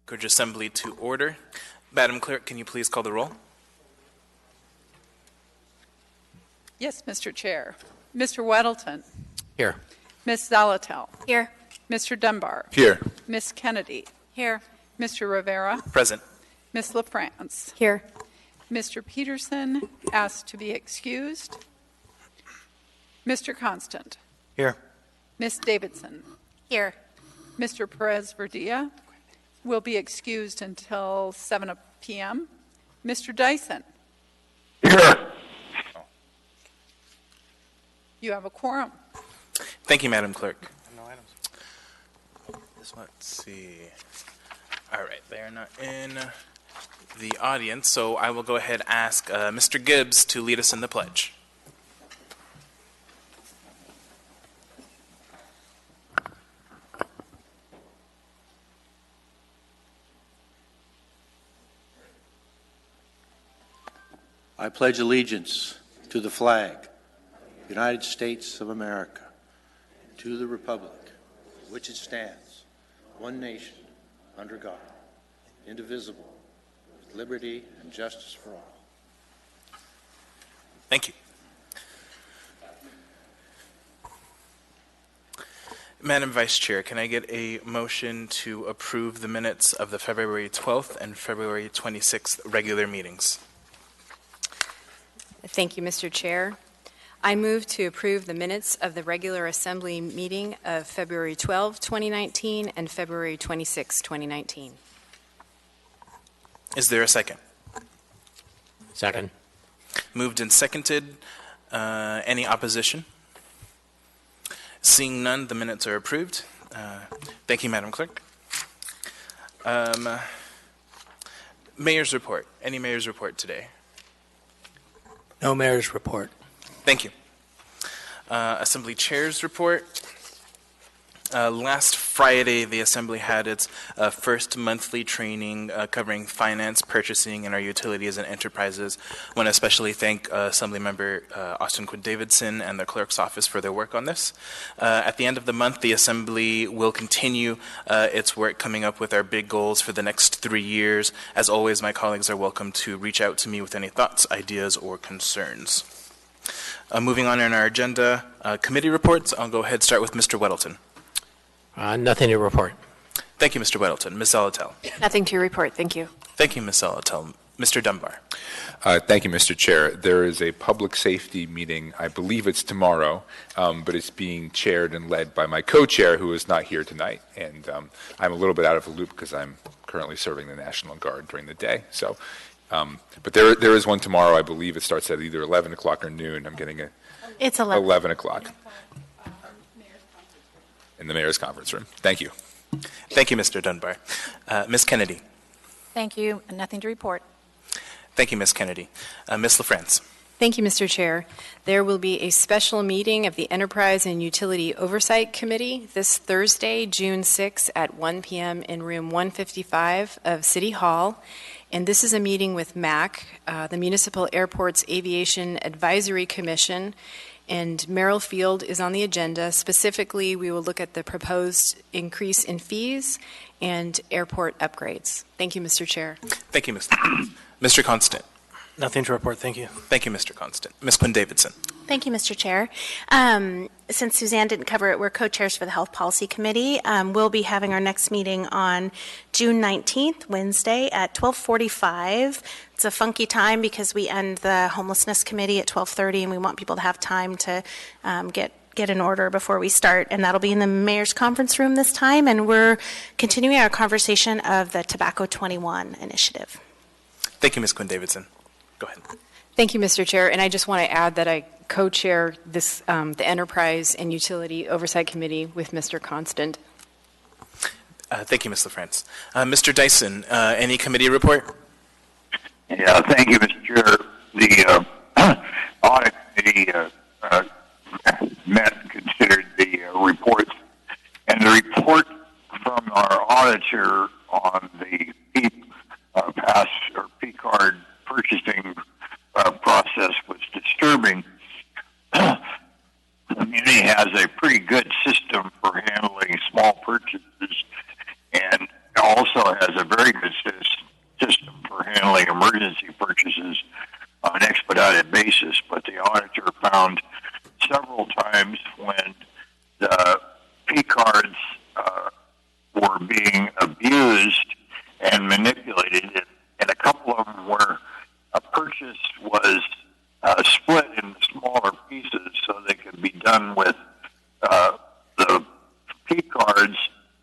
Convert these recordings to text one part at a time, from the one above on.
Encourage Assembly to order. Madam Clerk, can you please call the roll? Yes, Mr. Chair. Mr. Weddleton. Here. Ms. Zalatel. Here. Mr. Dunbar. Here. Ms. Kennedy. Here. Mr. Rivera. Present. Ms. LaFrance. Here. Mr. Peterson asked to be excused. Mr. Constant. Here. Ms. Davidson. Here. Mr. Perez Verdilla will be excused until 7 p.m. Mr. Dyson. Here. You have a quorum. Thank you, Madam Clerk. Let's see. All right, they are not in the audience, so I will go ahead and ask Mr. Gibbs to lead us in the pledge. I pledge allegiance to the flag, United States of America, to the republic for which it stands, one nation, under God, indivisible, with liberty and justice for all. Thank you. Madam Vice Chair, can I get a motion to approve the minutes of the February 12th and February 26th regular meetings? Thank you, Mr. Chair. I move to approve the minutes of the regular Assembly meeting of February 12, 2019 and February 26, 2019. Is there a second? Second. Moved and seconded. Any opposition? Seeing none, the minutes are approved. Thank you, Madam Clerk. Mayor's report. Any mayor's report today? No mayor's report. Thank you. Assembly Chair's report. Last Friday, the Assembly had its first monthly training covering finance, purchasing, and our utilities and enterprises. I want to especially thank Assemblymember Austin Quinn Davidson and the Clerk's Office for their work on this. At the end of the month, the Assembly will continue its work coming up with our big goals for the next 3 years. As always, my colleagues are welcome to reach out to me with any thoughts, ideas, or concerns. Moving on in our agenda, committee reports. I'll go ahead and start with Mr. Weddleton. Nothing to report. Thank you, Mr. Weddleton. Ms. Zalatel. Nothing to report. Thank you. Thank you, Ms. Zalatel. Mr. Dunbar. Thank you, Mr. Chair. There is a public safety meeting, I believe it's tomorrow, but it's being chaired and led by my co-chair, who is not here tonight. And I'm a little bit out of the loop because I'm currently serving the National Guard during the day. So, but there is one tomorrow. I believe it starts at either 11 o'clock or noon. I'm getting It's 11 o'clock. In the mayor's conference room. Thank you. Thank you, Mr. Dunbar. Ms. Kennedy. Thank you. Nothing to report. Thank you, Ms. Kennedy. Ms. LaFrance. Thank you, Mr. Chair. There will be a special meeting of the Enterprise and Utility Oversight Committee this Thursday, June 6 at 1 p.m. in room 155 of City Hall. And this is a meeting with MAC, the Municipal Airports Aviation Advisory Commission, and Merrill Field is on the agenda. Specifically, we will look at the proposed increase in fees and airport upgrades. Thank you, Mr. Chair. Thank you, Mr. Constant. Nothing to report. Thank you. Thank you, Mr. Constant. Ms. Quinn Davidson. Thank you, Mr. Chair. Since Suzanne didn't cover it, we're co-chairs for the Health Policy Committee. We'll be having our next meeting on June 19th, Wednesday at 12:45. It's a funky time because we end the Homelessness Committee at 12:30, and we want people to have time to get in order before we start, and that'll be in the Mayor's Conference Room this time, and we're continuing our conversation of the Tobacco 21 initiative. Thank you, Ms. Quinn Davidson. Go ahead. Thank you, Mr. Chair. And I just want to add that I co-chair this, the Enterprise and Utility Oversight Committee with Mr. Constant. Thank you, Ms. LaFrance. Mr. Dyson, any committee report? Yeah, thank you, Mr. Chair. The audit committee met and considered the reports, and the report from our auditor on the pass or P-card purchasing process was disturbing. The community has a pretty good system for handling small purchases and also has a very cards were being abused and manipulated, and a couple of them where a purchase was split into smaller pieces so they could be done with the P cards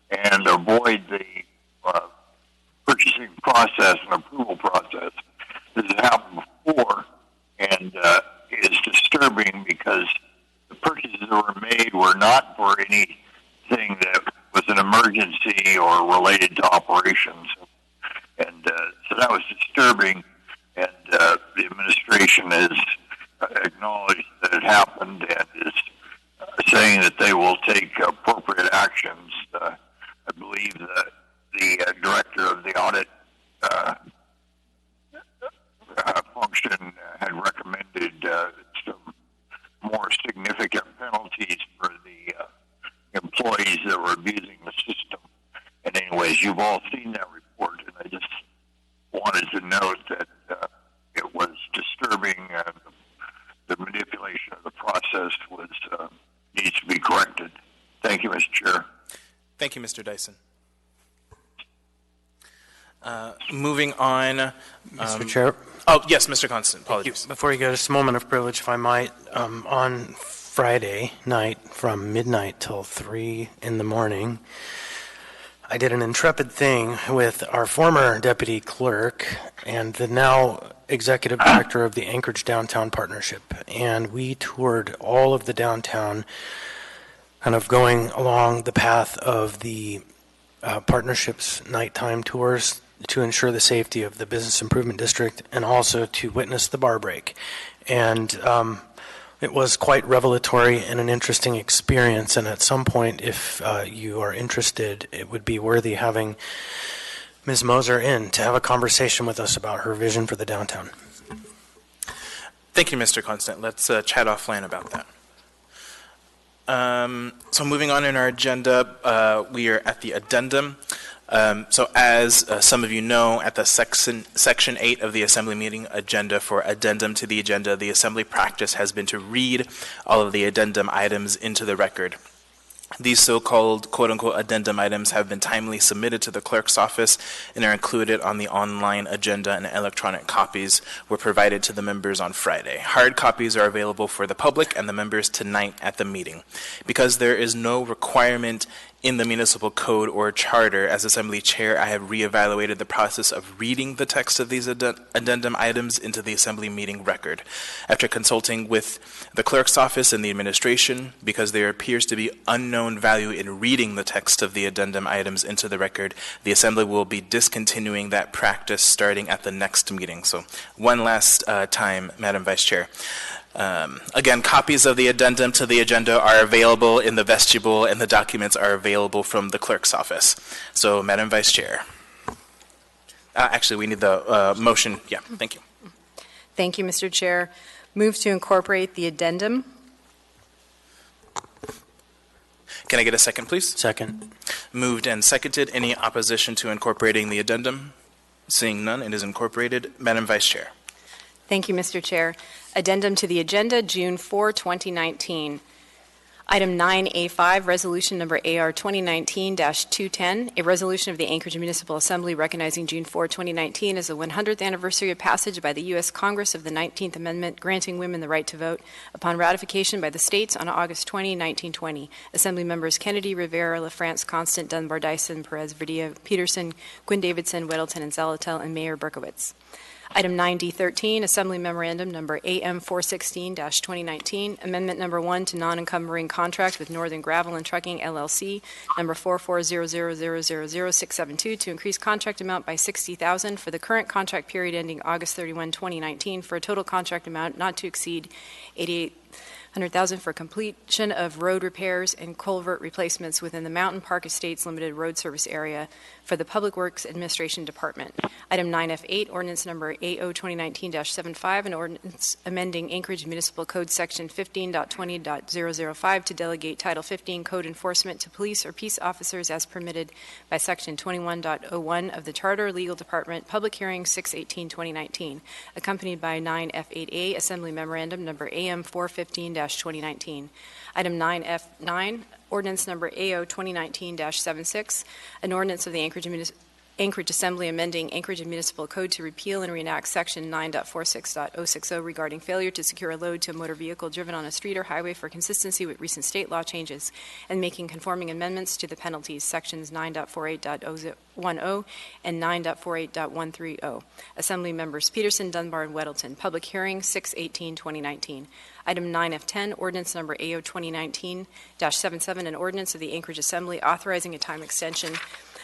and avoid the purchasing process and approval process. This has happened before, and it's disturbing because the purchases that were made were not for anything that was an emergency or related to operations. And so that was disturbing, and the administration has acknowledged that it happened and is saying that they will take appropriate actions. I believe that the director of the audit function had recommended some more significant penalties for the employees that were abusing the system. And anyways, you've all seen that report, and I just wanted to note that it was disturbing, and the manipulation of the process was needs to be corrected. Thank you, Mr. Chair. Thank you, Mr. Dyson. Moving on. Mr. Chair. Oh, yes, Mr. Constant. Thank you. Apologies. Before you go, just a moment of privilege, if I might. On Friday night from midnight till 3 in the morning, I did an intrepid thing with our former deputy clerk and the now executive director of the Anchorage Downtown Partnership. And we toured all of the downtown, kind of going along the path of the partnership's nighttime tours to ensure the safety of the business improvement district and also to witness the bar break. And it was quite revelatory and an interesting experience. And at some point, if you are interested, it would be worthy having Ms. Moser in to have a conversation with us about her vision for the downtown. Thank you, Mr. Constant. Let's chat offline about that. So moving on in our agenda, we are at the addendum. So as some of you know, at the section 8 of the Assembly meeting agenda for addendum to the agenda, the Assembly practice has been to read all of the addendum items into the record. These so-called quote-unquote addendum items have been timely submitted to the clerk's office and are included on the online agenda, and electronic copies were provided to the members on Friday. Hard copies are available for the public and the members tonight at the meeting. Because there is no requirement in the municipal code or charter, as Assembly Chair, I have reevaluated the process of reading the text of these addendum items into the Assembly meeting record. After consulting with the clerk's office and the administration, because there appears to be unknown value in reading the text of the addendum items into the record, the Assembly will be discontinuing that practice starting at the next meeting. So one last time, Madam Vice Chair. Again, copies of the addendum to the agenda are available in the vestibule, and the documents are available from the clerk's office. So, Madam Vice Chair. Actually, we need the motion. Yeah, thank you. Thank you, Mr. Chair. Move to incorporate the addendum. Can I get a second, please? Second. Moved and seconded. Any opposition to incorporating the addendum? Seeing none, it is incorporated. Madam Vice Chair. Thank you, Mr. Chair. Addendum to the agenda, June 4, 2019. Item 9A5, Resolution Number AR 2019-210, a resolution of the Anchorage Municipal Assembly recognizing June 4, 2019 as the 100th anniversary of passage by the U.S. Congress of the 19th Amendment granting women the right to vote upon ratification by the states on August 20, 1920. Assembly members Kennedy, Rivera, LaFrance, Constant, Dunbar, Dyson, Perez, Verdilla, Peterson, Quinn Davidson, Weddleton, and Zalatel, and Mayor Berkowitz. Item 9D13, Assembly Memorandum Number AM 416-2019, Amendment Number 1 to Non-Encumbering Contract with Northern Gravel and Trucking, LLC, Number 4400000672, to increase contract amount by $60,000 for the current contract period ending August 31, 2019, for a total contract amount not to exceed $88,100,000 for completion of road repairs and culvert replacements within the Mountain Park Estates Limited Road Service Area for the Public Works Administration Department. Item 9F8, Ordinance Number AO 2019-75, an ordinance amending Anchorage Municipal Code Section 15.20.005 to delegate Title 15 code enforcement to police or peace officers as permitted by Section 21.01 of the Charter Legal Department. Public hearing 6/18/2019, accompanied by 9F8A, Assembly Memorandum Number AM 415-2019, 2019. Item 9F9, ordinance number AO 2019-76, an ordinance of the Anchorage Assembly amending Anchorage Municipal Code to repeal and reenact Section 9.46.060 regarding failure to secure a load to a motor vehicle driven on a street or highway for consistency with recent state law changes, and making conforming amendments to the penalties, Sections 9.48.10 and 9.48.130. Assembly members Peterson, Dunbar, and Weddleton. Public hearing 6/18/2019. Item 9F10, ordinance number AO 2019-77, an ordinance of the Anchorage Assembly authorizing a time extension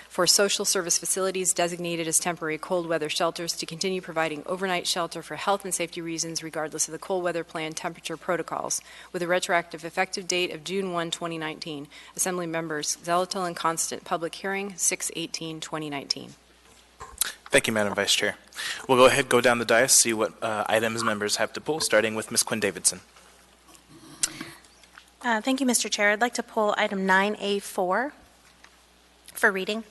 for social service facilities designated as temporary cold weather shelters to continue providing overnight shelter for health and safety reasons regardless of the cold weather plan temperature protocols, with a retroactive effective date of June 1, 2019. Assembly members Zelatil and Constant. Public hearing 6/18/2019. Thank you, Madam Vice Chair. We'll go ahead, go down the dais, see what items members have to pull, starting with Ms. Quinn Davidson. Thank you, Mr. Chair. I'd like to pull item 9A4 for reading.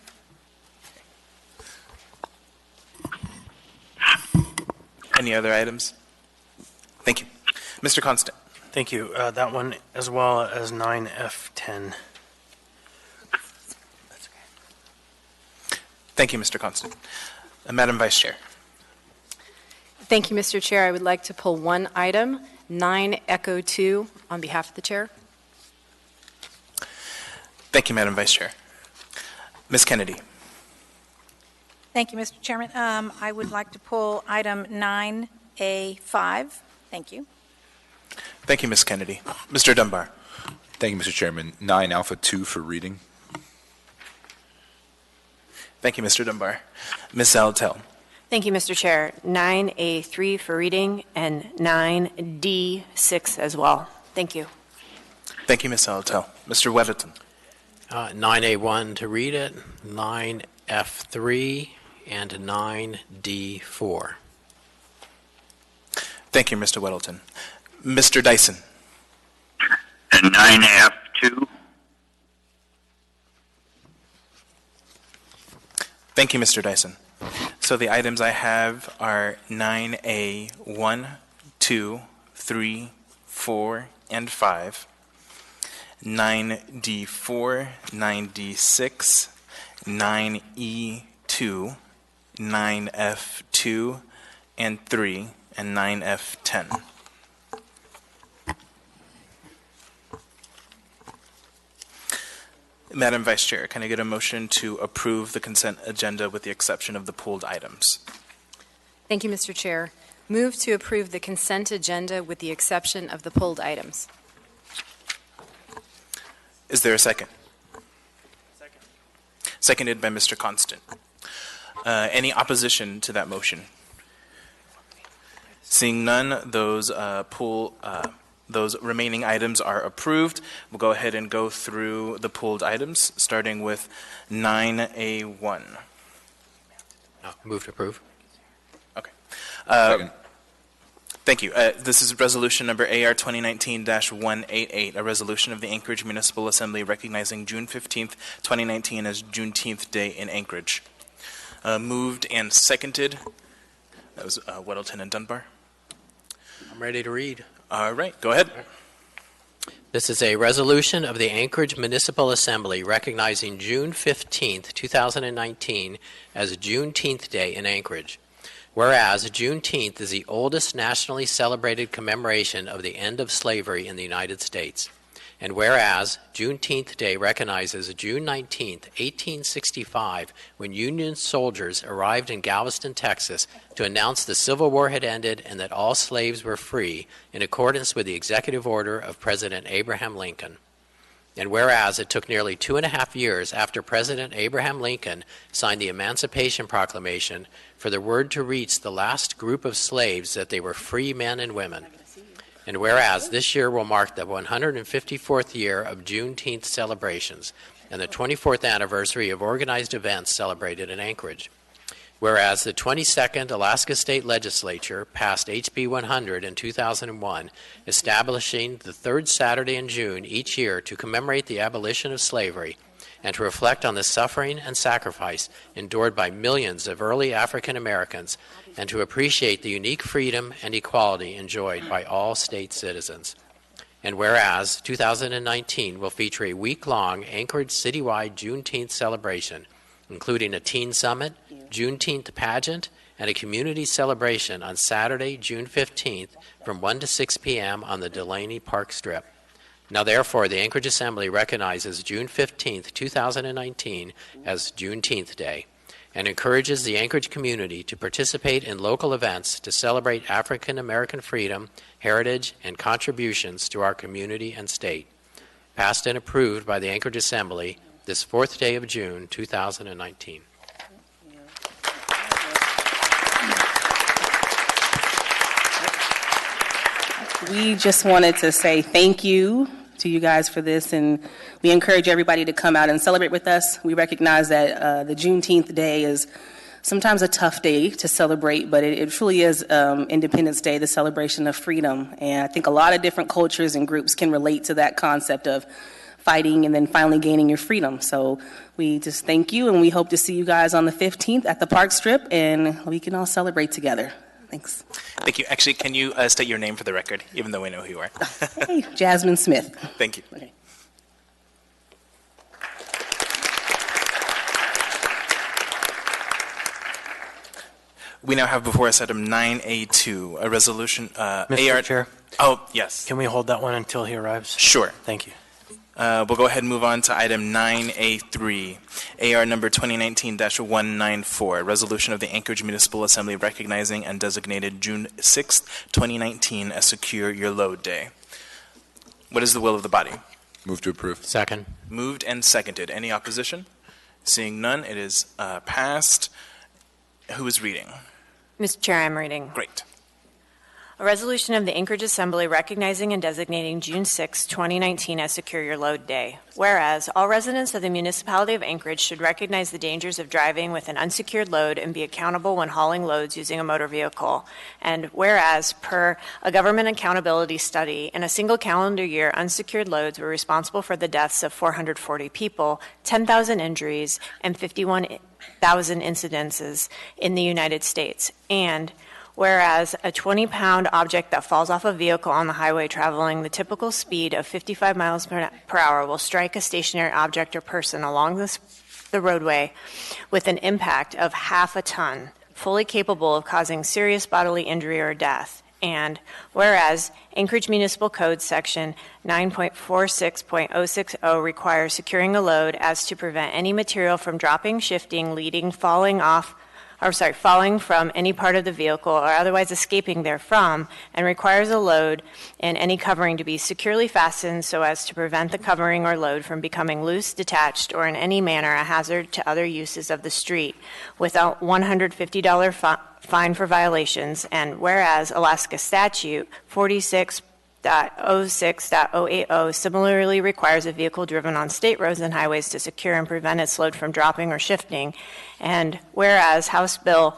Any other items? Thank you. Mr. Constant. Thank you. That one as well as 9F10. Thank you, Mr. Constant. Madam Vice Chair. Thank you, Mr. Chair. I would like to pull one item, 9-2, on behalf of the Chair. Thank you, Madam Vice Chair. Ms. Kennedy. Thank you, Mr. Chairman. I would like to pull item 9A5. Thank you. Thank you, Ms. Kennedy. Mr. Dunbar. Thank you, Mr. Chairman. 9-2 for reading. Thank you, Mr. Dunbar. Ms. Zelatil. Thank you, Mr. Chair. 9A3 for reading and 9D6 as well. Thank you. Thank you, Ms. Zelatil. Mr. Weddleton. 9A1 to read it, 9F3, and 9D4. Thank you, Mr. Weddleton. Mr. Dyson. And 9F2. Thank you, Mr. Dyson. So the items I have are 9A1, 2, 3, 4, and 5. 9D4, 9D6, 9E2, 9F2, and 3, and 9F10. Madam Vice Chair, can I get a motion to approve the consent agenda with the exception of the pulled items? Thank you, Mr. Chair. Move to approve the consent agenda with the exception of the pulled items. Is there a second? Second. Seconded by Mr. Constant. Any opposition to that motion? Seeing none, those remaining items are approved. We'll go ahead and go through the pulled items, starting with 9A1. Move to approve. Okay. Second. Thank you. This is resolution number AR 2019-188, a resolution of the Anchorage Municipal Assembly recognizing June 15th, 2019 as Juneteenth Day in Anchorage. Moved and seconded. That was Weddleton and Dunbar. I'm ready to read. All right, go ahead. This is a resolution of the Anchorage Municipal Assembly recognizing June 15th, 2019 as Juneteenth Day in Anchorage. Whereas Juneteenth is the oldest nationally celebrated commemoration of the end of slavery in the United States. And whereas Juneteenth Day recognizes June 19th, 1865, when Union soldiers arrived in Galveston, Texas, to announce the Civil War had ended and that all slaves were free, in accordance with the executive order of President Abraham Lincoln. And whereas it took nearly 2.5 years after President Abraham Lincoln signed the Emancipation Proclamation for the word to reach the last group of slaves that they were free men and women. And whereas this year will mark the 154th year of Juneteenth celebrations and the 24th anniversary of organized events celebrated in Anchorage. Whereas the 22nd Alaska State Legislature passed HB 100 in 2001, establishing the third Saturday in June each year to commemorate the abolition of slavery and to reflect on the suffering and sacrifice endured by millions of early African Americans and to appreciate the unique freedom and equality enjoyed by all state citizens. And whereas 2019 will feature a week-long Anchorage citywide Juneteenth celebration, including a teen summit, Juneteenth pageant, and a community celebration on Saturday, June 15th from 1 to 6 p.m. on the Delaney Park Strip. Now therefore, the Anchorage Assembly recognizes June 15th, 2019 as Juneteenth Day and encourages the Anchorage community to participate in local events to celebrate African American freedom, heritage, and contributions to our community and state. Passed and approved by the Anchorage Assembly this 4th day of June, 2019. We just wanted to say thank you to you guys for this, and we encourage everybody to come out and celebrate with us. We recognize that the Juneteenth Day is sometimes a tough day to celebrate, but it truly is Independence Day, the celebration of freedom. And I think a lot of different cultures and groups can relate to that concept of fighting and then finally gaining your freedom. So we just thank you, and we hope to see you guys on the 15th at the Park Strip, and we can all celebrate together. Thanks. Thank you. Actually, can you state your name for the record, even though we know who you are? Hey, Jasmine Smith. Thank you. Okay. We now have before us item 9A2, a resolution. Mr. AR Chair, Oh, yes. can we hold that one until he arrives? Sure. Thank you. We'll go ahead and move on to item 9A3, AR number 2019-194, resolution of the Anchorage Municipal Assembly recognizing and designated June 6th, 2019 as Secure Your Load Day. What is the will of the body? Move to approve. Second. Moved and seconded. Any opposition? Seeing none, it is passed. Who is reading? Mr. Chair, I'm reading. Great. A resolution of the Anchorage Assembly recognizing and designating June 6, 2019 as Secure Your Load Day. Whereas, all residents of the municipality of Anchorage should recognize the dangers of driving with an unsecured load and be accountable when hauling loads using a motor vehicle. And whereas, per a government accountability study, in a single calendar year, unsecured loads were responsible for the deaths of 440 people, 10,000 injuries, and 51,000 incidences in the United States. And whereas a 20-pound object that falls off a vehicle on the highway traveling the typical speed of 55 miles per hour will strike a stationary object or person along the roadway with an impact of half a ton, fully capable of causing serious bodily injury or death. And whereas Anchorage Municipal Code Section 9.46.060 requires securing a load as to prevent any material from dropping, shifting, leading, falling from any part of the vehicle or otherwise escaping therefrom, and requires a load and any covering to be securely fastened so as to prevent the covering or load from becoming loose, detached, or in any manner a hazard to other uses of the street, without $150 fine for violations. And whereas Alaska Statute 46.06.080 similarly requires a vehicle driven on state roads and highways to secure and prevent its load from dropping or shifting. And whereas Alaska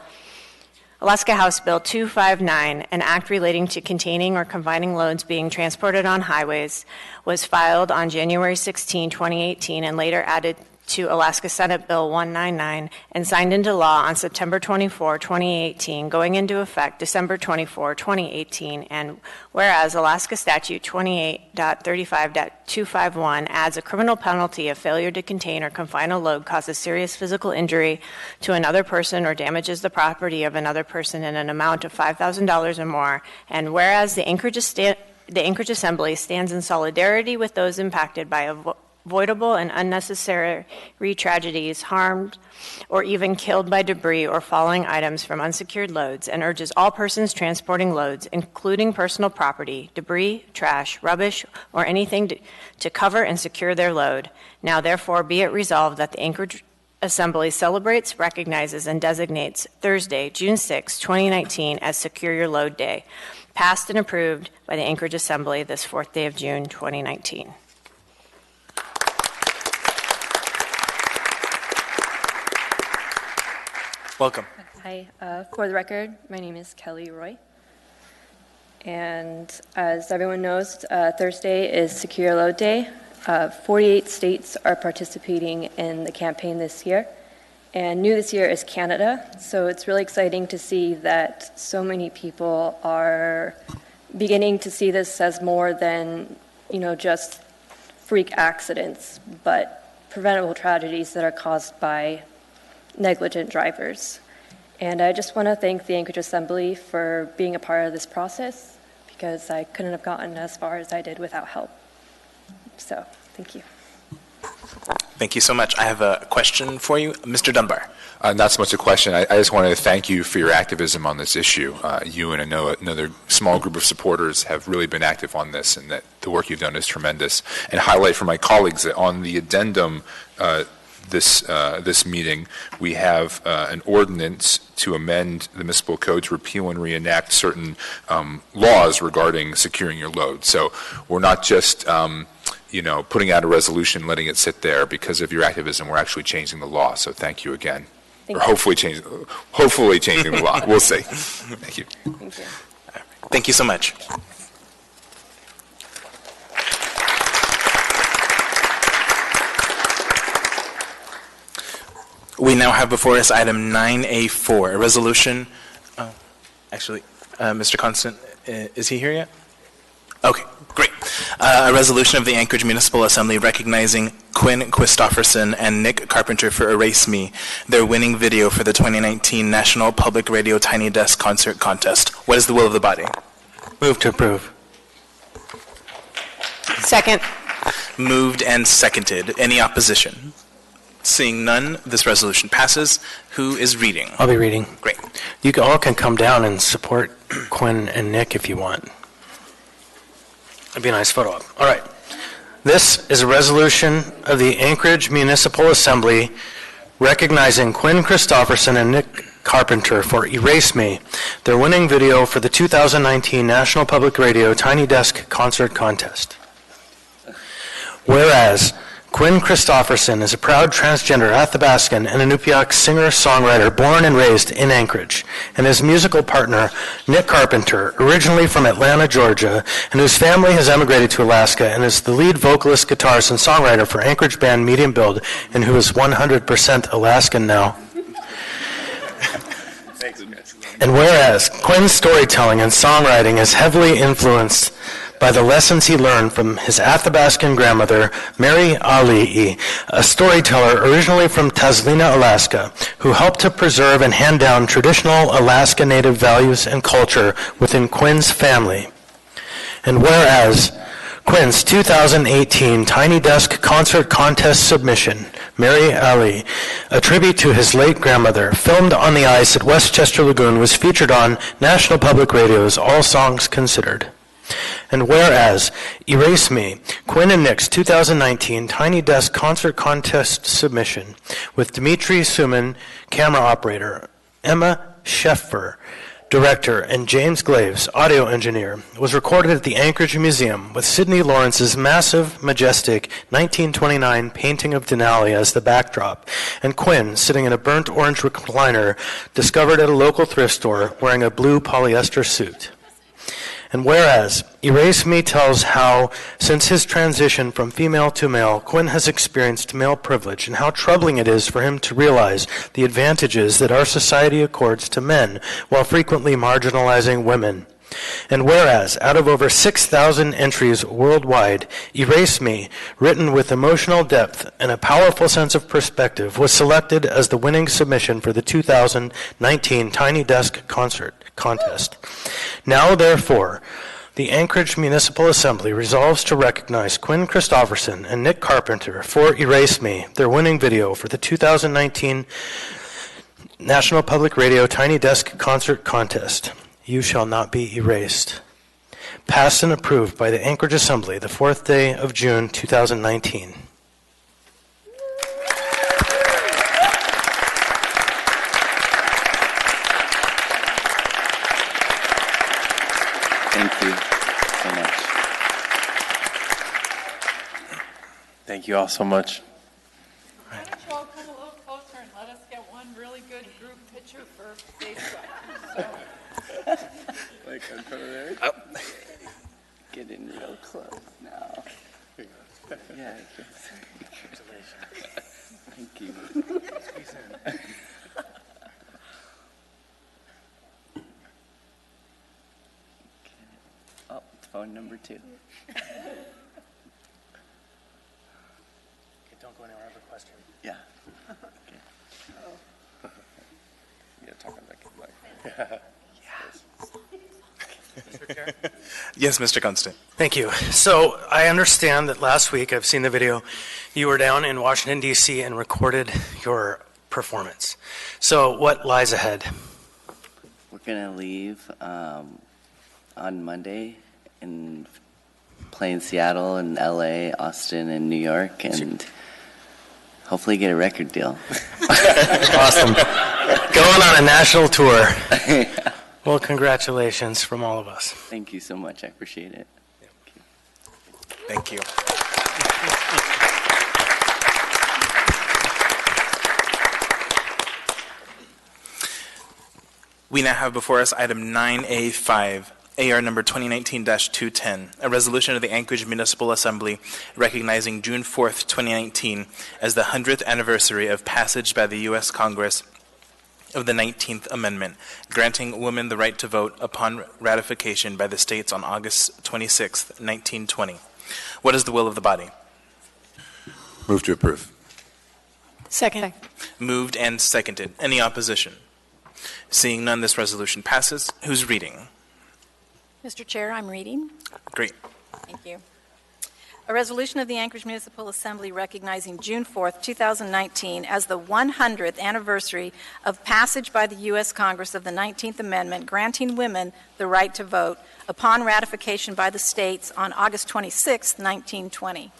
House Bill 259, an act relating to containing or confining loads being transported on highways, was filed on January 16, 2018, and later added to Alaska Senate Bill 199 and signed into law on September 24, 2018, going into effect December 24, 2018. And whereas Alaska Statute 28.35.251 adds a criminal penalty of failure to contain or confine a load causes serious physical injury to another person or damages the property of another person in an amount of $5,000 or more. And whereas the Anchorage Assembly stands in solidarity with those impacted by avoidable and unnecessary tragedies, harmed or even killed by debris or falling items from unsecured loads, and urges all persons transporting loads, including personal property, debris, trash, rubbish, or anything to cover and secure their load. Now therefore be it resolved that the Anchorage Assembly celebrates, recognizes, and designates Thursday, June 6, 2019 as Secure Your Load Day, passed and approved by the Anchorage Assembly this 4th day of June, 2019. Welcome. Hi. For the record, my name is Kelly Roy. And as everyone knows, Thursday is Secure Load Day. 48 states are participating in the campaign this year. And new this year is Canada. So it's really exciting to see that so many people are beginning to see this as more than just freak accidents, but preventable tragedies that are caused by negligent drivers. And I just want to thank the Anchorage Assembly for being a part of this process, because I couldn't have gotten as far as I did without help. So, thank you. Thank you so much. I have a question for you. Mr. Dunbar. Not so much a question. I just wanted to thank you for your activism on this issue. You and I know another small group of supporters have really been active on this, and that the work you've done is tremendous. And highlight for my colleagues that on the addendum this meeting, we have an ordinance to amend the municipal code to repeal and reenact certain laws regarding securing your load. So we're not just putting out a resolution, letting it sit there. Because of your activism, we're actually changing the law. So thank you again. Hopefully changing the law. We'll see. Thank you. Thank you. Thank you so much. We now have before us item 9A4, a resolution. Mr. Constant, is he here yet? Okay, great. A resolution of the Anchorage Municipal Assembly recognizing Quinn Christopherson and Nick Carpenter for Erase Me, their winning video for the 2019 National Public Radio Tiny Desk Concert Contest. What is the will of the body? Move to approve. Second. Moved and seconded. Any opposition? Seeing none, this resolution passes. Who is reading? I'll be reading. Great. You all can come down and support Quinn and Nick if you want. That'd be a nice photo op. All right. This is a resolution of the Anchorage Municipal Assembly recognizing Quinn Christopherson and Nick Carpenter for Erase Me, their winning video for the 2019 National Public Radio Tiny Desk Concert Contest. Whereas Quinn Christopherson is a proud transgender Athabascan and Inupiaq singer-songwriter born and raised in Anchorage, and his musical partner, Nick Carpenter, originally from Atlanta, Georgia, and whose family has emigrated to Alaska and is the lead vocalist, guitarist, and songwriter for Anchorage band Medium Build, and who is 100% Alaskan now. And whereas Quinn's storytelling and songwriting is heavily influenced by the lessons he learned from his Athabascan grandmother, Mary Ali'i, a storyteller originally from Taslina, Alaska, who helped to preserve and hand down traditional Alaska Native values and culture within Quinn's family. And whereas Quinn's 2018 Tiny Desk Concert Contest submission, Mary Ali, a tribute to his late grandmother, filmed on the ice at Westchester Lagoon, was featured on National Public Radio's All Songs Considered. And whereas Erase Me, Quinn and Nick's 2019 Tiny Desk Concert Contest submission with Dimitri Suman, camera operator, Emma Scheffer, director, and James Glaves, audio engineer, was recorded at the Anchorage Museum with Sidney Lawrence's massive, majestic 1929 painting of Denali as the backdrop, and Quinn sitting in a burnt orange recliner discovered at a local thrift store wearing a blue polyester suit. And whereas Erase Me tells how, since his transition from female to male, Quinn has experienced male privilege and how troubling it is for him to realize the advantages that our society accords to men while frequently marginalizing women. And whereas, out of over 6,000 entries worldwide, Erase Me, written with emotional depth and a powerful sense of perspective, was selected as the winning submission for the 2019 Tiny Desk Concert Contest. Now, therefore, the Anchorage Municipal Assembly resolves to recognize Quinn Christopherson and Nick Carpenter for Erase Me, their winning video for the 2019 National Public Radio Tiny Desk Concert Contest. You shall not be erased. Passed and approved by the Anchorage Assembly the 4th day of June, 2019. Thank you so much. Thank you all so much. Why don't you all come a little closer and let us get one really good group picture for Facebook. Like in front of there? Oh. Get in real close now. Yeah. Thank you. Oh, phone number 2. question. Yeah. Yeah, talking back. Yes, Mr. Constant. Thank you. So I understand that last week, I've seen the video, you were down in Washington, D.C. and recorded your performance. So what lies ahead? We're going to leave on Monday and play in Seattle and L.A., Austin, and New York, and hopefully get a record deal. Awesome. Going on a national tour. Well, congratulations from all of us. Thank you so much. I appreciate it. Thank you. We now have before us item 9A5, AR number 2019-210, a resolution of the Anchorage Municipal Assembly recognizing June 4th, 2019 as the 100th anniversary of passage by the U.S. Congress of the 19th Amendment, granting women the right to vote upon ratification by the states on August 26, 1920. What is the will of the body? Move to approve. Second. Moved and seconded. Any opposition? Seeing none, this resolution passes. Who's reading? Mr. Chair, I'm reading. Great. Thank you. A resolution of the Anchorage Municipal Assembly recognizing June 4th, 2019 as the 100th anniversary of passage by the U.S. Congress of the 19th Amendment, granting women the right to vote upon ratification by the states on August 26, 1920.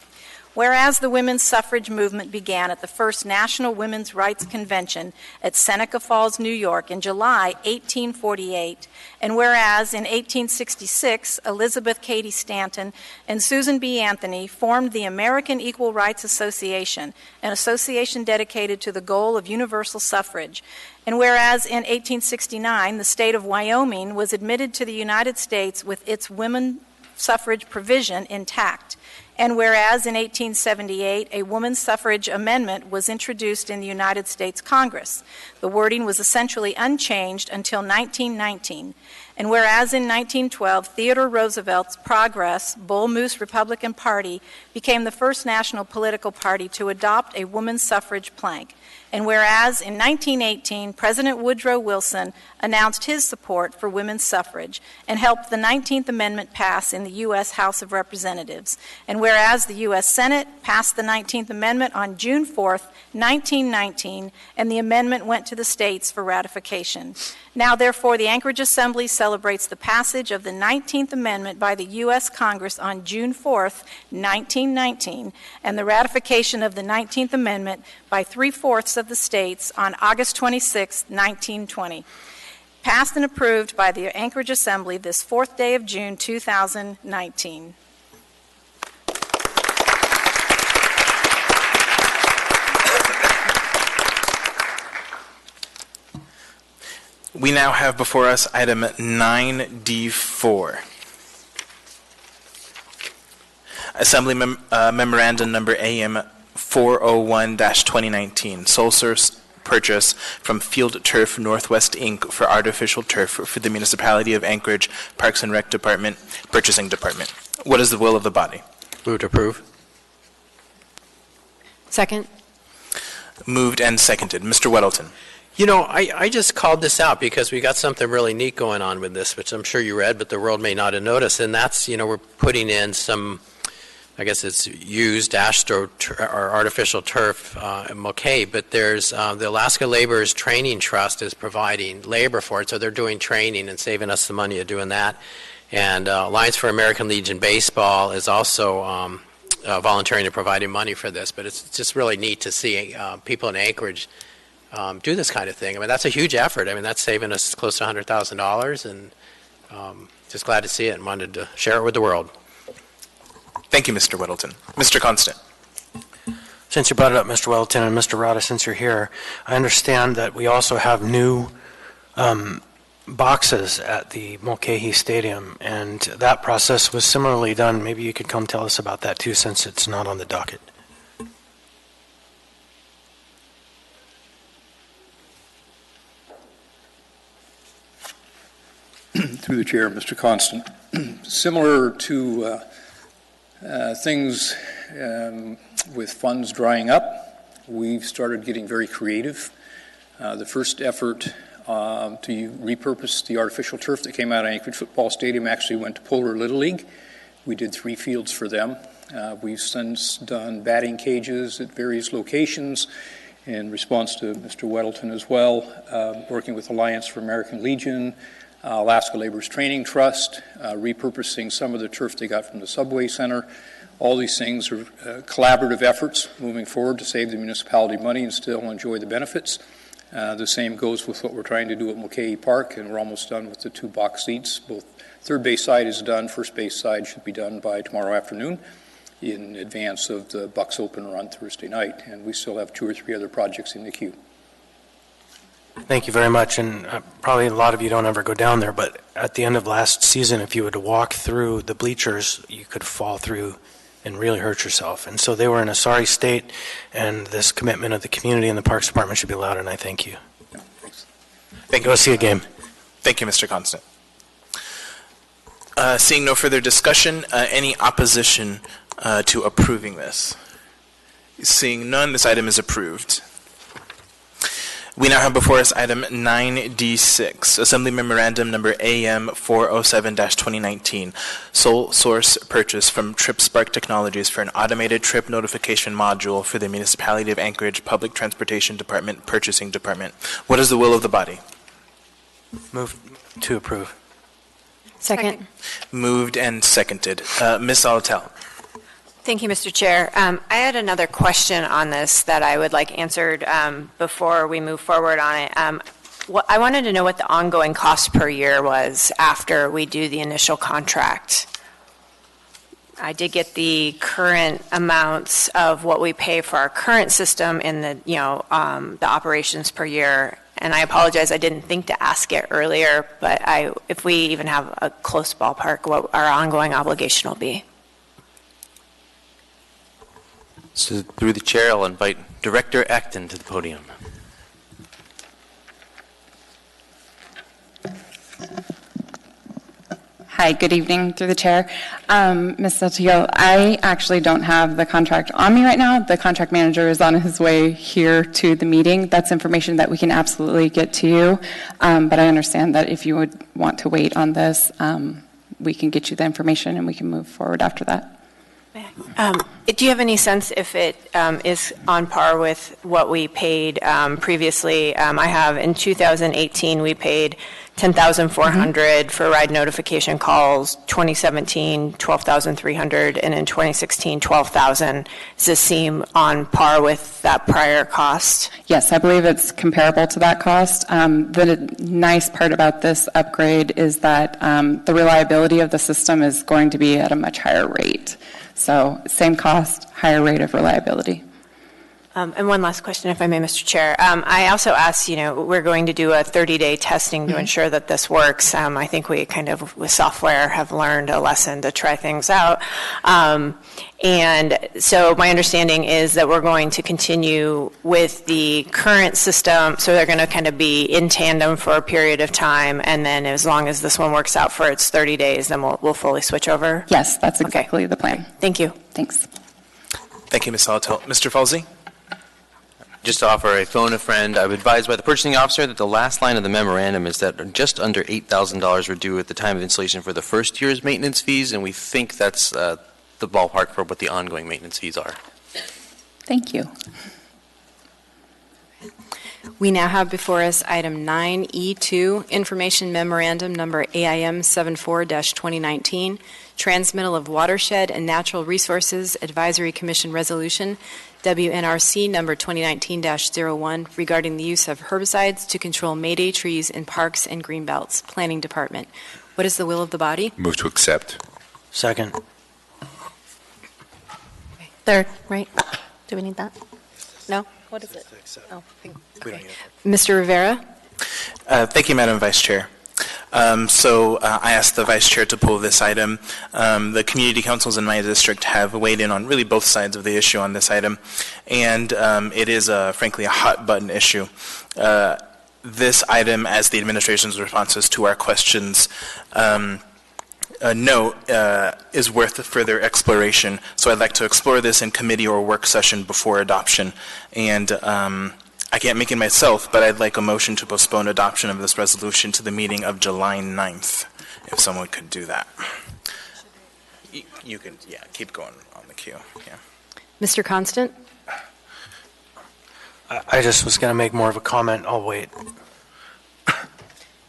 Whereas the women's suffrage movement began at the first National Women's Rights Convention at Seneca Falls, New York in July 1848, and whereas in 1866 Elizabeth Cady Stanton and Susan B. Anthony formed the American Equal Rights Association, an association dedicated to the goal of universal suffrage, and whereas in 1869 the state of Wyoming was admitted to the United States with its women suffrage provision intact, and whereas in 1878 a woman's suffrage amendment was introduced in the United States Congress. The wording was essentially unchanged until 1919. And whereas in 1912 Theodore Roosevelt's Progress Bull Moose Republican Party became the first national political party to adopt a woman's suffrage plank. And whereas in 1918, President Woodrow Wilson announced his support for women's suffrage and helped the 19th Amendment pass in the U.S. House of Representatives. And whereas the U.S. Senate passed the 19th Amendment on June 4th, 1919, and the amendment went to the states for ratification. Now, therefore, the Anchorage Assembly celebrates the passage of the 19th Amendment by the U.S. Congress on June 4th, 1919, and the ratification of the 19th Amendment by 3/4 of the states on August 26, 1920. Passed and approved by the Anchorage Assembly this 4th day of June, 2019. We now have before us item 9D4. Assembly Memorandum Number AM 401-2019, sole source purchase from Field Turf Northwest Inc. for artificial turf for the Municipality of Anchorage Parks and Rec Department, Purchasing Department. What is the will of the body? Move to approve. Second. Moved and seconded. Mr. Weddleton. You know, I just called this out because we got something really neat going on with this, which I'm sure you read, but the world may not have noticed, and that's, you know, we're putting in some, I guess it's used or artificial turf in Mulcahy, but there's the Alaska Laborers Training Trust is providing labor for it, so they're doing training and saving us the money of doing that. And Alliance for American Legion Baseball is also volunteering and providing money for this, but it's just really neat to see people in Anchorage do this kind of thing. I mean, that's a huge effort. I mean, that's saving us close to $100,000, and just glad to see it and wanted to share it with the world. Thank you, Mr. Weddleton. Mr. Constant. Since you brought it up, Mr. Weddleton, and Mr. Rada, since you're here, I understand that we also have new boxes at the Mulcahy Stadium, and that process was similarly done. Maybe you could come tell us about that too, since it's not on the docket. Through the chair, Mr. Constant. Similar to things with funds drying up, we've started getting very creative. The first effort to repurpose the artificial turf that came out of Anchorage Football Stadium actually went to Polar Little League. We did 3 fields for them. We've since done batting cages at various locations in response to Mr. Weddleton as well, working with Alliance for American Legion, Alaska Labor's Training Trust, repurposing some of the turf they got from the Subway Center. All these things are collaborative efforts moving forward to save the municipality money and still enjoy the benefits. The same goes with what we're trying to do at Mulcahy Park, and we're almost done with the 2 box seats. Both third base side is done, first base side should be done by tomorrow afternoon in advance of the Bucks opener on Thursday night, and we still have 2 or 3 other projects in the queue. Thank you very much, and probably a lot of you don't ever go down there, but at the end of last season, if you were to walk through the bleachers, you could fall through and really hurt yourself. And so they were in a sorry state, and this commitment of the community and the Parks Department should be lauded, and I thank you. Thank you. Go see a game. Thank you, Mr. Constant. Seeing no further discussion, any opposition to approving this? Seeing none, this item is approved. We now have before us item 9D6, Assembly Memorandum number AM 407-2019, sole source purchase from TripSpark Technologies for an automated trip notification module for the Municipality of Anchorage Public Transportation Department Purchasing Department. What is the will of the body? Move to approve. Second. Moved and seconded. Ms. Salatel. Thank you, Mr. Chair. I had another question on this that I would like answered before we move forward on it. I wanted to know what the ongoing cost per year was after we do the initial contract. I did get the current amounts of what we pay for our current system in the, the operations per year. And I apologize, I didn't think to ask it earlier, but if we even have a close ballpark, what our ongoing obligation will be. So through the chair, I'll invite Director Acton to the podium. Hi, good evening through the chair. Ms. Saltillo, I actually don't have the contract on me right now. The contract manager is on his way here to the meeting. That's information that we can absolutely get to you. But I understand that if you would want to wait on this, we can get you the information and we can move forward after that. Do you have any sense if it is on par with what we paid previously? I have in 2018 we paid $10,400 for ride notification calls. 2017 $12,300, and in 2016 $12,000. Does this seem on par with that prior cost? Yes, I believe it's comparable to that cost. The nice part about this upgrade is that the reliability of the system is going to be at a much higher rate. So same cost, higher rate of reliability. And one last question, if I may, Mr. Chair. I also asked, we're going to do a 30-day testing to ensure that this works. I think we kind of, with software, have learned a lesson to try things out. And so my understanding is that we're going to continue with the current system, so they're going to kind of be in tandem for a period of time, and then as long as this one works out for its 30 days, then we'll fully switch over? Yes, that's exactly the plan. Thank you. Thanks. Thank you, Ms. Salatel. Mr. Falsey? Just to offer a phone a friend, I would advise by the purchasing officer that the last line of the memorandum is that just under $8,000 were due at the time of installation for the first year's maintenance fees, and we think that's the ballpark for what the ongoing maintenance fees are. Thank you. We now have before us item 9E2, Information Memorandum number AIM 74-2019, Transmittal of Watershed and Natural Resources Advisory Commission Resolution, WNRC number 2019-01, regarding the use of herbicides to control Mayday trees in parks and greenbelts. Planning Department. What is the will of the body? Move to accept. Second. Third, right? Do we need that? No? What is it? Oh, Mr. Rivera? Thank you, Madam Vice Chair. So I asked the Vice Chair to pull this item. The community councils in my district have weighed in on really both sides of the issue on this item, and it is, frankly, a hot-button issue. This item, as the administration's responses to our questions, note is worth further exploration. So I'd like to explore this in committee or work session before adoption. And I can't make it myself, but I'd like a motion to postpone adoption of this resolution to the meeting of July 9th, if someone could do that. You can, yeah, keep going on the queue. Yeah. Mr. Constant? I just was going to make more of a comment. I'll wait.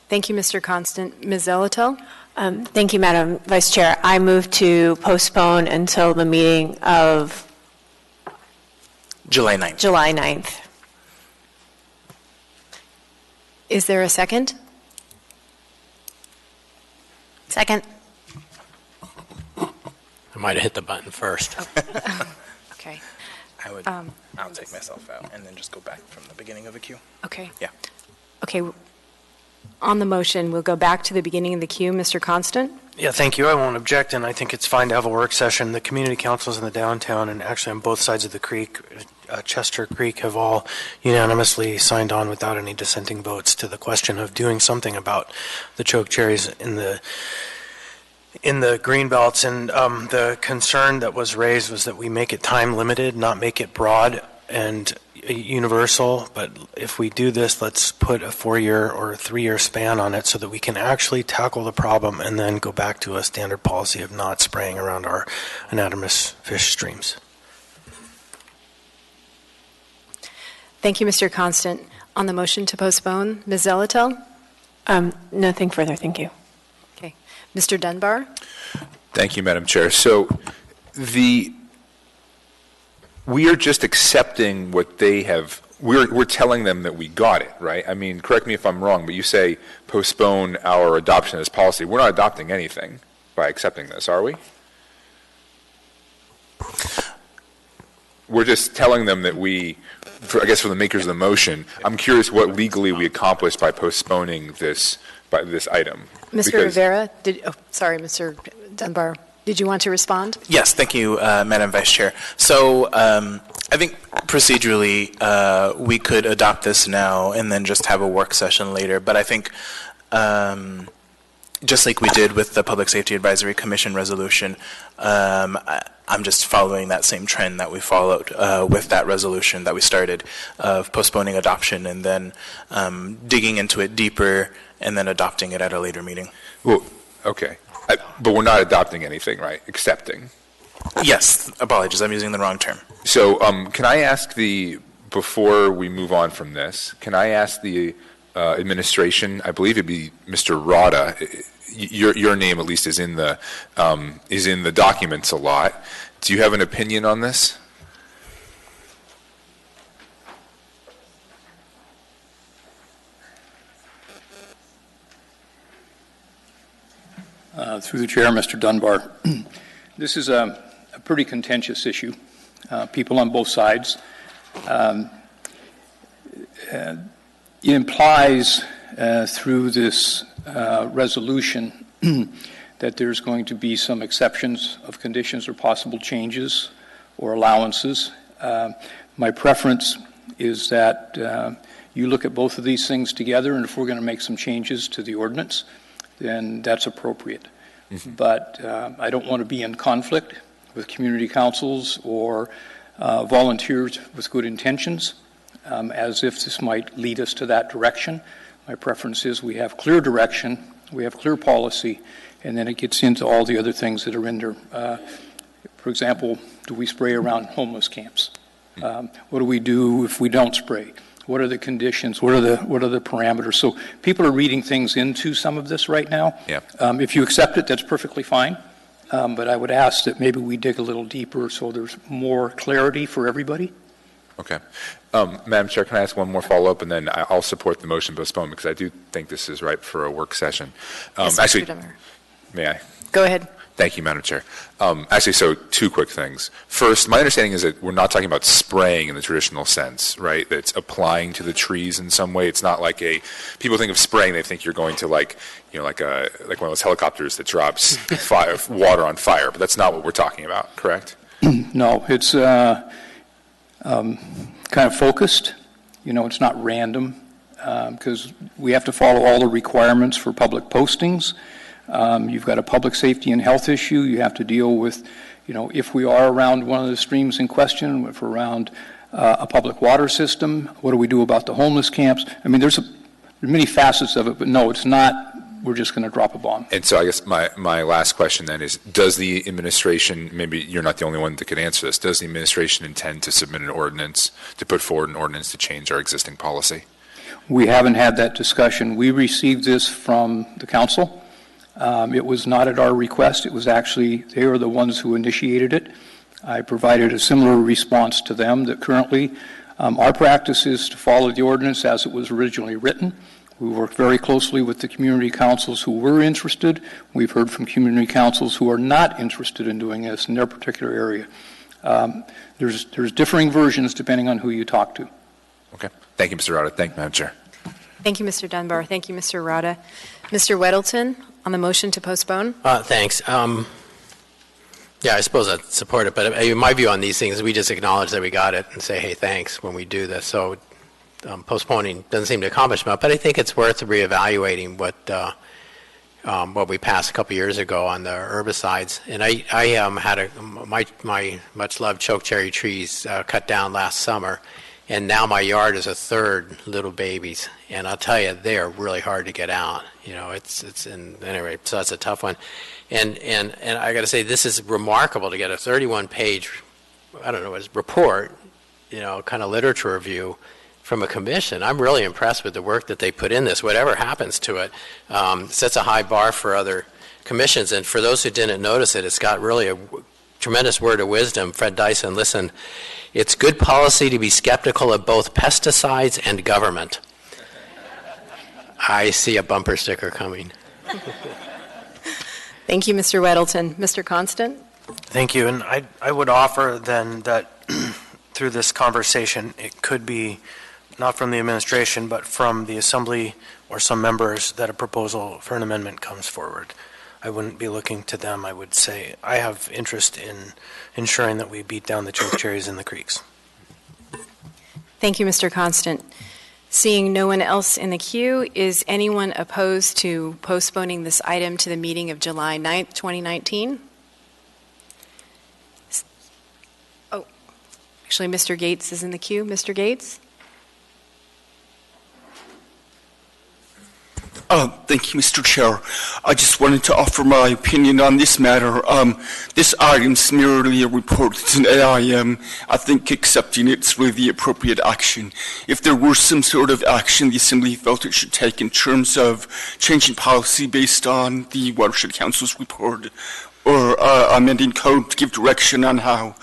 Thank you, Mr. Constant. Ms. Zolotel? Thank you, Madam Vice Chair. I move to postpone until the meeting of July 9th. July 9th. Is there a second? Second. I might have hit the button first. Okay. I'll take myself out and then just go back from the beginning of the queue. Okay. Yeah. Okay. On the motion, we'll go back to the beginning of the queue. Mr. Constant? Yeah, thank you. I won't object, and I think it's fine to have a work session. The community councils in the downtown and actually on both sides of the creek, Chester Creek, have all unanimously signed on without any dissenting votes to the question of doing something about the choke cherries in the green belts. And the concern that was raised was that we make it time limited, not make it broad and universal. But if we do this, let's put a 4-year or a 3-year span on it so that we can actually tackle the problem and then go back to a standard policy of not spraying around our anadromous fish streams. Thank you, Mr. Constant. On the motion to postpone, Ms. Zolotel? Nothing further, thank you. Okay. Mr. Dunbar? Thank you, Madam Chair. So we are just accepting what they have. We're telling them that we got it, right? I mean, correct me if I'm wrong, but you say postpone our adoption as policy. We're not adopting anything by accepting this, are we? We're just telling them that I guess for the makers of the motion, I'm curious what legally we accomplished by postponing this item. Mr. Rivera? Sorry, Mr. Dunbar. Did you want to respond? Yes, thank you, Madam Vice Chair. So I think procedurally we could adopt this now and then just have a work session later. But I think just like we did with the Public Safety Advisory Commission resolution, I'm just following that same trend that we followed with that resolution that we started of postponing adoption and then digging into it deeper and then adopting it at a later meeting. Well, okay. But we're not adopting anything, right? Accepting. Yes. Apologies. I'm using the wrong term. So can I ask before we move on from this, can I ask the administration, I believe it'd be Mr. Rada, your name at least is in the documents a lot. Do you have an opinion on this? Through the chair, Mr. Dunbar. This is a pretty contentious issue. People on both sides. It implies through this resolution that there's going to be some exceptions of conditions or possible changes or allowances. My preference is that you look at both of these things together, and if we're going to make some changes to the ordinance, then that's appropriate. Mm-hmm. But I don't want to be in conflict with community councils or volunteers with good intentions, as if this might lead us to that direction. My preference is we have clear direction, we have clear policy, and then it gets into all the other things that are in there. For example, do we spray around homeless camps? What do we do if we don't spray? What are the conditions? What are the parameters? So people are reading things into some of this right now. Yeah. If you accept it, that's perfectly fine. But I would ask that maybe we dig a little deeper so there's more clarity for everybody. Okay. Madam Chair, can I ask one more follow-up, and then I'll support the motion postponed because I do think this is ripe for a work session. Yes, actually, Mr. Dunbar. may I? Go ahead. Thank you, Madam Chair. Actually, so two quick things. First, my understanding is that we're not talking about spraying in the traditional sense, right? That it's applying to the trees in some way. It's not like people think of spraying, they think you're going to like one of those helicopters that drops water on fire, but that's not what we're talking about, correct? No, it's kind of focused. It's not random because we have to follow all the requirements for public postings. You've got a public safety and health issue. You have to deal with, if we are around one of the streams in question, if we're around a public water system, what do we do about the homeless camps? I mean, there's many facets of it, but no, it's not, we're just going to drop a bomb. And so I guess my last question then is, does the administration, maybe you're not the only one that could answer this, does the administration intend to submit an ordinance, to put forward an ordinance to change our existing policy? We haven't had that discussion. We received this from the council. It was not at our request. It was actually, they are the ones who initiated it. I provided a similar response to them that currently our practice is to follow the ordinance as it was originally written. We work very closely with the community councils who were interested. We've heard from community councils who are not interested in doing this in their particular area. There's differing versions depending on who you talk to. Okay. Thank you, Mr. Rada. Thank you, Madam Chair. Thank you, Mr. Dunbar. Thank you, Mr. Rada. Mr. Weddleton, on the motion to postpone. Thanks. Yeah, I suppose I'd support it, but my view on these things is we just acknowledge that we got it and say, hey, thanks when we do this. So postponing doesn't seem to accomplish much, but I think it's worth reevaluating what we passed a couple years ago on the herbicides. And I had my much-loved chokecherry trees cut down last summer, and now my yard is a third little babies. And I'll tell you, they are really hard to get out. Anyway, so that's a tough one. And I got to say, this is remarkable to get a 31-page, report, kind of literature review from a commission. I'm really impressed with the work that they put in this. Whatever happens to it, sets a high bar for other commissions. And for those who didn't notice it, it's got really a tremendous word of wisdom. Fred Dyson, listen, it's good policy to be skeptical of both pesticides and government. I see a bumper sticker coming. Thank you, Mr. Weddleton. Mr. Constant? Thank you. And I would offer then that through this conversation, it could be not from the administration, but from the assembly or some members that a proposal for an amendment comes forward. I wouldn't be looking to them. I would say I have interest in ensuring that we beat down the chokecherries in the creeks. Thank you, Mr. Constant. Seeing no one else in the queue, is anyone opposed to postponing this item to the meeting of July 9th, 2019? Oh, actually, Mr. Gates is in the queue. Mr. Gates? Thank you, Mr. Chair. I just wanted to offer my opinion on this matter. This item is merely a report to an AIM. I think accepting it's really the appropriate action. If there were some sort of action the Assembly felt it should take in terms of changing policy based on the Watershed Council's report, or amending code to give direction on how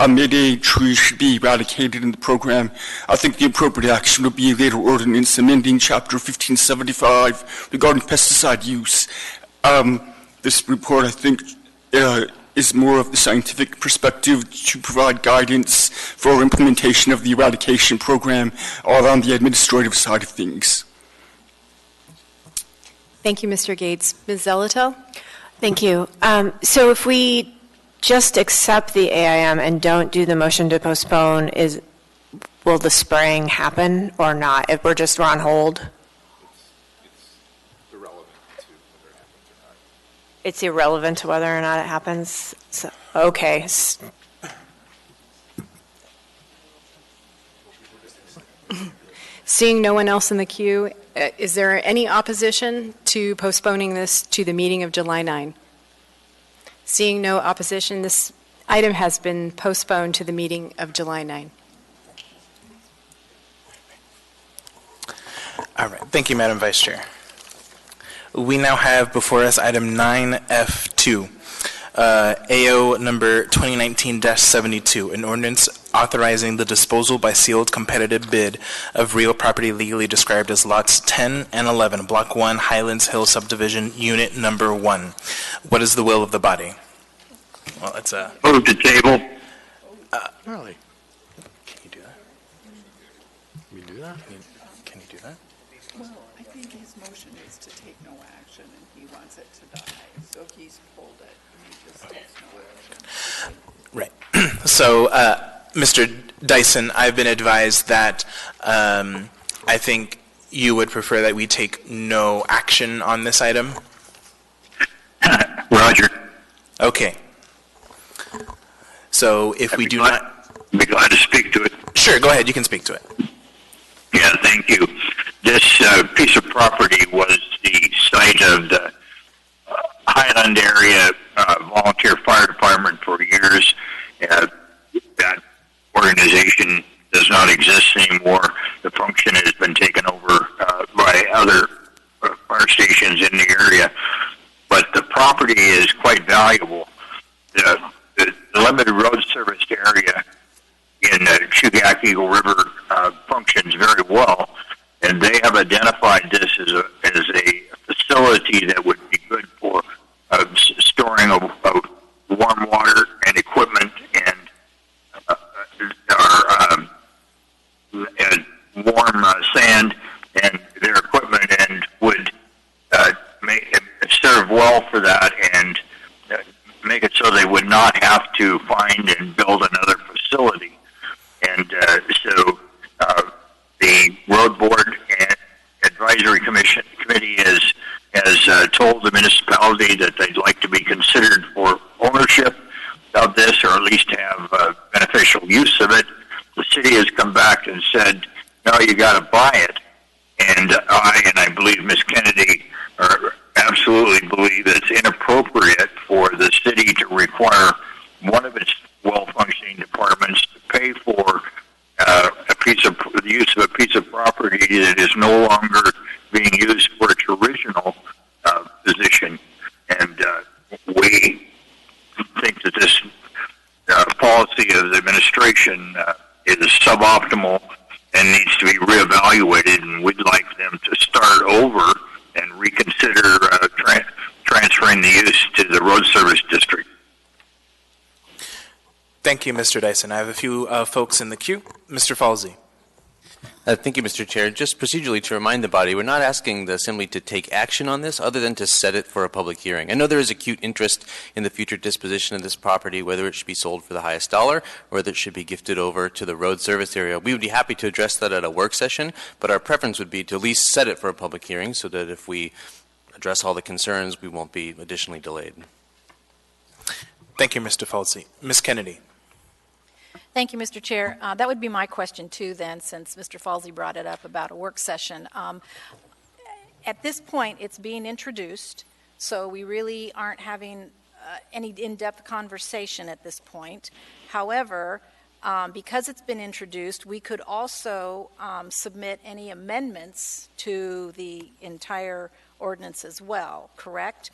Mayday trees should be eradicated in the program, I think the appropriate action would be a later ordinance amending Chapter 1575 regarding pesticide use. This report, I think, is more of the scientific perspective to provide guidance for implementation of the eradication program, all on the administrative side of things. Thank you, Mr. Gates. Ms. Zelato? Thank you. So if we just accept the AIM and don't do the motion to postpone, will the spraying happen or not? If we're on hold? It's irrelevant to whether or not it happens? So, okay. Seeing no one else in the queue, is there any opposition to postponing this to the meeting of July 9? Seeing no opposition, this item has been postponed to the meeting of July 9. All right. Thank you, Madam Vice Chair. We now have before us item 9F2, AO number 2019-72, an ordinance authorizing the disposal by sealed competitive bid of real property legally described as lots 10 and 11, Block 1, Highlands Hill Subdivision, Unit Number 1. What is the will of the body? Well, it's a... Move to table. Really? Can you do that? Can you do that? Can you do that? Well, I think his motion is to take no action, and he wants it to die, so he's pulled it, and he just takes no action. Right. So, Mr. Dyson, I've been advised that I think you would prefer that we take no action on this item. Roger. Okay. So if we do not... Be glad to speak to it. Sure, go ahead. You can speak to it. Yeah, thank you. This piece of property was the site of the Highland Area Volunteer Fire Department for years. That organization does not exist anymore. The function has been taken over by other fire stations in the area. But the property is quite valuable. The limited road service area in the Chugach Eagle River functions very well, and they have identified this as a facility that would be good for storing of warm water and equipment and warm sand and their equipment, and would serve well for that and make it so they would not have to find and build another facility. And so the Road Board and Advisory Committee has told the municipality that they'd like to be considered for ownership of this, or at least have beneficial use of it. The city has come back and said, no, you got to buy it. And I believe Ms. Kennedy absolutely believe it's inappropriate for the city to require one of its well-functioning departments to pay for the use of a piece of property that is no longer being used for its original position. And we think that this policy of the administration is suboptimal and needs to be reevaluated, and we'd like them to start over and reconsider transferring the use to the road service district. Thank you, Mr. Dyson. I have a few folks in the queue. Mr. Falsey. Thank you, Mr. Chair. Just procedurally to remind the body, we're not asking the Assembly to take action on this other than to set it for a public hearing. I know there is acute interest in the future disposition of this property, whether it should be sold for the highest dollar or whether it should be gifted over to the road service area. We would be happy to address that at a work session, but our preference would be to at least set it for a public hearing so that if we address all the concerns, we won't be additionally delayed. Thank you, Mr. Falsey. Ms. Kennedy. Thank you, Mr. Chair. That would be my question, too, then, since Mr. Falsey brought it up about a work session. At this point, it's being introduced, so we really aren't having any in-depth conversation at this point. However, because it's been introduced, we could also submit any amendments to the entire ordinance as well, correct?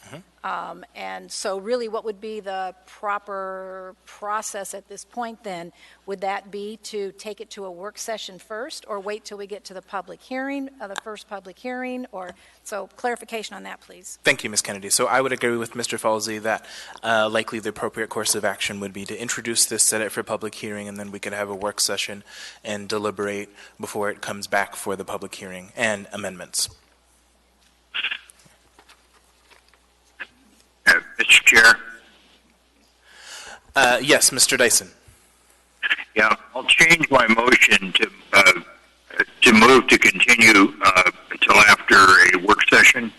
And so really what would be the proper process at this point then? Would that be to take it to a work session first, or wait till we get to the public hearing, the first public hearing? Or so clarification on that, please. Thank you, Ms. Kennedy. So I would agree with Mr. Falsey that likely the appropriate course of action would be to introduce this, set it for public hearing, and then we could have a work session and deliberate before it comes back for the public hearing and amendments. Mr. Chair? Yes, Mr. Dyson. Yeah, I'll change my motion to move to continue until after a work session.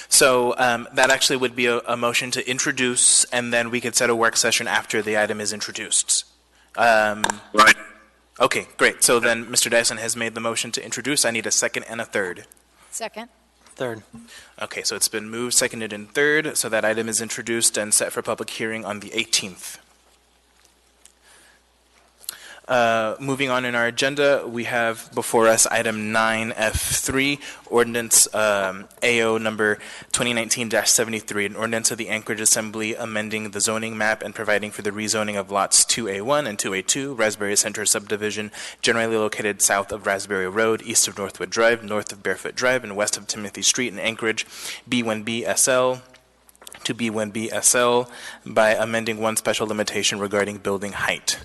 So that actually would be a motion to introduce, and then we could set a work session after the item is introduced. Right. Okay, great. So then Mr. Dyson has made the motion to introduce. I need a second and a third. Second. Third. Okay, so it's been moved, seconded, and third, so that item is introduced and set for public hearing on the 18th. Moving on in our agenda, we have before us item 9F3, ordinance AO number 2019-73, an ordinance of the Anchorage Assembly amending the zoning map and providing for the rezoning of lots 2A1 and 2A2, Raspberry Center subdivision, generally located south of Raspberry Road, east of Northwood Drive, north of Barefoot Drive, and west of Timothy Street in Anchorage, B1BSL to B1BSL by amending one special limitation regarding building height.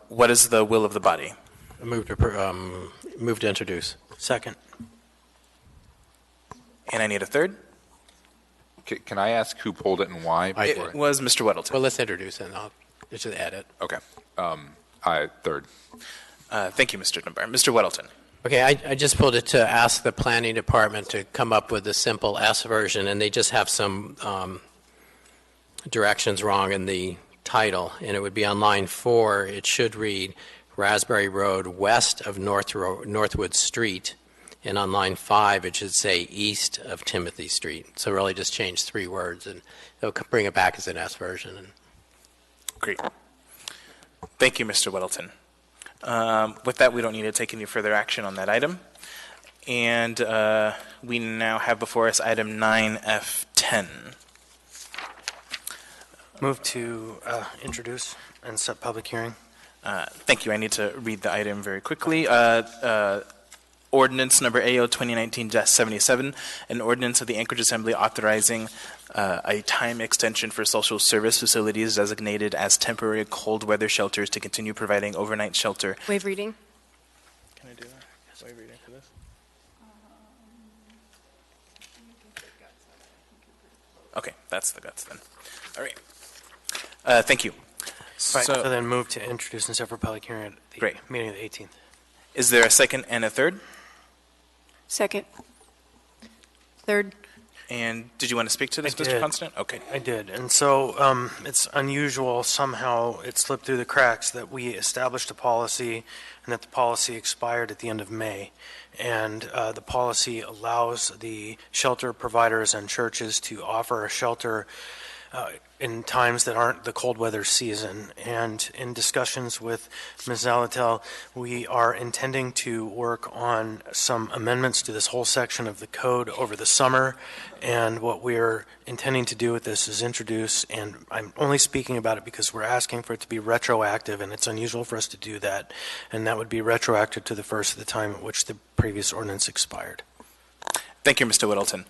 What is the will of the body? Move to introduce. Second. And I need a third. Can I ask who pulled it and why? It was Mr. Weddleton. Well, let's introduce it, and I'll just add it. Okay. Third. Thank you, Mr. Dunbar. Mr. Weddleton. Okay, I just pulled it to ask the planning department to come up with a simple S version, and they just have some directions wrong in the title, and it would be on line 4. It should read Raspberry Road west of Northwood Street, and on line 5 it should say east of Timothy Street. So really just change 3 words, and it'll bring it back as an S version. Great. Thank you, Mr. Weddleton. With that, we don't need to take any further action on that item. And we now have before us item 9F10. Move to introduce and set public hearing. Thank you. I need to read the item very quickly. Ordinance number AO 2019-77, an ordinance of the Anchorage Assembly authorizing a time extension for social service facilities designated as temporary cold weather shelters to continue providing overnight shelter. Waive reading. Can I do that? Waive reading for this? Okay, that's the guts then. All right. Thank you. Right, so then move to introduce and set for public hearing at the Great. meeting of the 18th. Is there a second and a third? Second. Third. And did you want to speak to this, Mr. Constant? Okay. I did. And so it's unusual, somehow it slipped through the cracks that we established a policy and that the policy expired at the end of May. And the policy allows the shelter providers and churches to offer a shelter in times that aren't the cold weather season. And in discussions with Ms. Zalatel, we are intending to work on some amendments to this whole section of the code over the summer. And what we're intending to do with this is introduce, and I'm only speaking about it because we're asking for it to be retroactive, and it's unusual for us to do that. And that would be retroactive to the first of the time at which the previous ordinance expired. Thank you, Mr. Weddleton.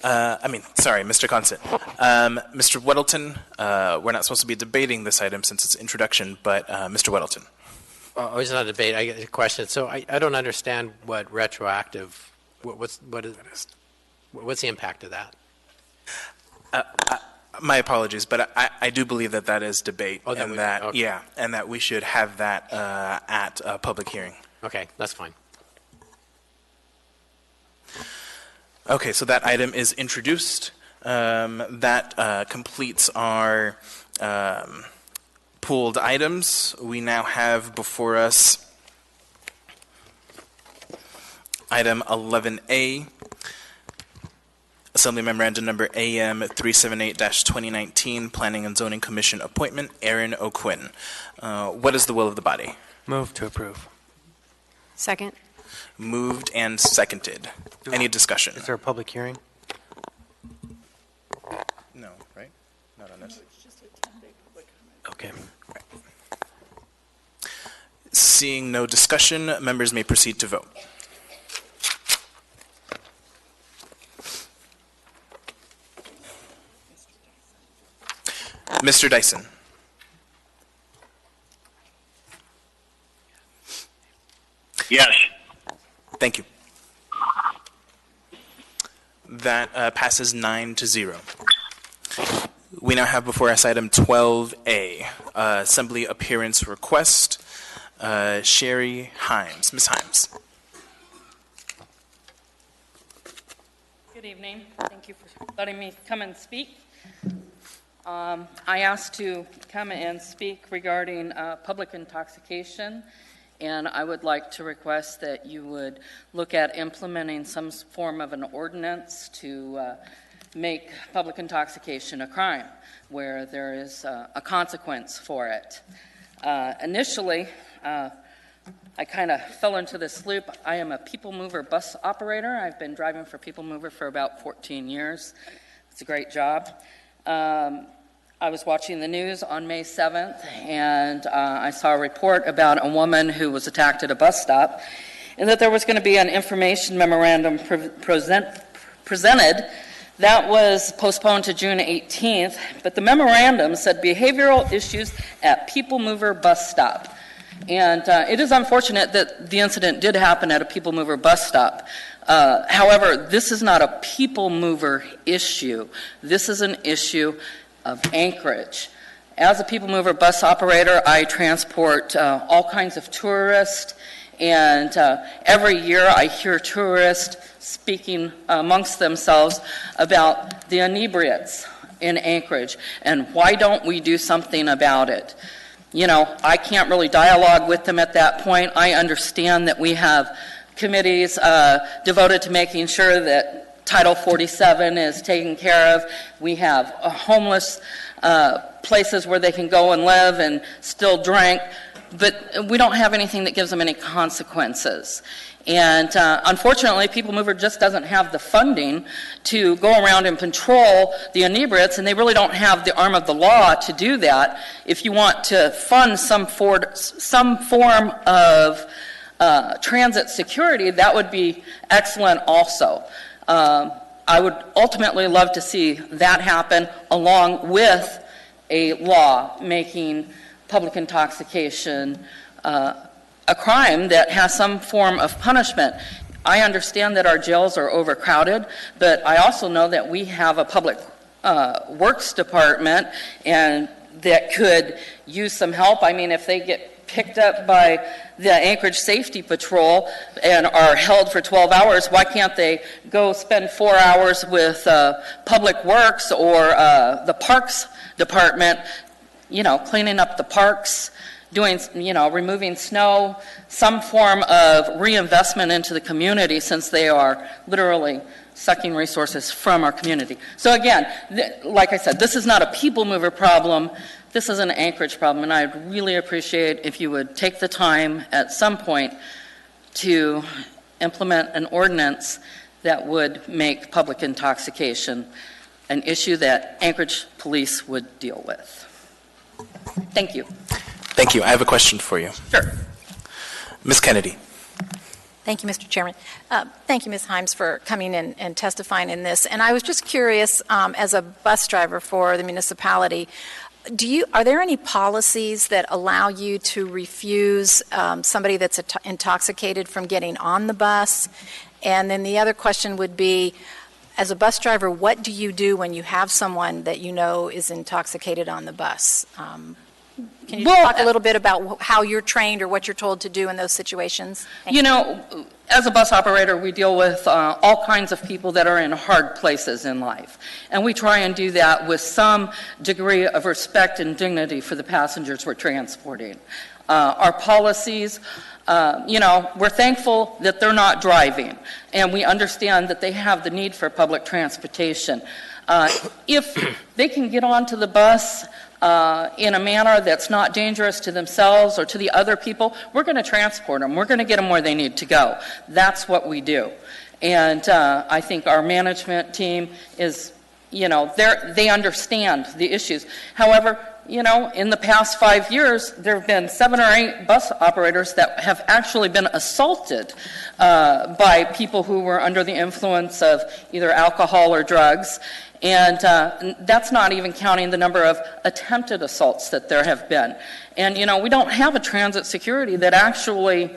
Mr. Constant. Mr. Weddleton, we're not supposed to be debating this item since it's introduction, but Mr. Weddleton. It's not a debate. I get a question. So I don't understand what retroactive, what's the impact of that? My apologies, but I do believe that is debate, okay. and that we should have that at a public hearing. Okay, that's fine. Okay, so that item is introduced. That completes our pooled items. We now have before us item 11A, Assembly Memorandum Number AM 378-2019, Planning and Zoning Commission appointment, Aaron O'Quinn. What is the will of the body? Move to approve. Second. Moved and seconded. Any discussion? Is there a public hearing? No, right? Not on this. Okay. Seeing no discussion, members may proceed to vote. Mr. Dyson. Yes. Thank you. That passes 9-0. We now have before us item 12A, Assembly Appearance Request, Sherry Himes. Ms. Himes. Good evening. Thank you for letting me come and speak. I asked to come and speak regarding public intoxication, and I would like to request that you would look at implementing some form of an ordinance to make public intoxication a crime, where there is a consequence for it. Initially, I kind of fell into this loop. I am a People Mover bus operator. I've been driving for People Mover for about 14 years. It's a great job. I was watching the news on May 7th, and I saw a report about a woman who was attacked at a bus stop, and that there was going to be an information memorandum presented. That was postponed to June 18th, but the memorandum said behavioral issues at People Mover bus stop. And it is unfortunate that the incident did happen at a People Mover bus stop. However, this is not a People Mover issue. This is an issue of Anchorage. As a People Mover bus operator, I transport all kinds of tourists, and every year I hear tourists speaking amongst themselves about the inebriates in Anchorage, and why don't we do something about it? You know, I can't really dialogue with them at that point. I understand that we have committees devoted to making sure that Title 47 is taken care of. We have homeless places where they can go and live and still drink, but we don't have anything that gives them any consequences. And unfortunately, People Mover just doesn't have the funding to go around and patrol the inebriates, and they really don't have the arm of the law to do that. If you want to fund some form of transit security, that would be excellent also. I would ultimately love to see that happen along with a law making public intoxication a crime that has some form of punishment. I understand that our jails are overcrowded, but I also know that we have a public works department and that could use some help. I mean, if they get picked up by the Anchorage Safety Patrol and are held for 12 hours, why can't they go spend 4 hours with Public Works or the Parks Department, you know, cleaning up the parks, doing, you know, removing snow, some form of reinvestment into the community, since they are literally sucking resources from our community. So again, like I said, this is not a People Mover problem. This is an Anchorage problem, and I'd really appreciate if you would take the time at some point to implement an ordinance that would make public intoxication an issue that Anchorage police would deal with. Thank you. Thank you. I have a question for you. Sure. Ms. Kennedy. Thank you, Mr. Chairman. Thank you, Ms. Himes, for coming in and testifying in this. And I was just curious, as a bus driver for the municipality, are there any policies that allow you to refuse somebody that's intoxicated from getting on the bus? And then the other question would be, as a bus driver, what do you do when you have someone that you know is intoxicated on the bus? Can you talk a little bit about how you're trained or what you're told to do in those situations? Thank you know, as a bus operator, we deal with all kinds of people that are in hard places in life. And we try and do that with some degree of respect and dignity for the passengers we're transporting. Our policies, you know, we're thankful that they're not driving, and we understand that they have the need for public transportation. If they can get onto the bus in a manner that's not dangerous to themselves or to the other people, we're going to transport them. We're going to get them where they need to go. That's what we do. And I think our management team is, you know, they understand the issues. However, you know, in the past 5 years, there have been 7 or 8 bus operators that have actually been assaulted by people who were under the influence of either alcohol or drugs. And that's not even counting the number of attempted assaults that there have been. And, you know, we don't have a transit security that actually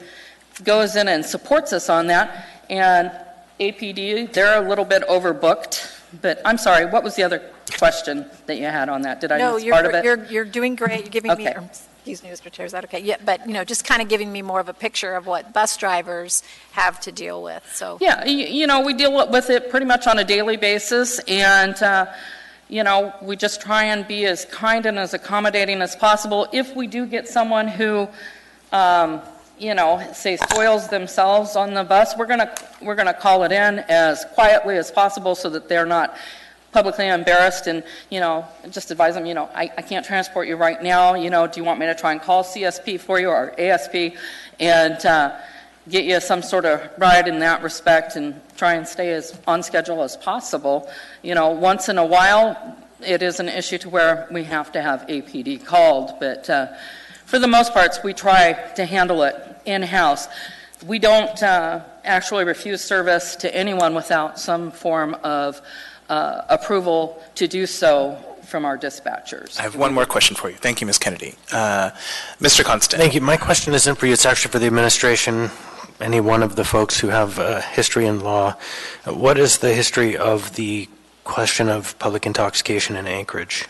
goes in and supports us on that. And APD, they're a little bit overbooked. But I'm sorry, what was the other question that you had on that? Did I miss part of it? You're doing great. You're giving me, excuse me, Mr. Chair, is that okay? Yeah, but, you know, just kind of giving me more of a picture of what bus drivers have to deal with. So yeah, you know, we deal with it pretty much on a daily basis, and you know, we just try and be as kind and as accommodating as possible. If we do get someone who you know, say soils themselves on the bus, we're gonna call it in as quietly as possible so that they're not publicly embarrassed, and, you know, just advise them, you know, I can't transport you right now, you know, do you want me to try and call CSP for you or ASP and get you some sort of ride in that respect and try and stay as on schedule as possible. You know, once in a while, it is an issue to where we have to have APD called, but for the most part, we try to handle it in-house. We don't actually refuse service to anyone without some form of approval to do so from our dispatchers. I have one more question for you. Thank you, Ms. Kennedy. Mr. Constant. Thank you. My question isn't for you. It's actually for the administration, any one of the folks who have a history in law. What is the history of the question of public intoxication in Anchorage?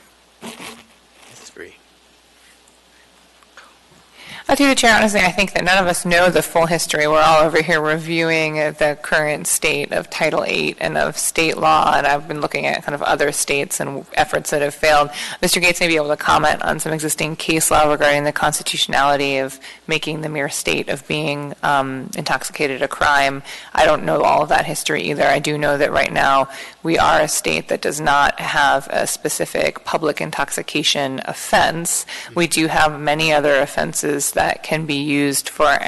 Through the chair, honestly, I think that none of us know the full history. We're all over here reviewing the current state of Title VIII and of state law, and I've been looking at kind of other states and efforts that have failed. Mr. Gates may be able to comment on some existing case law regarding the constitutionality of making the mere state of being intoxicated a crime. I don't know all of that history either. I do know that right now we are a state that does not have a specific public intoxication offense. We do have many other offenses that can be used for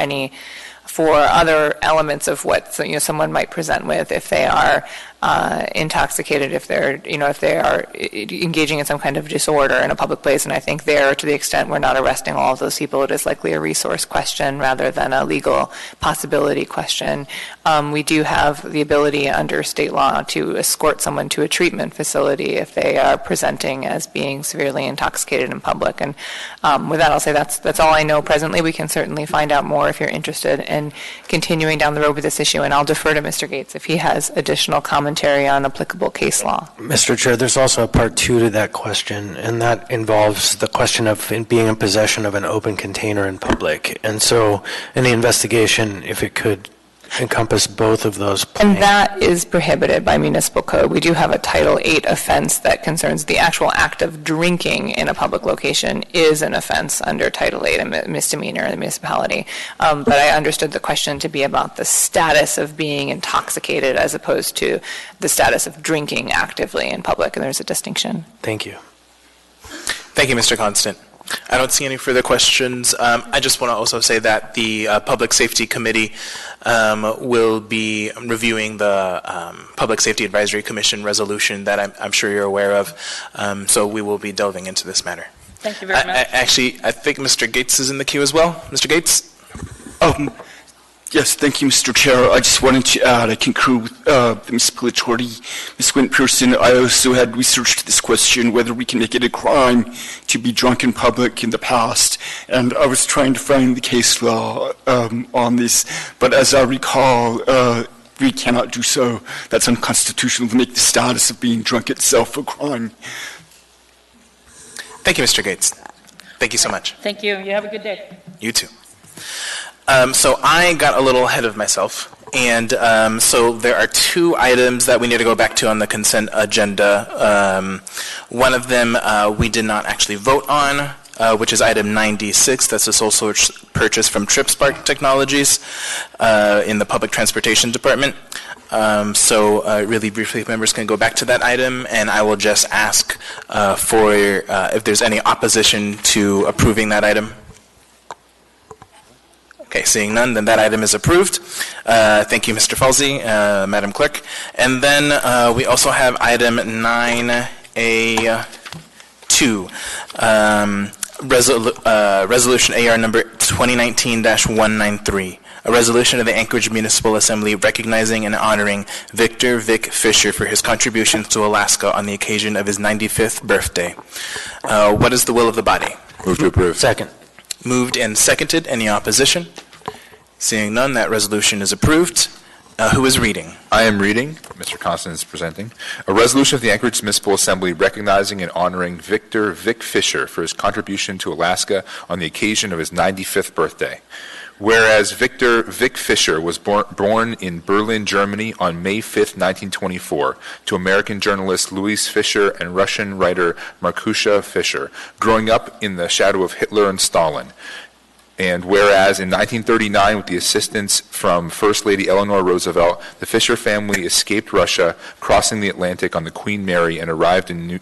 other elements of what someone might present with if they are intoxicated, if they are engaging in some kind of disorder in a public place. And I think there, to the extent we're not arresting all of those people, it is likely a resource question rather than a legal possibility question. We do have the ability under state law to escort someone to a treatment facility if they are presenting as being severely intoxicated in public. And with that, I'll say that's all I know presently. We can certainly find out more if you're interested in continuing down the road with this issue, and I'll defer to Mr. Gates if he has additional commentary on applicable case law. Mr. Chair, there's also a part 2 to that question, and that involves the question of being in possession of an open container in public. And so in the investigation, if it could encompass both of those And that is prohibited by municipal code. We do have a Title VIII offense that concerns the actual act of drinking in a public location is an offense under Title VIII, a misdemeanor in the municipality. But I understood the question to be about the status of being intoxicated as opposed to the status of drinking actively in public, and there's a distinction. Thank you. Thank you, Mr. Constant. I don't see any further questions. I just want to also say that the Public Safety Committee will be reviewing the Public Safety Advisory Commission resolution that I'm sure you're aware of. So we will be delving into this matter. Thank you very much. Actually, I think Mr. Gates is in the queue as well. Mr. Gates? Yes, thank you, Mr. Chair. I just wanted to add, I concur with the municipal authority, Ms. Wynne-Pearson. I also had researched this question, whether we can make it a crime to be drunk in public in the past, and I was trying to find the case law on this, but as I recall, we cannot do so. That's unconstitutional to make the status of being drunk itself a crime. Thank you, Mr. Gates. Thank you so much. Thank you. You have a good day. You too. So I got a little ahead of myself, and so there are 2 items that we need to go back to on the consent agenda. One of them we did not actually vote on, which is item 96. That's a sole source purchase from TripSpark Technologies in the Public Transportation Department. So really briefly, members can go back to that item, and I will just ask for if there's any opposition to approving that item. Okay, seeing none, then that item is approved. Thank you, Mr. Falsey, Madam Clerk. And then we also have item 9A2, resolution AR number 2019-193, a resolution of the Anchorage Municipal Assembly recognizing and honoring Victor Vic Fisher for his contributions to Alaska on the occasion of his 95th birthday. What is the will of the body? Move to approve. Second. Moved and seconded. Any opposition? Seeing none, that resolution is approved. Who is reading? I am reading. Mr. Constant is presenting. A resolution of the Anchorage Municipal Assembly recognizing and honoring Victor Vic Fisher for his contribution to Alaska on the occasion of his 95th birthday. Whereas Victor Vic Fisher was born in Berlin, Germany on May 5, 1924, to American journalist Louis Fisher and Russian writer Markusha Fisher, growing up in the shadow of Hitler and Stalin. And whereas in 1939, with the assistance from First Lady Eleanor Roosevelt, the Fisher family escaped Russia, crossing the Atlantic on the Queen Mary and arriving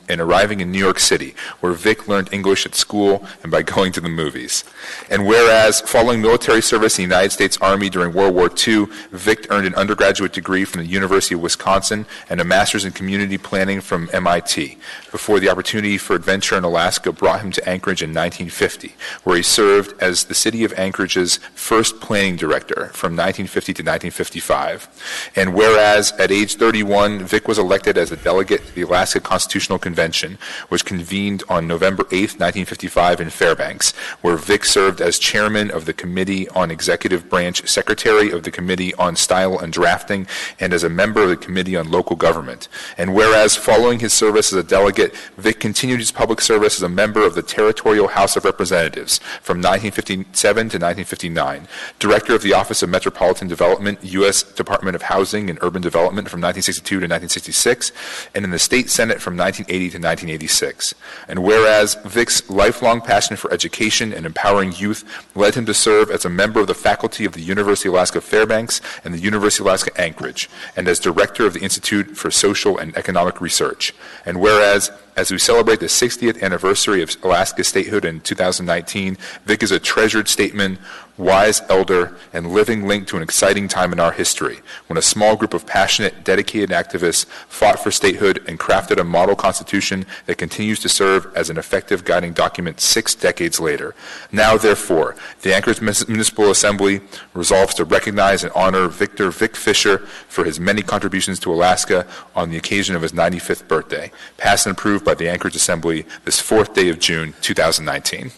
in New York City, where Vic learned English at school and by going to the movies. And whereas following military service in the United States Army during World War II, Vic earned an undergraduate degree from the University of Wisconsin and a master's in community planning from MIT, before the opportunity for adventure in Alaska brought him to Anchorage in 1950, where he served as the City of Anchorage's first planning director from 1950 to 1955. And whereas at age 31, Vic was elected as a delegate to the Alaska Constitutional Convention, which convened on November 8, 1955 in Fairbanks, where Vic served as chairman of the Committee on Executive Branch, secretary of the Committee on Style and Drafting, and as a member of the Committee on Local Government. And whereas following his service as a delegate, Vic continued his public service as a member of the Territorial House of Representatives from 1959 1957 to 1959, Director of the Office of Metropolitan Development, U.S. Department of Housing and Urban Development from 1962 to 1966, and in the State Senate from 1980 to 1986. And whereas Vic's lifelong passion for education and empowering youth led him to serve as a member of the faculty of the University of Alaska Fairbanks and the University of Alaska Anchorage, and as Director of the Institute for Social and Economic Research. And whereas, as we celebrate the 60th anniversary of Alaska statehood in 2019, Vic is a treasured statesman, wise elder, and living link to an exciting time in our history, when a small group of passionate, dedicated activists fought for statehood and crafted a model constitution that continues to serve as an effective guiding document 6 decades later. Now, therefore, the Anchorage Municipal Assembly resolves to recognize and honor Victor Vic Fisher for his many contributions to Alaska on the occasion of his 95th birthday, passed and approved by the Anchorage Assembly this 4th day of June, 2019.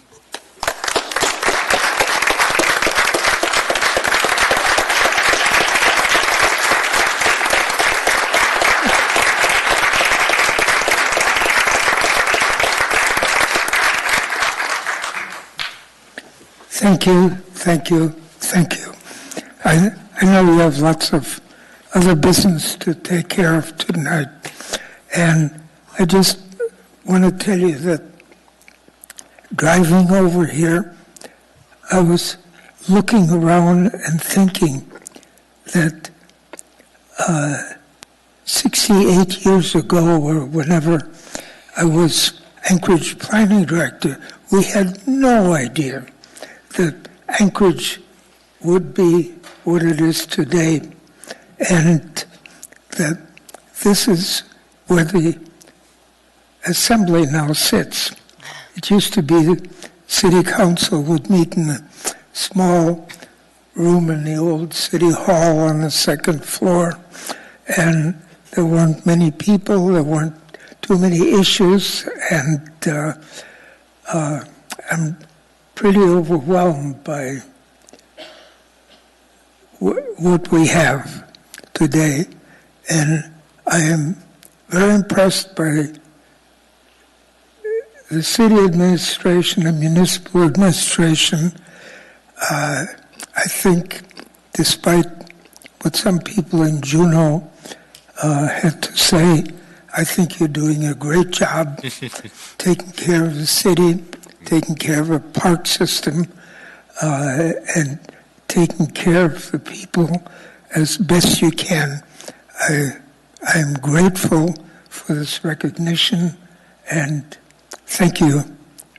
Thank you, thank you, thank you. I know we have lots of other business to take care of tonight, and I just want to tell you that driving over here, I was looking around and thinking that 68 years ago, or whenever I was Anchorage Planning Director, we had no idea that Anchorage would be what it is today, and that this is where the Assembly now sits. It used to be the City Council would meet in a small room in the old City Hall on the second floor, and there weren't many people, there weren't too many issues, and I'm pretty overwhelmed by what we have today, and I am very impressed by the city administration and municipal administration. I think, despite what some people in Juneau had to say, I think you're doing a great job taking care of the city, taking care of a park system, and taking care of the people as best you can. I'm grateful for this recognition, and thank you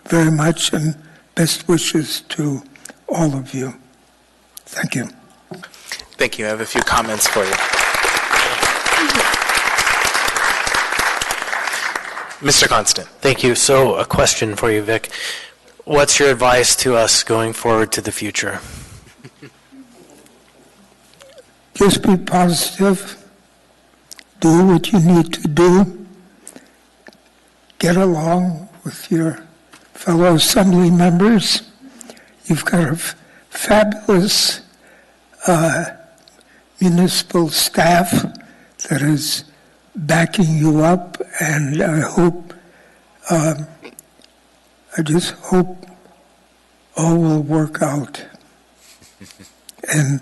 very much, and best wishes to all of you. Thank you. Thank you. I have a few comments for you. Mr. Constant. Thank you. So a question for you, Vic. What's your advice to us going forward to the future? Just be positive. Do what you need to do. Get along with your fellow assembly members. You've got a fabulous municipal staff that is backing you up, and I just hope all will work out, and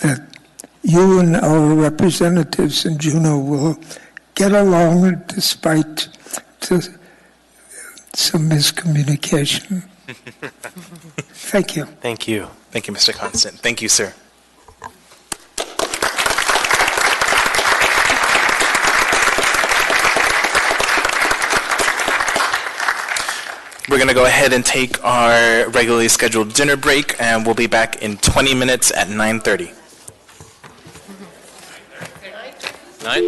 that you and our representatives in Juneau will get along despite some miscommunication. Thank you. Thank you. Thank you, Mr. Constant. Thank you, sir. We're going to go ahead and take our regularly scheduled dinner break, and we'll be back in 20 minutes at 9:30. 9?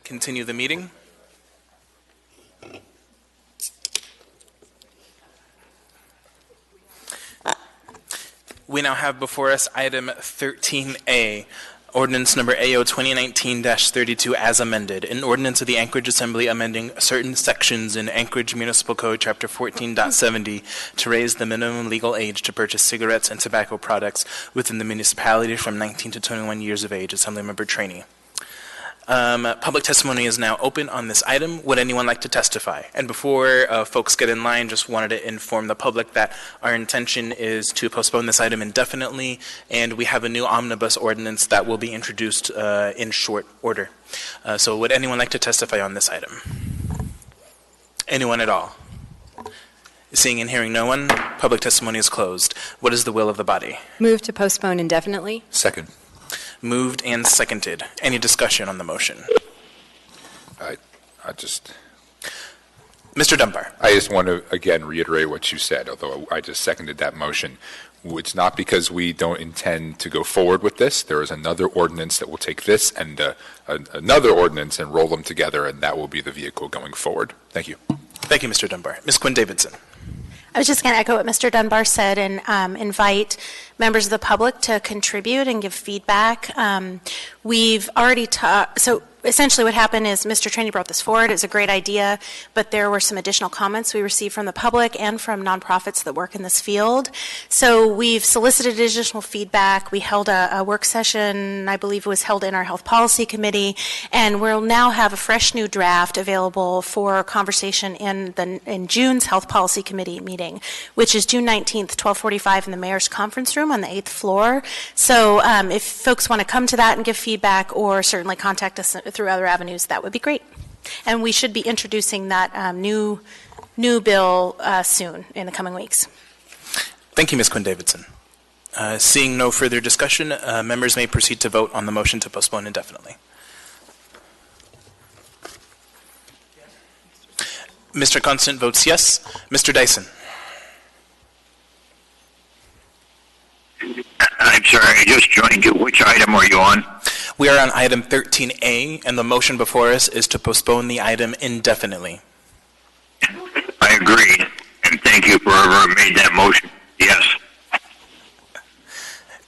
Continue the meeting. We now have before us item 13A, ordinance number AO 2019-32 as amended, an ordinance of the Anchorage Assembly amending certain sections in Anchorage Municipal Code Chapter 14.70 to raise the minimum legal age to purchase cigarettes and tobacco products within the municipality from 19 to 21 years of age. Assemblymember Trainee. Public testimony is now open on this item. Would anyone like to testify? And before folks get in line, just wanted to inform the public that our intention is to postpone this item indefinitely, and we have a new omnibus ordinance that will be introduced in short order. So would anyone like to testify on this item? Anyone at all? Seeing and hearing no one, public testimony is closed. What is the will of the body? Move to postpone indefinitely. Second. Moved and seconded. Any discussion on the motion? Mr. Dunbar. I just want to, again, reiterate what you said, although I just seconded that motion. It's not because we don't intend to go forward with this. There is another ordinance that will take this and another ordinance and roll them together, and that will be the vehicle going forward. Thank you. Thank you, Mr. Dunbar. Ms. Quinn Davidson. I was just going to echo what Mr. Dunbar said and invite members of the public to contribute and give feedback. We've already talked, so essentially what happened is Mr. Trainee brought this forward. It's a great idea, but there were some additional comments we received from the public and from nonprofits that work in this field. So we've solicited additional feedback. We held a work session, I believe it was held in our Health Policy Committee, and we'll now have a fresh new draft available for conversation in June's Health Policy Committee meeting, which is June 19th, 12:45 in the Mayor's Conference Room on the 8th floor. So if folks want to come to that and give feedback, or certainly contact us through other avenues, that would be great. And we should be introducing that new bill soon in the coming weeks. Thank you, Ms. Quinn Davidson. Seeing no further discussion, members may proceed to vote on the motion to postpone indefinitely. Mr. Constant votes yes. Mr. Dyson. I'm sorry, I just joined you. Which item are you on? We are on item 13A, and the motion before us is to postpone the item indefinitely. I agree, and thank you for whoever made that motion. Yes.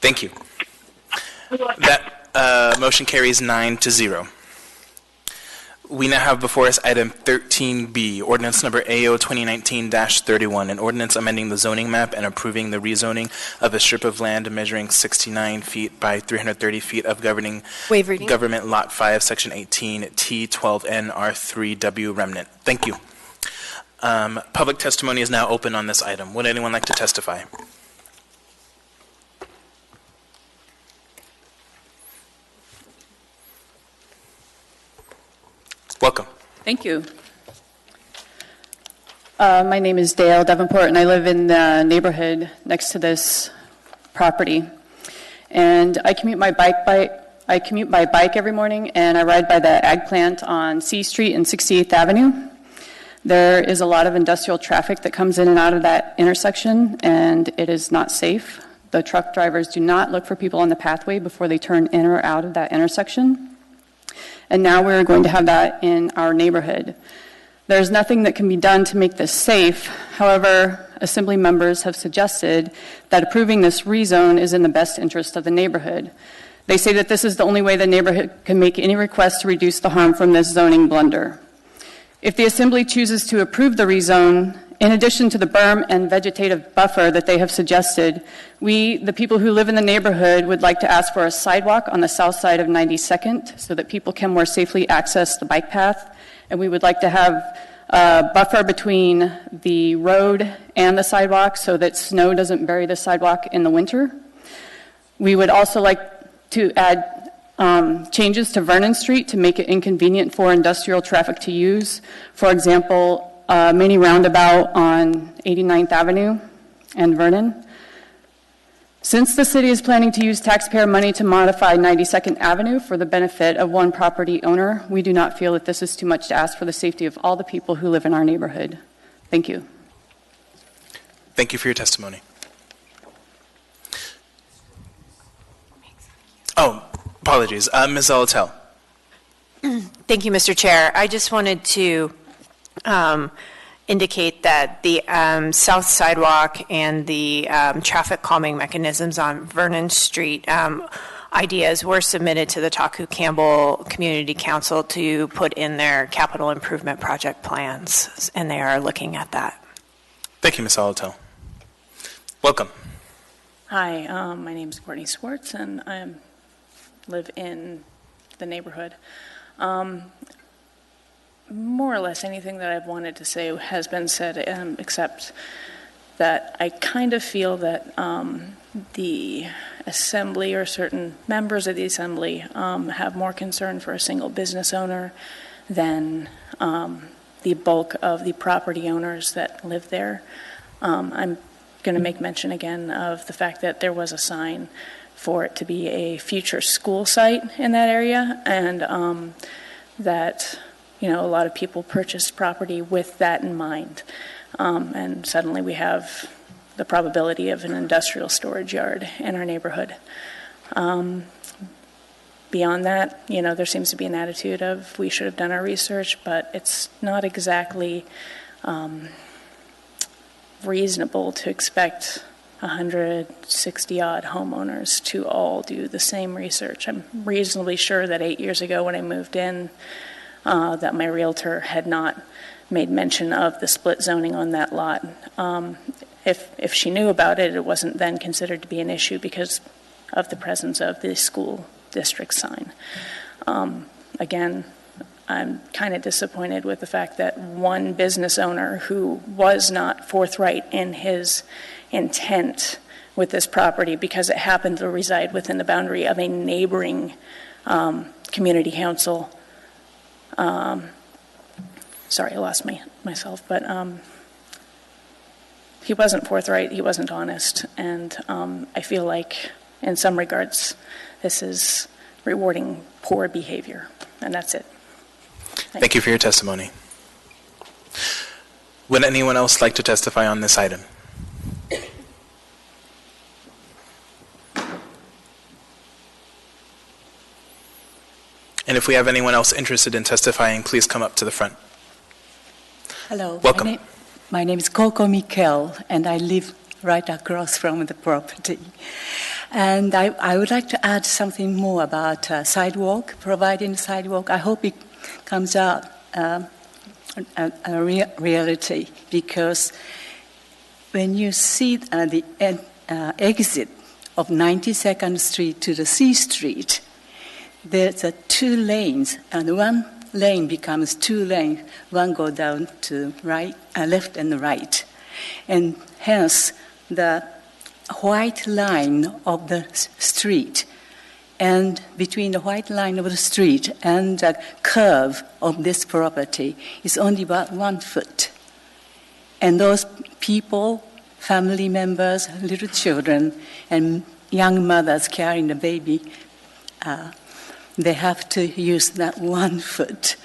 Thank you. That motion carries 9-0. We now have before us item 13B, ordinance number AO 2019-31, an ordinance amending the zoning map and approving the rezoning of a strip of land measuring 69 feet by 330 feet of government lot 5, section 18, T12N R3W remnant. Thank you. Public testimony is now open on this item. Would anyone like to testify? Welcome. Thank you. My name is Dale Davenport, and I live in the neighborhood next to this property. And I commute by bike every morning, and I ride by the ag plant on C Street and 68th Avenue. There is a lot of industrial traffic that comes in and out of that intersection, and it is not safe. The truck drivers do not look for people on the pathway before they turn in or out of that intersection. And now we're going to have that in our neighborhood. There's nothing that can be done to make this safe. However, Assembly members have suggested that approving this rezone is in the best interest of the neighborhood. They say that this is the only way the neighborhood can make any request to reduce the harm from this zoning blunder. If the Assembly chooses to approve the rezone, in addition to the berm and vegetative buffer that they have suggested, we, the people who live in the neighborhood, would like to ask for a sidewalk on the south side of 92nd so that people can more safely access the bike path. And we would like to have a buffer between the road and the sidewalk so that snow doesn't bury the sidewalk in the winter. We would also like to add changes to Vernon Street to make it inconvenient for industrial traffic to use. For example, mini roundabout on 89th Avenue and Vernon. Since the city is planning to use taxpayer money to modify 92nd Avenue for the benefit of one property owner, we do not feel that this is too much to ask for the safety of all the people who live in our neighborhood. Thank you. Thank you for your testimony. Oh, apologies. Ms. Zalatel. Thank you, Mr. Chair. I just wanted to indicate that the south sidewalk and the traffic calming mechanisms on Vernon Street ideas were submitted to the Taku Campbell Community Council to put in their capital improvement project plans, and they are looking at that. Thank you, Ms. Alatel. Welcome. Hi, my name is Courtney Swartz, and I live in the neighborhood. More or less anything that I've wanted to say has been said, except that I kind of feel that the assembly or certain members of the assembly have more concern for a single business owner than the bulk of the property owners that live there. I'm going to make mention again of the fact that there was a sign for it to be a future school site in that area, and that a lot of people purchased property with that in mind. And suddenly we have the probability of an industrial storage yard in our neighborhood. Beyond that, there seems to be an attitude of we should have done our research, but it's not exactly reasonable to expect 160-odd homeowners to all do the same research. I'm reasonably sure that 8 years ago when I moved in, that my realtor had not made mention of the split zoning on that lot. If she knew about it, it wasn't then considered to be an issue because of the presence of the school district sign. Again, I'm kind of disappointed with the fact that one business owner who was not forthright in his intent with this property because it happened to reside within the boundary of a neighboring community council. Sorry, I lost myself, but he wasn't forthright, he wasn't honest, and I feel like in some regards this is rewarding poor behavior, and that's it. Thank you for your testimony. Would anyone else like to testify on this item? And if we have anyone else interested in testifying, please come up to the front. Hello. Welcome. My name is Coco Mikel, and I live right across from the property. And I would like to add something more about sidewalk, providing sidewalk. I hope it comes out a reality, because when you see the exit of 92nd Street to the C Street, there's two lanes, and one lane becomes two lanes. One go down to right, left and right, and hence the white line of the street, and between the white line of the street and the curve of this property is only about 1 foot. And those people, family members, little children, and young mothers carrying the baby, they have to use that 1 foot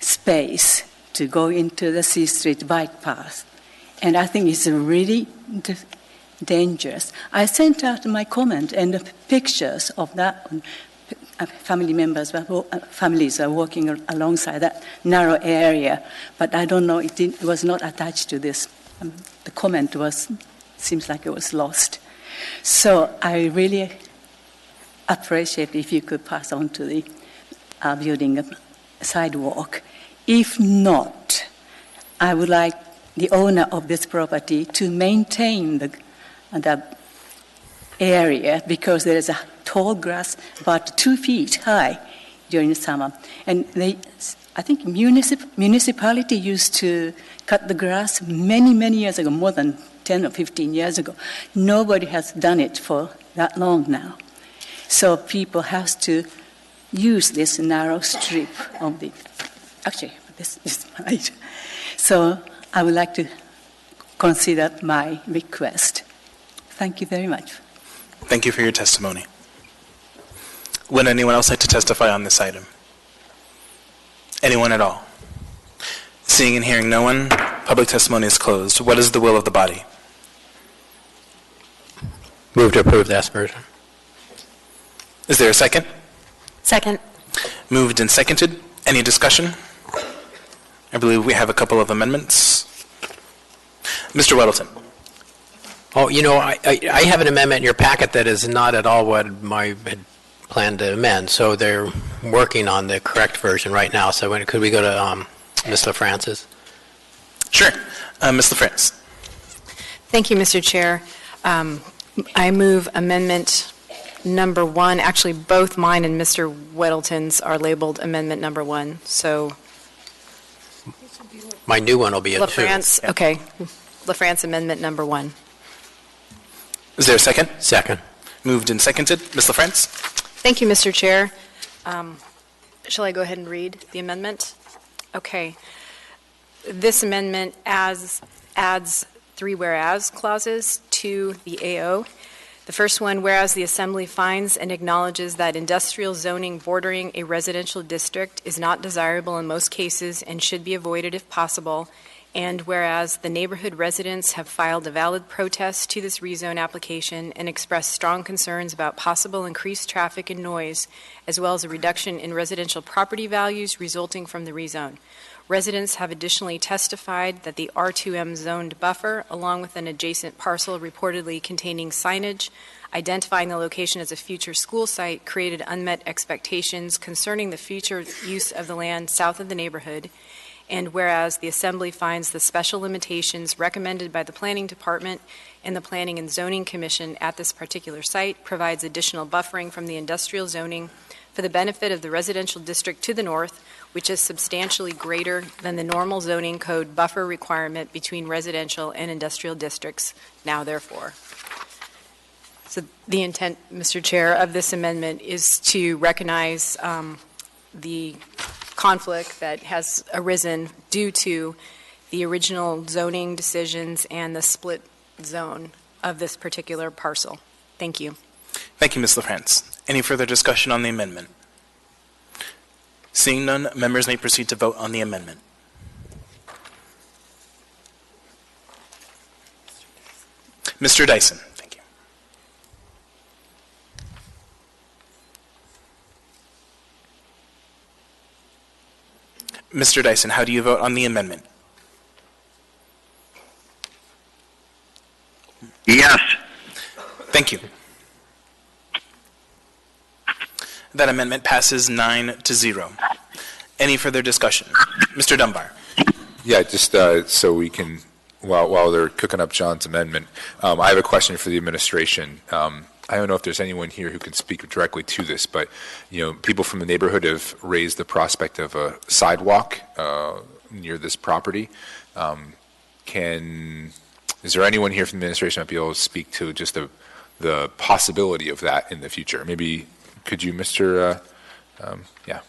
space to go into the C Street bike path. And I think it's really dangerous. I sent out my comment and the pictures of that. Family members, families are walking alongside that narrow area, but I don't know, it was not attached to this. The comment seems like it was lost. So I really appreciate if you could pass on to the building a sidewalk. If not, I would like the owner of this property to maintain the area, because there is a tall grass about 2 feet high during the summer. And I think municipality used to cut the grass many, many years ago, more than 10 or 15 years ago. Nobody has done it for that long now. So people have to use this narrow strip of the, actually, this is mine. So I would like to consider my request. Thank you very much. Thank you for your testimony. Would anyone else like to testify on this item? Anyone at all? Seeing and hearing no one, public testimony is closed. What is the will of the body? Move to approve the aspersion. Is there a second? Second. Moved and seconded. Any discussion? I believe we have a couple of amendments. Mr. Weddleton. Oh, you know, I have an amendment in your packet that is not at all what I had planned to amend, so they're working on the correct version right now. So could we go to Ms. LaFrancis? Sure. Ms. LaFrancis. Thank you, Mr. Chair. I move amendment number 1. Actually, both mine and Mr. Weddleton's are labeled amendment number 1. So my new one will be a 2. LaFrance, okay. LaFrance amendment number 1. Is there a second? Second. Moved and seconded. Ms. LaFrance? Thank you, Mr. Chair. Shall I go ahead and read the amendment? Okay. This amendment adds 3 whereas clauses to the AO. The first one, whereas the Assembly finds and acknowledges that industrial zoning bordering a residential district is not desirable in most cases and should be avoided if possible, and whereas the neighborhood residents have filed a valid protest to this rezone application and expressed strong concerns about possible increased traffic and noise, as well as a reduction in residential property values resulting from the rezone. Residents have additionally testified that the R2M zoned buffer, along with an adjacent parcel reportedly containing signage identifying the location as a future school site, created unmet expectations concerning the future use of the land south of the neighborhood. And whereas the Assembly finds the special limitations recommended by the Planning Department and the Planning and Zoning Commission at this particular site provides additional buffering from the industrial zoning for the benefit of the residential district to the north, which is substantially greater than the normal zoning code buffer requirement between residential and industrial districts, now therefore. So the intent, Mr. Chair, of this amendment is to recognize the conflict that has arisen due to the original zoning decisions and the split zone of this particular parcel. Thank you. Thank you, Ms. LaFrance. Any further discussion on the amendment? Seeing none, members may proceed to vote on the amendment. Mr. Dyson. Thank you. Mr. Dyson, how do you vote on the amendment? Yes. Thank you. That amendment passes 9-0. Any further discussion? Mr. Dunbar. Yeah, just so we can, while they're cooking up John's amendment, I have a question for the administration. I don't know if there's anyone here who can speak directly to this, but people from the neighborhood have raised the prospect of a sidewalk near this property. Is there anyone here from the administration that might be able to speak to just the possibility of that in the future? Maybe could you, Mr. Yeah.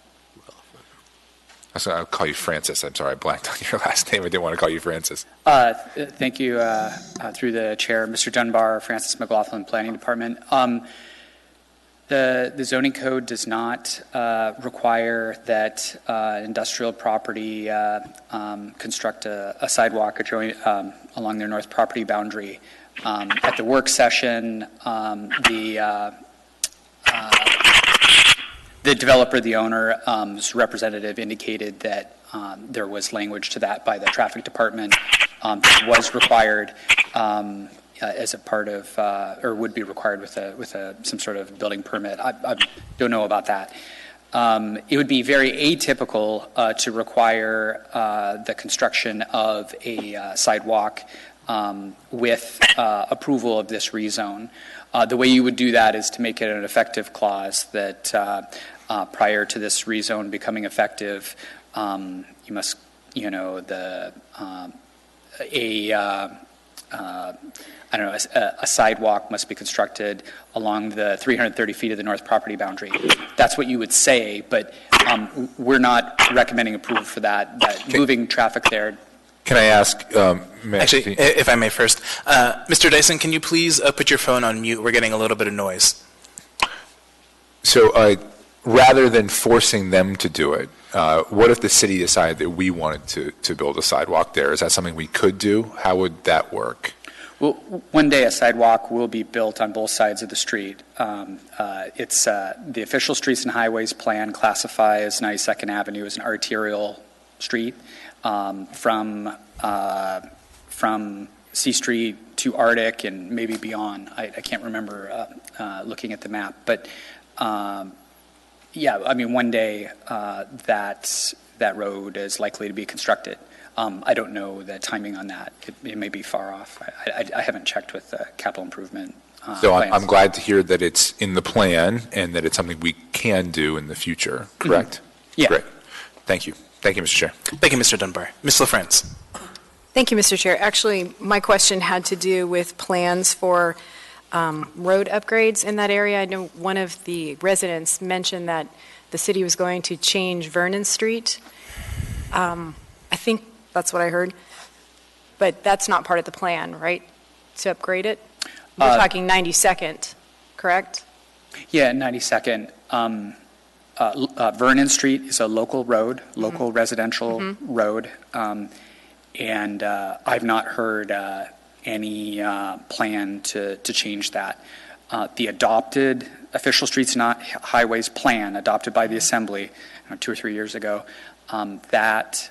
I'll call you Francis. I'm sorry, I blanked on your last name. I didn't want to call you Francis. Thank you, through the chair, Mr. Dunbar, Francis McLaughlin, Planning Department. The zoning code does not require that industrial property construct a sidewalk along their north property boundary. At the work session, the developer, the owner's representative indicated that there was language to that by the traffic department that was required as a part of, or would be required with some sort of building permit. I don't know about that. It would be very atypical to require the construction of a sidewalk with approval of this rezone. The way you would do that is to make it an effective clause that prior to this rezone becoming effective, you must, a sidewalk must be constructed along the 330 feet of the north property boundary. That's what you would say, but we're not recommending approval for that moving traffic there. Can I ask? Actually, if I may first, Mr. Dyson, can you please put your phone on mute? We're getting a little bit of noise. So rather than forcing them to do it, what if the city decided that we wanted to build a sidewalk there? Is that something we could do? How would that work? Well, one day a sidewalk will be built on both sides of the street. It's the official streets and highways plan classifies 92nd Avenue as an arterial street from C Street to Arctic and maybe beyond. I can't remember looking at the map, but yeah, I mean, one day that road is likely to be constructed. I don't know the timing on that. It may be far off. I haven't checked with capital improvement. So plans. I'm glad to hear that it's in the plan and that it's something we can do in the future, correct? Yeah. Great. Thank you. Thank you, Mr. Chair. Thank you, Mr. Dunbar. Ms. LaFrance. Thank you, Mr. Chair. Actually, my question had to do with plans for road upgrades in that area. I know one of the residents mentioned that the city was going to change Vernon Street. I think that's what I heard. But that's not part of the plan, right, to upgrade it? We're talking 92nd, correct? Yeah, 92nd. Vernon Street is a local road, local residential road, and I've not heard any plan to change that. The adopted official streets and highways plan adopted by the Assembly 2 or 3 years ago, that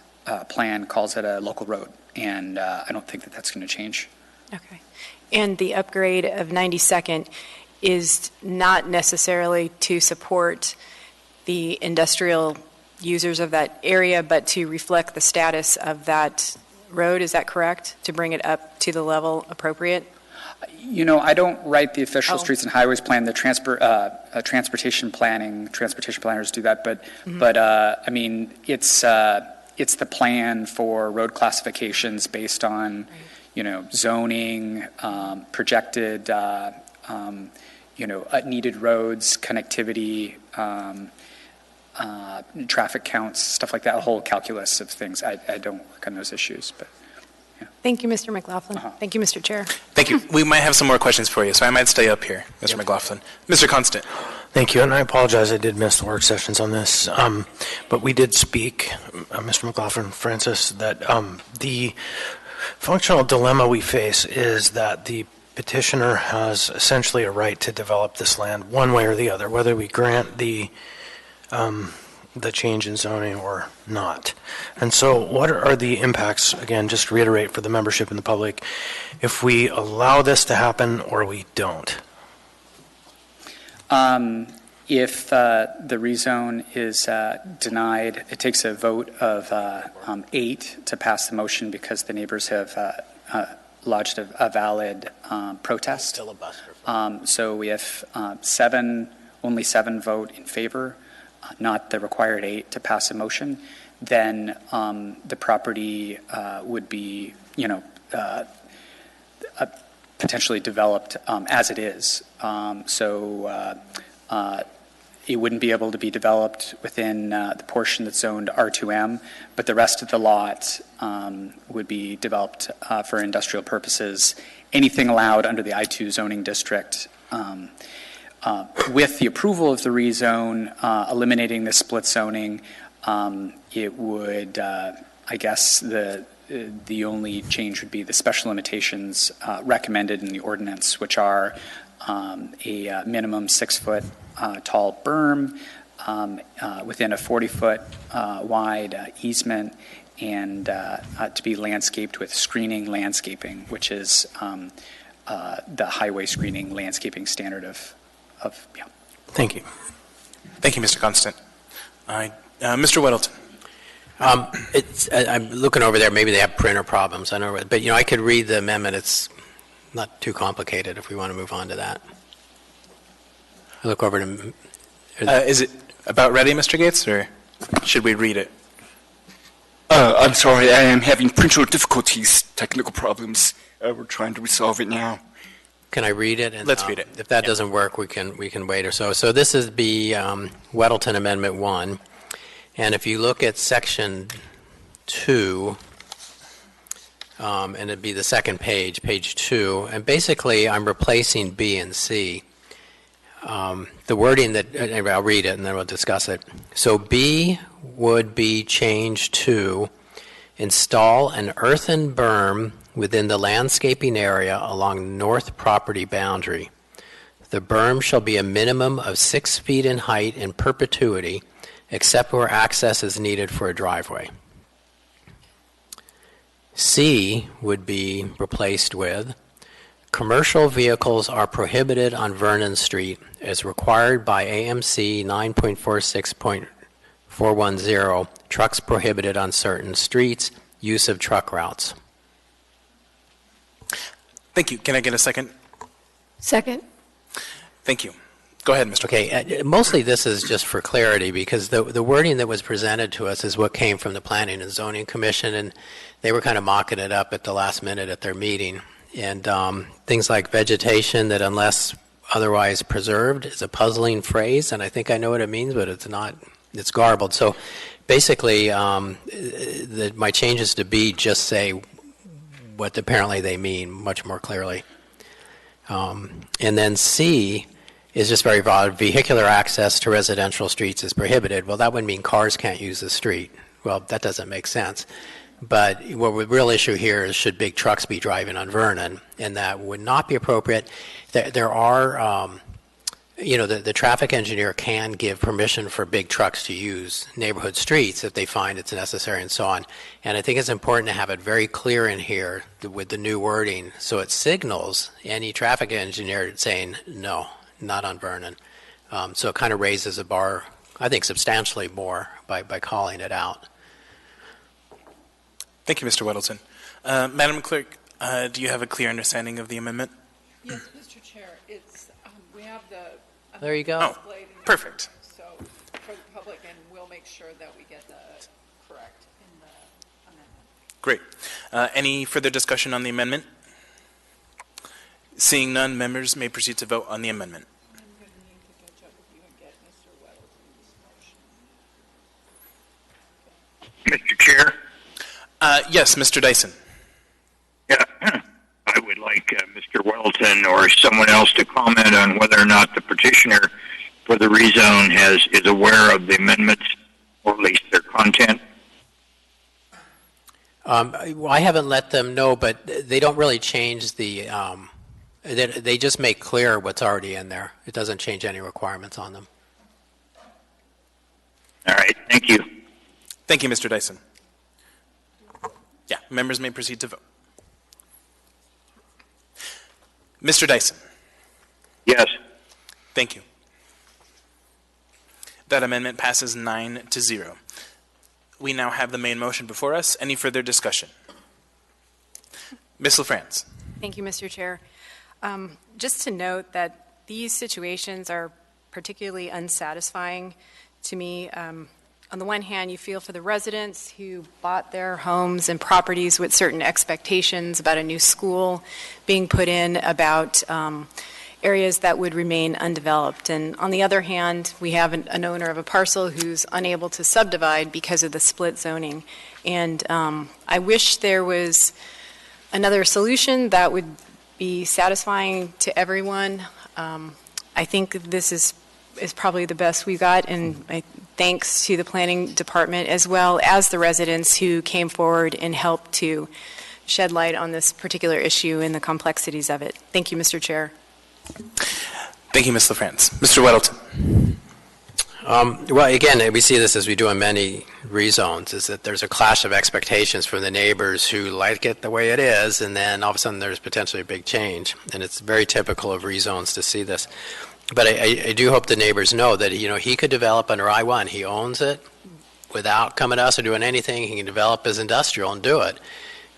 plan calls it a local road, and I don't think that that's going to change. Okay. And the upgrade of 92nd is not necessarily to support the industrial users of that area, but to reflect the status of that road, is that correct? To bring it up to the level appropriate? You know, I don't write the official streets and highways plan. The transportation planners do that. But I mean, it's the plan for road classifications based on, you know, zoning, projected, needed roads, connectivity, traffic counts, stuff like that. A whole calculus of things. I don't work on those issues, but. Thank you, Mr. McLaughlin. Thank you, Mr. Chair. Thank you. We might have some more questions for you, so I might stay up here, Mr. McLaughlin. Mr. Constant. Thank you, and I apologize I did miss the work sessions on this, but we did speak, Mr. McLaughlin, Francis, that the functional dilemma we face is that the petitioner has essentially a right to develop this land one way or the other, whether we grant the change in zoning or not. And so what are the impacts, again, just to reiterate for the membership and the public, if we allow this to happen or we don't? If the rezone is denied, it takes a vote of 8 to pass the motion because the neighbors have lodged a valid protest. So we have only 7 vote in favor, not the required 8 to pass a motion, then the property would be, potentially developed as it is. It wouldn't be able to be developed within the portion that's zoned R2M, but the rest of the lot would be developed for industrial purposes. Anything allowed under the I2 zoning district. With the approval of the rezone, eliminating the split zoning, it would, I guess, the only change would be the special limitations recommended in the ordinance, which are a minimum 6-foot tall berm within a 40-foot wide easement, and to be landscaped with screening landscaping, which is the highway screening landscaping standard of. Thank you. Thank you, Mr. Constant. Mr. Weddleton. I'm looking over there. Maybe they have printer problems. I know, but I could read the amendment. It's not too complicated if we want to move on to that. I look over to. Is it about ready, Mr. Gates, or should we read it? I'm sorry, I am having printer difficulties, technical problems. We're trying to resolve it now. Can I read it? And, let's read it. If that doesn't work, we can wait or so. So this is the Weddleton Amendment 1, and if you look at Section 2, and it'd be the second page, page 2, and basically I'm replacing B and C. The wording that, anyway, I'll read it and then we'll discuss it. So B would be changed to install an earthen berm within the landscaping area along north property boundary. The berm shall be a minimum of 6 feet in height in perpetuity, except where access is needed for a driveway. C would be replaced with, commercial vehicles are prohibited on Vernon Street as required by AMC 9.46.410, trucks prohibited on certain streets, use of truck routes. Thank you. Can I get a second? Second. Thank you. Go ahead, Mr. Okay, mostly this is just for clarity because the wording that was presented to us is what came from the Planning and Zoning Commission, and they were kind of mocking it up at the last minute at their meeting. And things like vegetation that unless otherwise preserved is a puzzling phrase, and I think I know what it means, but it's not, it's garbled. So basically, my changes to B just say what apparently they mean much more clearly. And then C is just very broad. Vehicular access to residential streets is prohibited. Well, that would mean cars can't use the street. Well, that doesn't make sense. But what the real issue here is should big trucks be driving on Vernon, and that would not be appropriate. There are, the traffic engineer can give permission for big trucks to use neighborhood streets if they find it's necessary and so on. And I think it's important to have it very clear in here with the new wording so it signals any traffic engineer saying no, not on Vernon. So it kind of raises the bar, I think, substantially more by calling it out. Thank you, Mr. Weddleton. Madam Clerk, do you have a clear understanding of the amendment? Yes, Mr. Chair. It's we have the there you go. Oh, perfect. So for the public, and we'll make sure that we get the correct in the amendment. Great. Any further discussion on the amendment? Seeing none, members may proceed to vote on the amendment. I'm going to need to catch up with you and get Mr. Weddleton's motion. Mr. Chair? Yes, Mr. Dyson. Yeah, I would like Mr. Weddleton or someone else to comment on whether or not the petitioner for the rezone is aware of the amendments, or at least their content. I haven't let them know, but they don't really change the. They just make clear what's already in there. It doesn't change any requirements on them. All right, thank you. Thank you, Mr. Dyson. Yeah, members may proceed to vote. Mr. Dyson. Yes. Thank you. That amendment passes 9-0. We now have the main motion before us. Any further discussion? Ms. LaFrance. Thank you, Mr. Chair. Just to note that these situations are particularly unsatisfying to me. On the one hand, you feel for the residents who bought their homes and properties with certain expectations about a new school being put in, about areas that would remain undeveloped. And on the other hand, we have an owner of a parcel who's unable to subdivide because of the split zoning. And I wish there was another solution that would be satisfying to everyone. I think this is probably the best we got, and thanks to the planning department as well as the residents who came forward and helped to shed light on this particular issue and the complexities of it. Thank you, Mr. Chair. Thank you, Ms. LaFrance. Mr. Weddleton. Well, again, we see this as we do in many rezones, is that there's a clash of expectations from the neighbors who like it the way it is, and then all of a sudden there's potentially a big change. And it's very typical of rezones to see this. But I do hope the neighbors know that, he could develop under I-1. He owns it without coming to us or doing anything. He can develop as industrial and do it.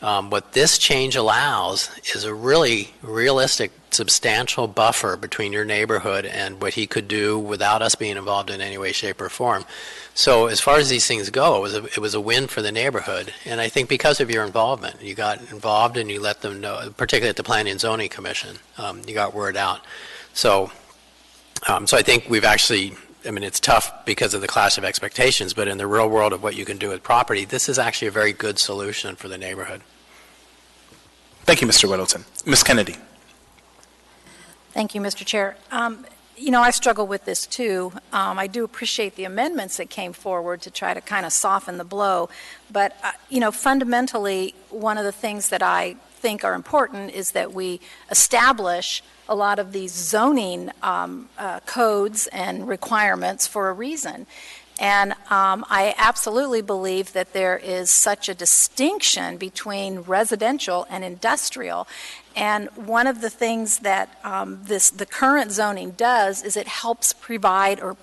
What this change allows is a really realistic, substantial buffer between your neighborhood and what he could do without us being involved in any way, shape, or form. So as far as these things go, it was a win for the neighborhood. And I think because of your involvement, you got involved and you let them know, particularly at the Planning and Zoning Commission, you got word out. So I think we've actually, it's tough because of the clash of expectations, but in the real world of what you can do with property, this is actually a very good solution for the neighborhood. Thank you, Mr. Weddleton. Ms. Kennedy. Thank you, Mr. Chair. I struggle with this too. I do appreciate the amendments that came forward to try to kind of soften the blow. But, fundamentally, one of the things that I think are important is that we establish a lot of these zoning codes and requirements for a reason. And I absolutely believe that there is such a distinction between residential and industrial. And one of the things that the current zoning does is it helps provide or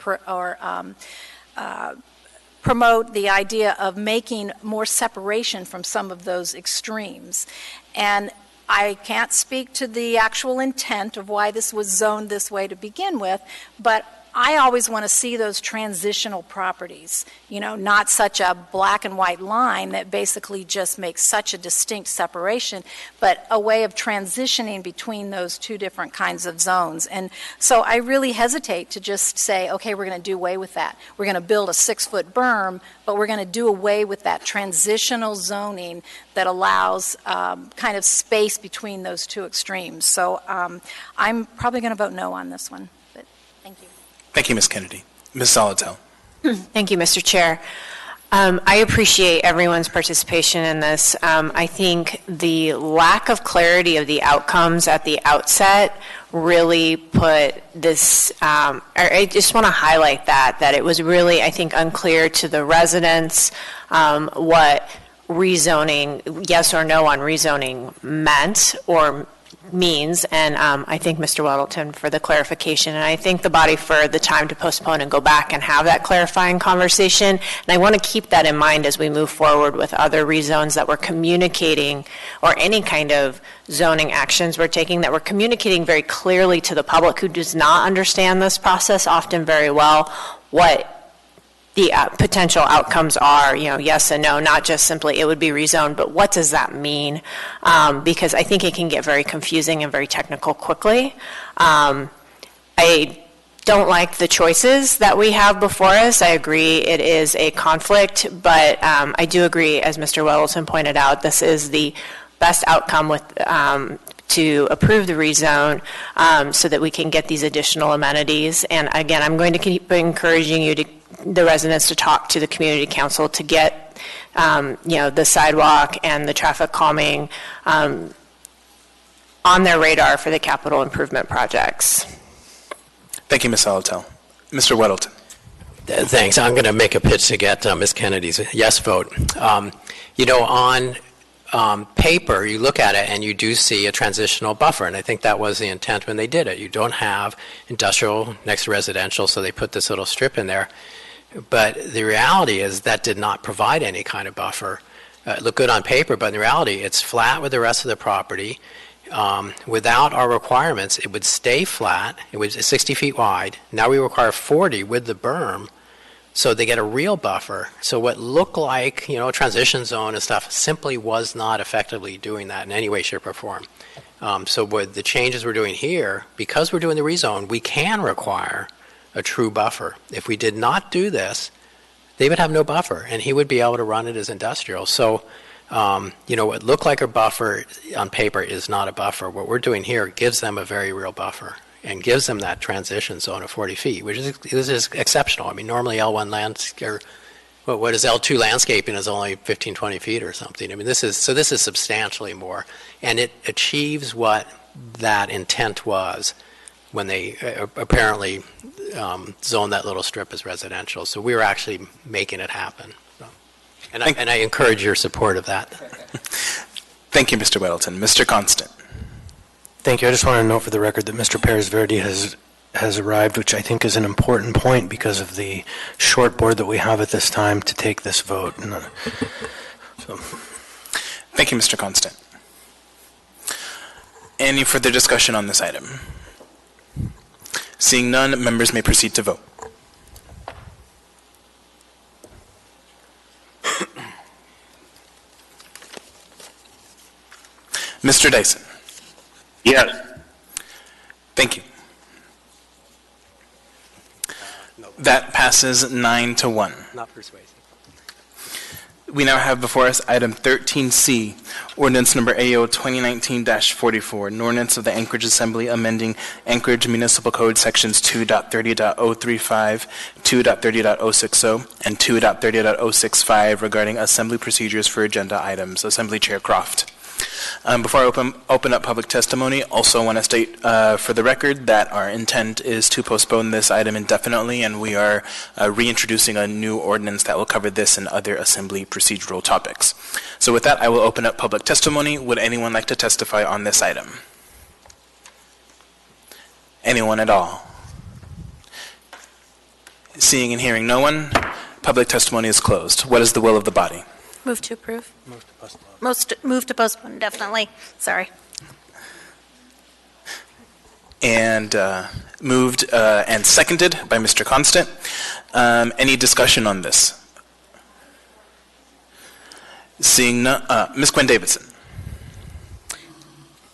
promote the idea of making more separation from some of those extremes. And I can't speak to the actual intent of why this was zoned this way to begin with, but I always want to see those transitional properties, you know, not such a black and white line that basically just makes such a distinct separation, but a way of transitioning between those two different kinds of zones. And so I really hesitate to just say, okay, we're going to do away with that. We're going to build a 6-foot berm, but we're going to do away with that transitional zoning that allows kind of space between those two extremes. So I'm probably going to vote no on this one. Thank you, Ms. Kennedy. Ms. Zolotel. Thank you, Mr. Chair. I appreciate everyone's participation in this. I think the lack of clarity of the outcomes at the outset really put this, I just want to highlight that it was really, I think, unclear to the residents what rezoning, yes or no on rezoning meant or means, and I thank Mr. Weddleton for the clarification, and I thank the body for the time to postpone and go back and have that clarifying conversation, and I want to keep that in mind as we move forward with other rezones that we're communicating, or any kind of zoning actions we're taking, that we're communicating very clearly to the public who does not understand this process often very well, what the potential outcomes are, you know, yes and no, not just simply it would be rezoned, but what does that mean? Because I think it can get very confusing and very technical quickly. I don't like the choices that we have before us. I agree it is a conflict, but I do agree, as Mr. Weddleton pointed out, this is the best outcome with to approve the rezone so that we can get these additional amenities. And again, I'm going to keep encouraging you to the residents to talk to the community council to get you know, the sidewalk and the traffic calming on their radar for the capital improvement projects. Thank you, Ms. Zolotel. Mr. Weddleton. Thanks. I'm going to make a pitch to get Ms. Kennedy's yes vote. You know, on paper, you look at it and you do see a transitional buffer, and I think that was the intent when they did it. You don't have industrial next to residential, so they put this little strip in there. But the reality is that did not provide any kind of buffer. It looked good on paper, but in reality, it's flat with the rest of the property. Without our requirements, it would stay flat. It was 60 feet wide. Now we require 40 with the berm, so they get a real buffer. So what looked like, you know, a transition zone and stuff simply was not effectively doing that in any way, shape, or form. So with the changes we're doing here, because we're doing the rezone, we can require a true buffer. If we did not do this, they would have no buffer, and he would be able to run it as industrial. So, you know, what looked like a buffer on paper is not a buffer. What we're doing here gives them a very real buffer and gives them that transition zone of 40 feet, which is exceptional. I mean, normally L1 landscape, what is L2 landscaping is only 15, 20 feet or something. I mean, this is substantially more, and it achieves what that intent was when they apparently zoned that little strip as residential. So we were actually making it happen. So. And I encourage your support of that. Thank you, Mr. Weddleton. Mr. Constant. Thank you. I just want to note for the record that Mr. Perez-Verde has arrived, which I think is an important point because of the short board that we have at this time to take this vote. Thank you, Mr. Constant. Any further discussion on this item? Seeing none, members may proceed to vote. Mr. Dyson. Yes. Thank you. That passes 9-1. Not persuasive. We now have before us item 13C, ordinance number AO 2019-44, an ordinance of the Anchorage Assembly amending Anchorage Municipal Code sections 2.30.035, 2.30.060, and 2.30.065 regarding assembly procedures for agenda items. Assembly Chair Croft. Before I open up public testimony, also want to state for the record that our intent is to postpone this item indefinitely, and we are reintroducing a new ordinance that will cover this and other assembly procedural topics. So with that, I will open up public testimony. Would anyone like to testify on this item? Anyone at all? Seeing and hearing no one, public testimony is closed. What is the will of the body? Move to approve. Move to postpone, definitely. Sorry. And moved and seconded by Mr. Constant. Any discussion on this? Seeing none, Ms. Gwen Davidson.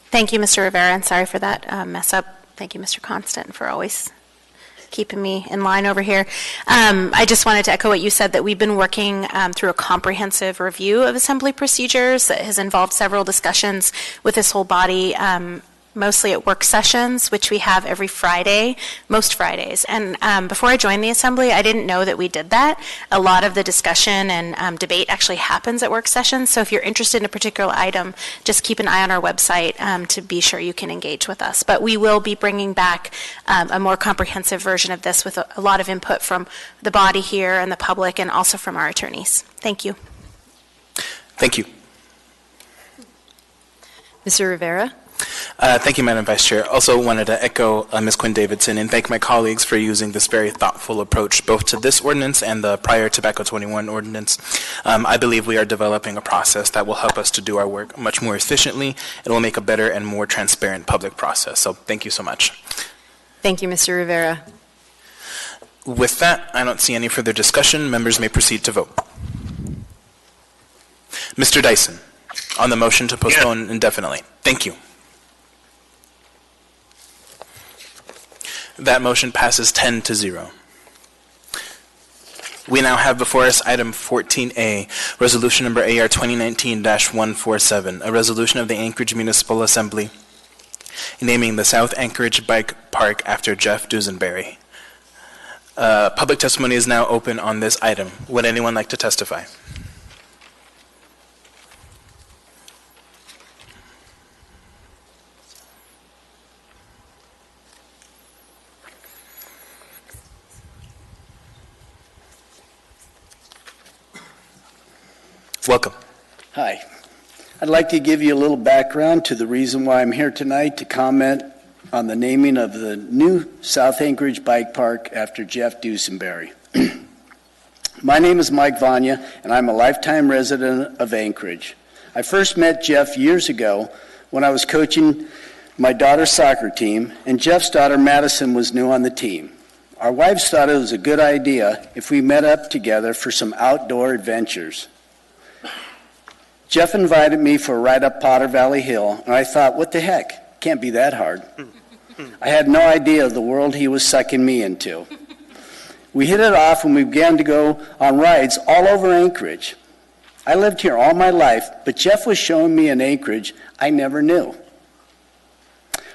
Thank you, Mr. Rivera, and sorry for that mess up. Thank you, Mr. Constant, for always keeping me in line over here. I just wanted to echo what you said, that we've been working through a comprehensive review of assembly procedures that has involved several discussions with this whole body, mostly at work sessions, which we have every Friday, most Fridays. And before I joined the assembly, I didn't know that we did that. A lot of the discussion and debate actually happens at work sessions. So if you're interested in a particular item, just keep an eye on our website to be sure you can engage with us. But we will be bringing back a more comprehensive version of this with a lot of input from the body here and the public, and also from our attorneys. Thank you. Thank you. Mr. Rivera? Thank you, Madam Vice Chair. Also wanted to echo Ms. Quinn Davidson and thank my colleagues for using this very thoughtful approach both to this ordinance and the prior Tobacco 21 ordinance. I believe we are developing a process that will help us to do our work much more efficiently. It will make a better and more transparent public process. So thank you so much. Thank you, Mr. Rivera. With that, I don't see any further discussion. Members may proceed to vote. Mr. Dyson, on the motion to postpone indefinitely. Thank you. That motion passes 10-0. We now have before us item 14A, resolution number AR 2019-147, a resolution of the Anchorage Municipal Assembly naming the South Anchorage Bike Park after Jeff Dusenberry. Public testimony is now open on this item. Would anyone like to testify? Welcome. Hi. I'd like to give you a little background to the reason why I'm here tonight to comment on the naming of the new South Anchorage Bike Park after Jeff Dusenberry. My name is Mike Vanya, and I'm a lifetime resident of Anchorage. I first met Jeff years ago when I was coaching my daughter's soccer team, and Jeff's daughter Madison was new on the team. Our wives thought it was a good idea if we met up together for some outdoor adventures. Jeff invited me for a ride up Potter Valley Hill, and I thought, what the heck? Can't be that hard. I had no idea of the world he was sucking me into. We hit it off and we began to go on rides all over Anchorage. I lived here all my life, but Jeff was showing me an Anchorage I never knew.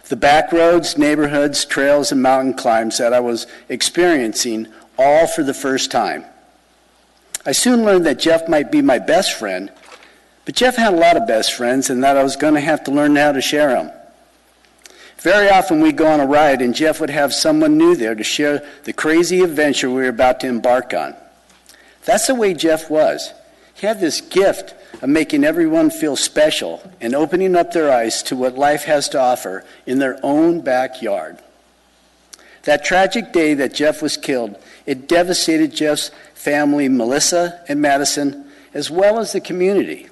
The back roads, neighborhoods, trails, and mountain climbs that I was experiencing all for the first time. I soon learned that Jeff might be my best friend, but Jeff had a lot of best friends and that I was going to have to learn how to share them. Very often we'd go on a ride and Jeff would have someone new there to share the crazy adventure we were about to embark on. That's the way Jeff was. He had this gift of making everyone feel special and opening up their eyes to what life has to offer in their own backyard. That tragic day that Jeff was killed, it devastated Jeff's family, Melissa and Madison, as well as the community.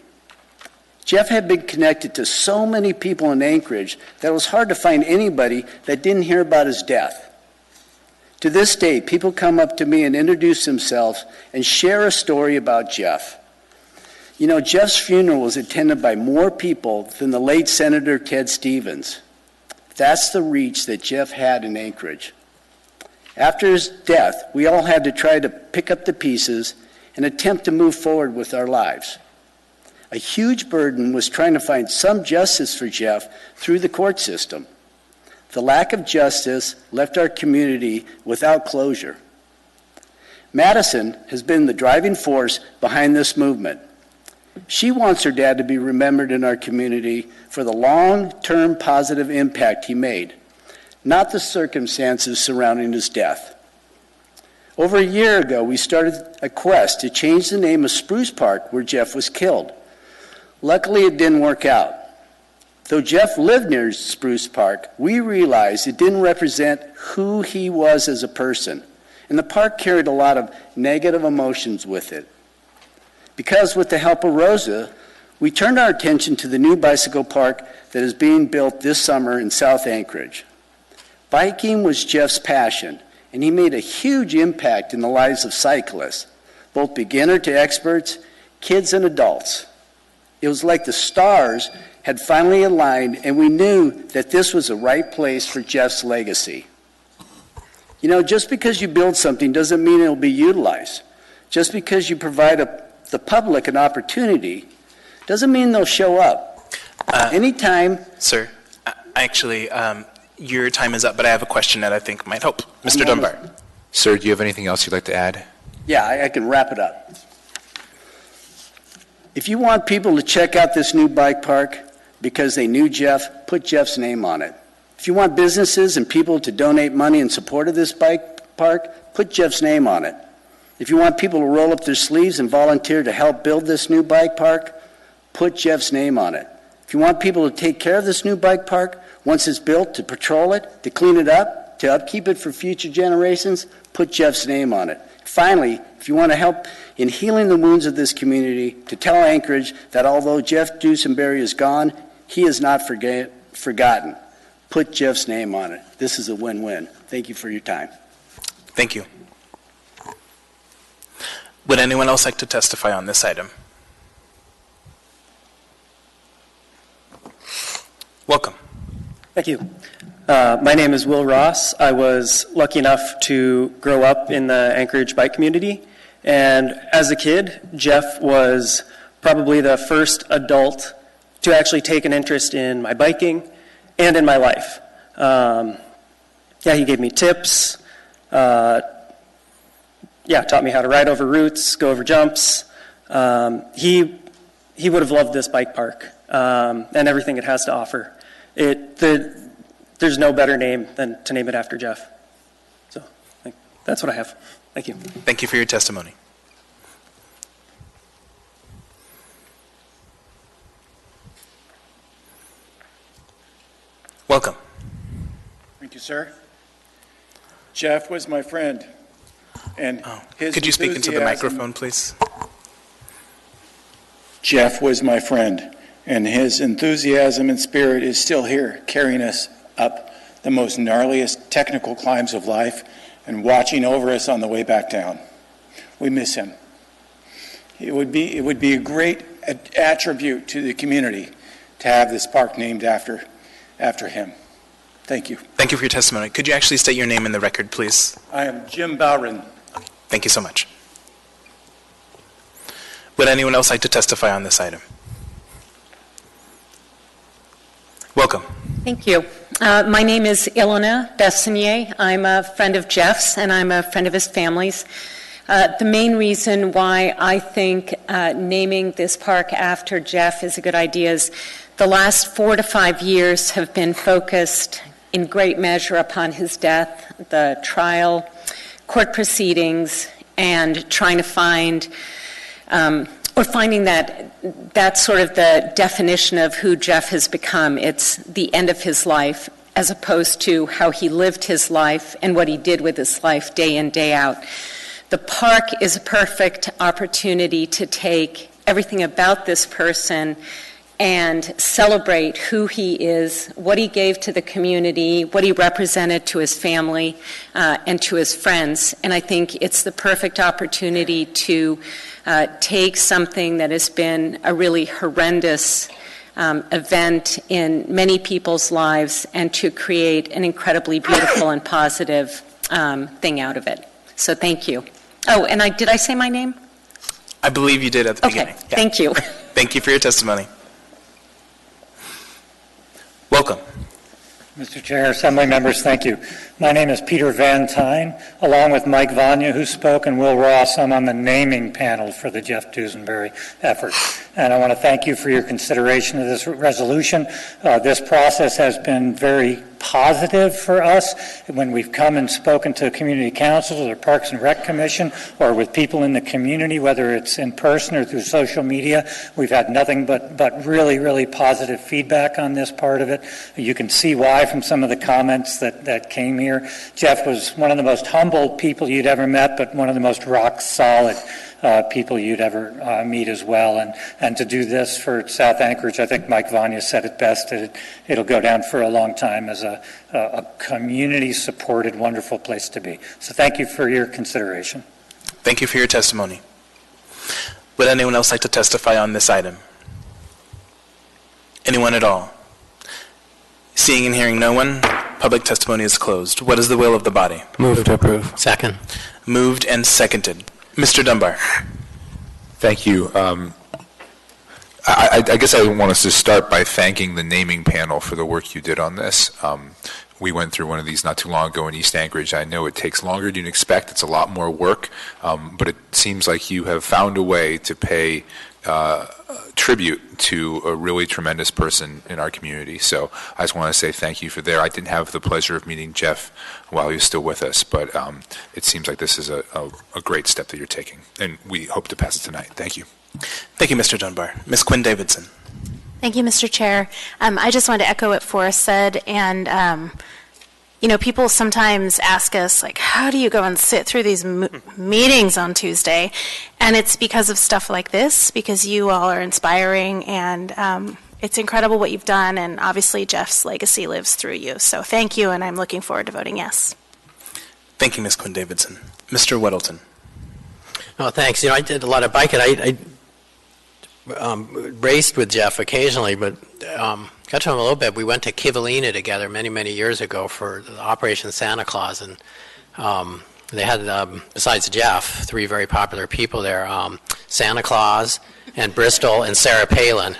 Jeff had been connected to so many people in Anchorage that it was hard to find anybody that didn't hear about his death. To this day, people come up to me and introduce themselves and share a story about Jeff. You know, Jeff's funeral was attended by more people than the late Senator Ted Stevens. That's the reach that Jeff had in Anchorage. After his death, we all had to try to pick up the pieces and attempt to move forward with our lives. A huge burden was trying to find some justice for Jeff through the court system. The lack of justice left our community without closure. Madison has been the driving force behind this movement. She wants her dad to be remembered in our community for the long-term positive impact he made, not the circumstances surrounding his death. Over a year ago, we started a quest to change the name of Spruce Park where Jeff was killed. Luckily, it didn't work out. Though Jeff lived near Spruce Park, we realized it didn't represent who he was as a person, and the park carried a lot of negative emotions with it. Because with the help of Rosa, we turned our attention to the new bicycle park that is being built this summer in South Anchorage. Biking was Jeff's passion, and he made a huge impact in the lives of cyclists, both beginner to experts, kids and adults. It was like the stars had finally aligned, and we knew that this was the right place for Jeff's legacy. You know, just because you build something doesn't mean it'll be utilized. Just because you provide the public an opportunity doesn't mean they'll show up. Anytime. Sir, actually, your time is up, but I have a question that I think might help. Mr. Dunbar. Sir, do you have anything else you'd like to add? Yeah, I can wrap it up. If you want people to check out this new bike park because they knew Jeff, put Jeff's name on it. If you want businesses and people to donate money in support of this bike park, put Jeff's name on it. If you want people to roll up their sleeves and volunteer to help build this new bike park, put Jeff's name on it. If you want people to take care of this new bike park, once it's built, to patrol it, to clean it up, to upkeep it for future generations, put Jeff's name on it. Finally, if you want to help in healing the wounds of this community, to tell Anchorage that although Jeff Dusenberry is gone, he is not forgotten. Put Jeff's name on it. This is a win-win. Thank you for your time. Thank you. Would anyone else like to testify on this item? Welcome. Thank you. My name is Will Ross. I was lucky enough to grow up in the Anchorage bike community. And as a kid, Jeff was probably the first adult to actually take an interest in my biking and in my life. He gave me tips. Taught me how to ride over routes, go over jumps. He would have loved this bike park and everything it has to offer. There's no better name than to name it after Jeff. So that's what I have. Thank you. Thank you for your testimony. Welcome. Thank you, sir. Jeff was my friend. And his Could you speak into the enthusiasm- microphone, please? Jeff was my friend, and his enthusiasm and spirit is still here, carrying us up the most gnarliest technical climbs of life and watching over us on the way back down. We miss him. It would be a great attribute to the community to have this park named after him. Thank you. Thank you for your testimony. Could you actually state your name in the record, please? I am Jim Bowron. Thank you so much. Would anyone else like to testify on this item? Welcome. Thank you. My name is Ilona Bessonier. I'm a friend of Jeff's, and I'm a friend of his family's. The main reason why I think naming this park after Jeff is a good idea is the last 4 to 5 years have been focused in great measure upon his death, the trial, court proceedings, and trying to find or finding that that's sort of the definition of who Jeff has become. It's the end of his life as opposed to how he lived his life and what he did with his life day in, day out. The park is a perfect opportunity to take everything about this person and celebrate who he is, what he gave to the community, what he represented to his family and to his friends. And I think it's the perfect opportunity to take something that has been a really horrendous event in many people's lives and to create an incredibly beautiful and positive thing out of it. So thank you. Oh, and did I say my name? I believe you did at the beginning. Yeah. Thank you. Thank you for your testimony. Welcome. Mr. Chair, Assembly members, thank you. My name is Peter Van Tyne. Along with Mike Vanya, who spoke, and Will Ross, I'm on the naming panel for the Jeff Dusenberry effort. And I want to thank you for your consideration of this resolution. This process has been very positive for us when we've come and spoken to community councils or Parks and Rec Commission or with people in the community, whether it's in person or through social media. We've had nothing but really, really positive feedback on this part of it. You can see why from some of the comments that came here. Jeff was one of the most humble people you'd ever met, but one of the most rock solid people you'd ever meet as well. And to do this for South Anchorage, I think Mike Vanya said it best. It'll go down for a long time as a community-supported, wonderful place to be. So thank you for your consideration. Thank you for your testimony. Would anyone else like to testify on this item? Anyone at all? Seeing and hearing no one, public testimony is closed. What is the will of the body? Move to approve. Second. Moved and seconded. Mr. Dunbar. Thank you. I guess I want us to start by thanking the naming panel for the work you did on this. We went through one of these not too long ago in East Anchorage. I know it takes longer than you'd expect. It's a lot more work, but it seems like you have found a way to pay tribute to a really tremendous person in our community. So I just want to say thank you for there. I didn't have the pleasure of meeting Jeff while he was still with us, but it seems like this is a great step that you're taking, and we hope to pass it tonight. Thank you. Thank you, Mr. Dunbar. Ms. Quinn Davidson. Thank you, Mr. Chair. I just wanted to echo what Forrest said, and people sometimes ask us, like, how do you go and sit through these meetings on Tuesday? And it's because of stuff like this, because you all are inspiring, and it's incredible what you've done, and obviously Jeff's legacy lives through you. So thank you, and I'm looking forward to voting yes. Thank you, Ms. Quinn Davidson. Mr. Weddleton. Oh, thanks. I did a lot of biking. I raced with Jeff occasionally, but got to him a little bit. We went to Kivalina together many, many years ago for Operation Santa Claus, and they had, besides Jeff, 3 very popular people there, Santa Claus and Bristol and Sarah Palin.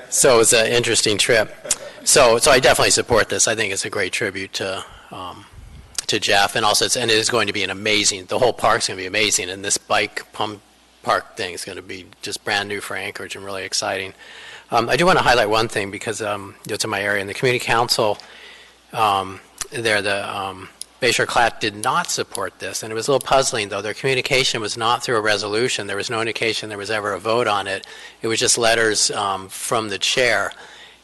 So it was an interesting trip. So I definitely support this. I think it's a great tribute to Jeff, and also it is going to be the whole park's going to be amazing, and this bike pump park thing is going to be just brand new for Anchorage and really exciting. I do want to highlight one thing because it's in my area. In the community council, the Bayshore Clat did not support this, and it was a little puzzling, though. Their communication was not through a resolution. There was no indication there was ever a vote on it. It was just letters from the chair.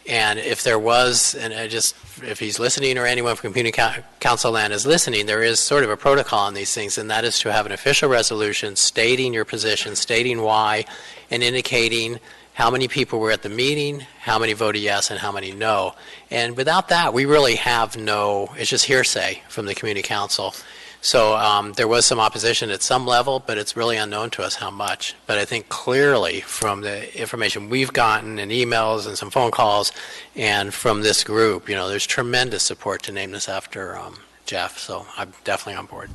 And if there was, if he's listening or anyone from Community Council land is listening, there is sort of a protocol on these things, and that is to have an official resolution stating your position, stating why, and indicating how many people were at the meeting, how many voted yes, and how many no. And without that, we really have it's just hearsay from the Community Council. So there was some opposition at some level, but it's really unknown to us how much. But I think clearly from the information we've gotten and emails and some phone calls and from this group, there's tremendous support to name this after Jeff. So I'm definitely on board.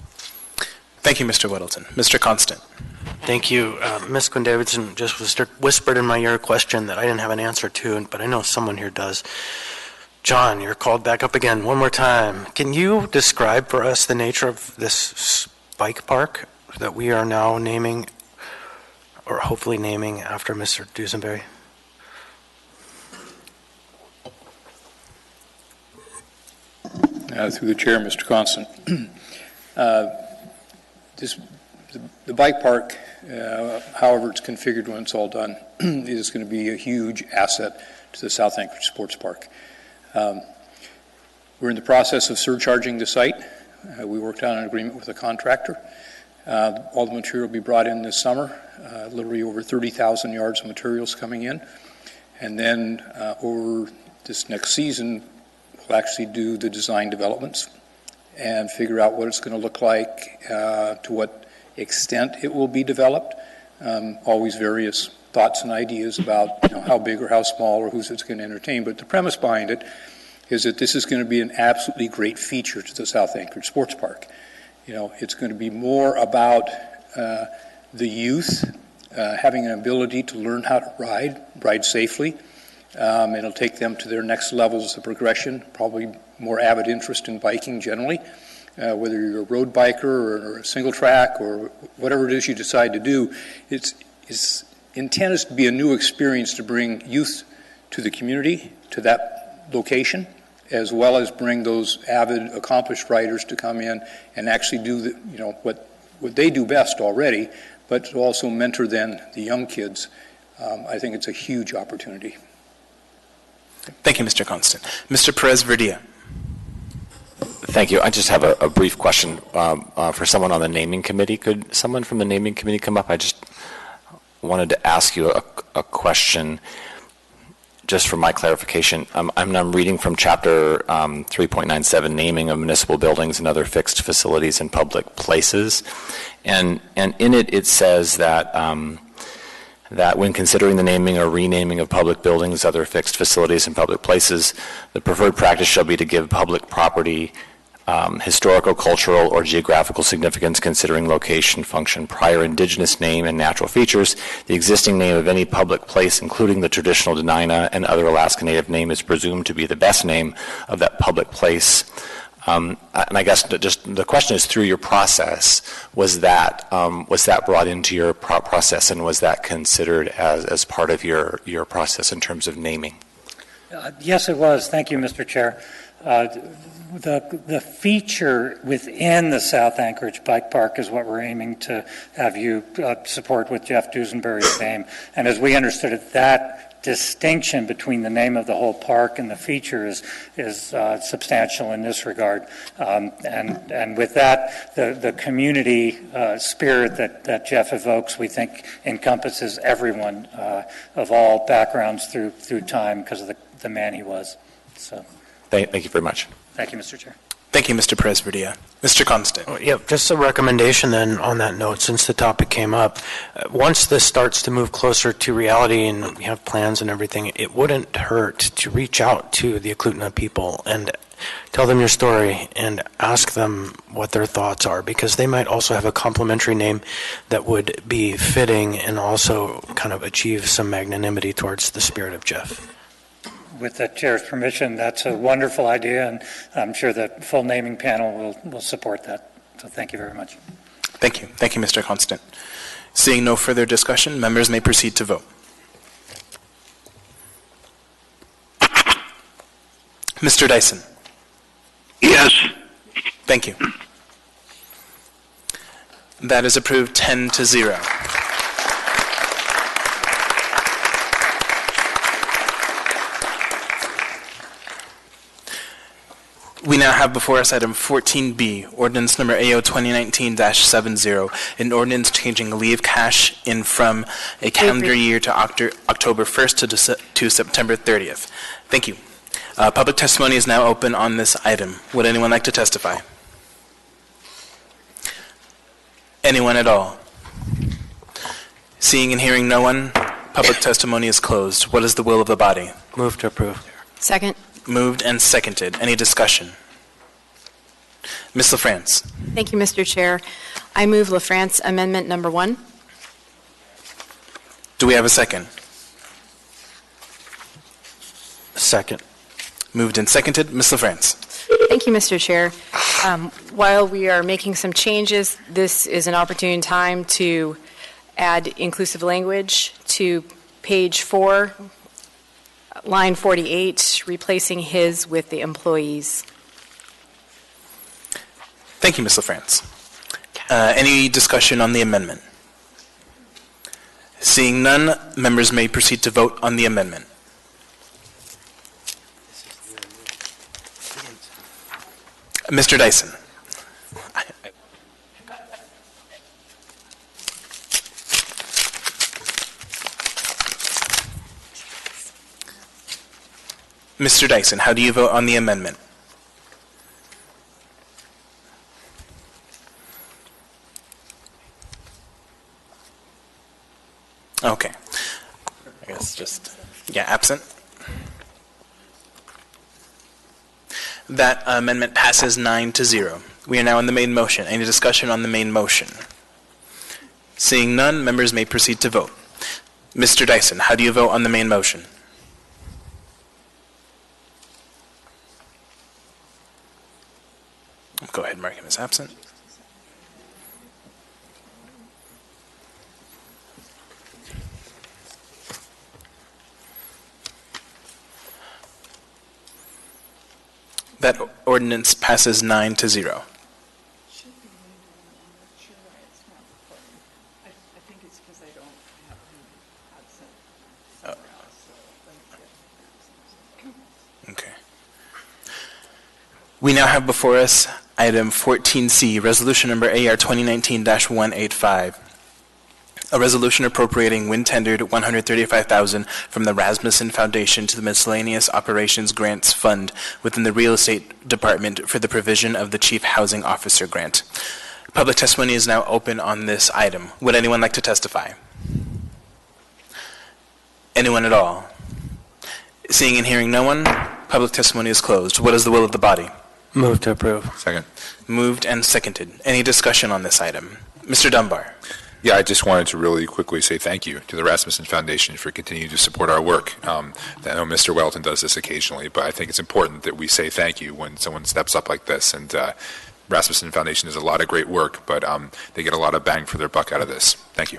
Thank you, Mr. Weddleton. Mr. Constant. Thank you. Ms. Quinn Davidson just whispered in my ear a question that I didn't have an answer to, but I know someone here does. John, you're called back up again one more time. Can you describe for us the nature of this bike park that we are now naming, or hopefully naming after Mr. Dusenberry? Through the chair, Mr. Constant. The bike park, however it's configured when it's all done, is going to be a huge asset to the South Anchorage Sports Park. We're in the process of surcharging the site. We worked out an agreement with a contractor. All the material will be brought in this summer, literally over 30,000 yards of materials coming in. And then over this next season, we'll actually do the design developments and figure out what it's going to look like, to what extent it will be developed. Always various thoughts and ideas about how big or how small or who's it's going to entertain. But the premise behind it is that this is going to be an absolutely great feature to the South Anchorage Sports Park. It's going to be more about the youth having an ability to learn how to ride safely, It'll take them to their next levels of progression, probably more avid interest in biking generally, whether you're a road biker or a single track or whatever it is you decide to do. Its intent is to be a new experience to bring youth to the community, to that location, as well as bring those avid, accomplished riders to come in and actually do what they do best already, but to also mentor then the young kids. I think it's a huge opportunity. Thank you, Mr. Constant. Mr. Perez-Verdia. Thank you. I just have a brief question for someone on the naming committee. Could someone from the naming committee come up? I just wanted to ask you a question just for my clarification. I'm reading from chapter 3.97, naming of municipal buildings and other fixed facilities in public places. And in it says that that when considering the naming or renaming of public buildings, other fixed facilities in public places, the preferred practice shall be to give public property historical, cultural, or geographical significance considering location, function, prior indigenous name, and natural features. The existing name of any public place, including the traditional Dena'ina and other Alaska Native name, is presumed to be the best name of that public place. And I guess just the question is, through your process, was that brought into your process, and was that considered as part of your process in terms of naming? Yes, it was. Thank you, Mr. Chair. The feature within the South Anchorage Bike Park is what we're aiming to have you support with Jeff Dusenberry's name. And as we understood it, that distinction between the name of the whole park and the feature is substantial in this regard. And with that, the community spirit that Jeff evokes, we think encompasses everyone of all backgrounds through time because of the man he was. So. Thank you very much. Thank you, Mr. Chair. Thank you, Mr. Perez-Verdia. Mr. Constant. Yeah, just a recommendation then on that note, since the topic came up. Once this starts to move closer to reality and we have plans and everything, it wouldn't hurt to reach out to the Eklutna people and tell them your story and ask them what their thoughts are, because they might also have a complementary name that would be fitting and also kind of achieve some magnanimity towards the spirit of Jeff. With the chair's permission, that's a wonderful idea, and I'm sure the full naming panel will support that. So thank you very much. Thank you. Thank you, Mr. Constant. Seeing no further discussion, members may proceed to vote. Mr. Dyson. Yes. Thank you. That is approved 10-0. We now have before us item 14B, ordinance number AO 2019-70, an ordinance changing leave cash in from a calendar year to October 1st to September 30th. Thank you. Public testimony is now open on this item. Would anyone like to testify? Anyone at all? Seeing and hearing no one, public testimony is closed. What is the will of the body? Move to approve. Second. Moved and seconded. Any discussion? Ms. LaFrance. Thank you, Mr. Chair. I move LaFrance Amendment Number 1. Do we have a second? Second. Moved and seconded. Ms. LaFrance. Thank you, Mr. Chair. While we are making some changes, this is an opportune time to add inclusive language to page 4, line 48, replacing his with the employees. Thank you, Ms. LaFrance. Any discussion on the amendment? Seeing none, members may proceed to vote on the amendment. Mr. Dyson. Mr. Dyson, how do you vote on the amendment? Okay. I guess just, absent. That amendment passes 9-0. We are now on the main motion. Any discussion on the main motion? Seeing none, members may proceed to vote. Mr. Dyson, how do you vote on the main motion? Go ahead, mark him as absent. That ordinance passes 9-0. Should be moved on. I'm not sure why it's not recording. I think it's because I don't have him absent somewhere else, so let me get Okay. We now have before us item 14C, resolution number AR 2019-185. A resolution appropriating when tendered $135,000 from the Rasmussen Foundation to the Miscellaneous Operations Grants Fund within the Real Estate Department for the provision of the Chief Housing Officer Grant. Public testimony is now open on this item. Would anyone like to testify? Anyone at all? Seeing and hearing no one, public testimony is closed. What is the will of the body? Move to approve. Second. Moved and seconded. Any discussion on this item? Mr. Dunbar. Yeah, I just wanted to really quickly say thank you to the Rasmussen Foundation for continuing to support our work. I know Mr. Welton does this occasionally, but I think it's important that we say thank you when someone steps up like this. And Rasmussen Foundation does a lot of great work, but they get a lot of bang for their buck out of this. Thank you.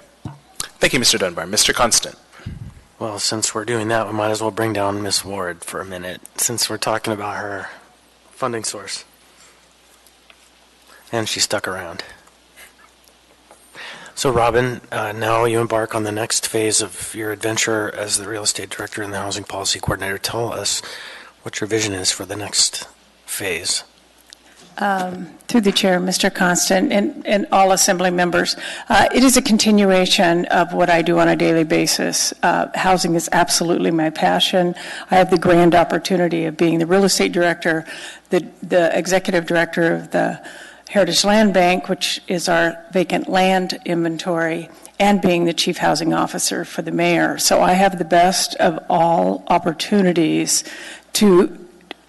Thank you, Mr. Dunbar. Mr. Constant. Well, since we're doing that, we might as well bring down Ms. Ward for a minute, since we're talking about her funding source. And she stuck around. So, Robin, now you embark on the next phase of your adventure as the real estate director and the housing policy coordinator. Tell us what your vision is for the next phase. Through the chair, Mr. Constant, and all assembly members, it is a continuation of what I do on a daily basis. Housing is absolutely my passion. I have the grand opportunity of being the real estate director, the executive director of the Heritage Land Bank, which is our vacant land inventory, and being the chief housing officer for the mayor. So I have the best of all opportunities to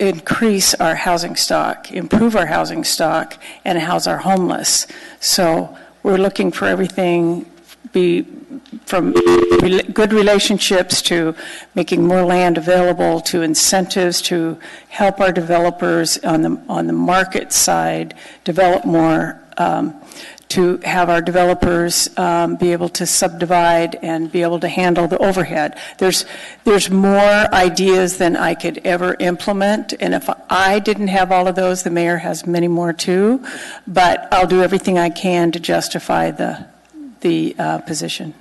increase our housing stock, improve our housing stock, and house our homeless. So we're looking for everything, from good relationships to making more land available, to incentives to help our developers on the market side develop more, to have our developers be able to subdivide and be able to handle the overhead. There's more ideas than I could ever implement, and if I didn't have all of those, the mayor has many more too, but I'll do everything I can to justify the position.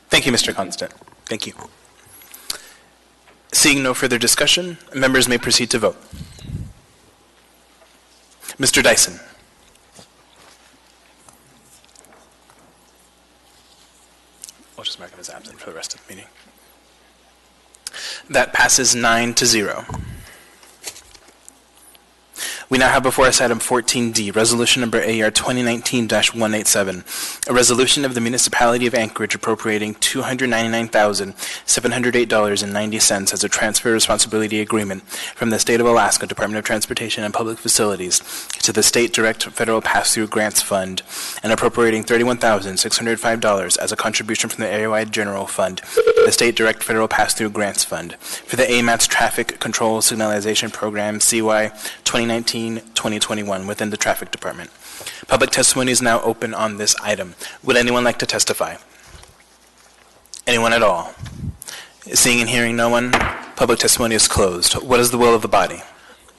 Thank you, Mr. Constant. Thank you. Seeing no further discussion, members may proceed to vote. Mr. Dyson. We'll just mark him as absent for the rest of the meeting. That passes 9-0. We now have before us item 14D, resolution number AR 2019-187, a resolution of the Municipality of Anchorage appropriating $299,708.90 as a transfer responsibility agreement from the State of Alaska Department of Transportation and Public Facilities to the State Direct Federal Pass-Through Grants Fund, and appropriating $31,605 as a contribution from the Area-wide General Fund, the State Direct Federal Pass-Through Grants Fund, for the AMATS Traffic Control Signalization Program CY 2019-2021 within the Traffic Department. Public testimony is now open on this item. Would anyone like to testify? Anyone at all? Seeing and hearing no one, public testimony is closed. What is the will of the body?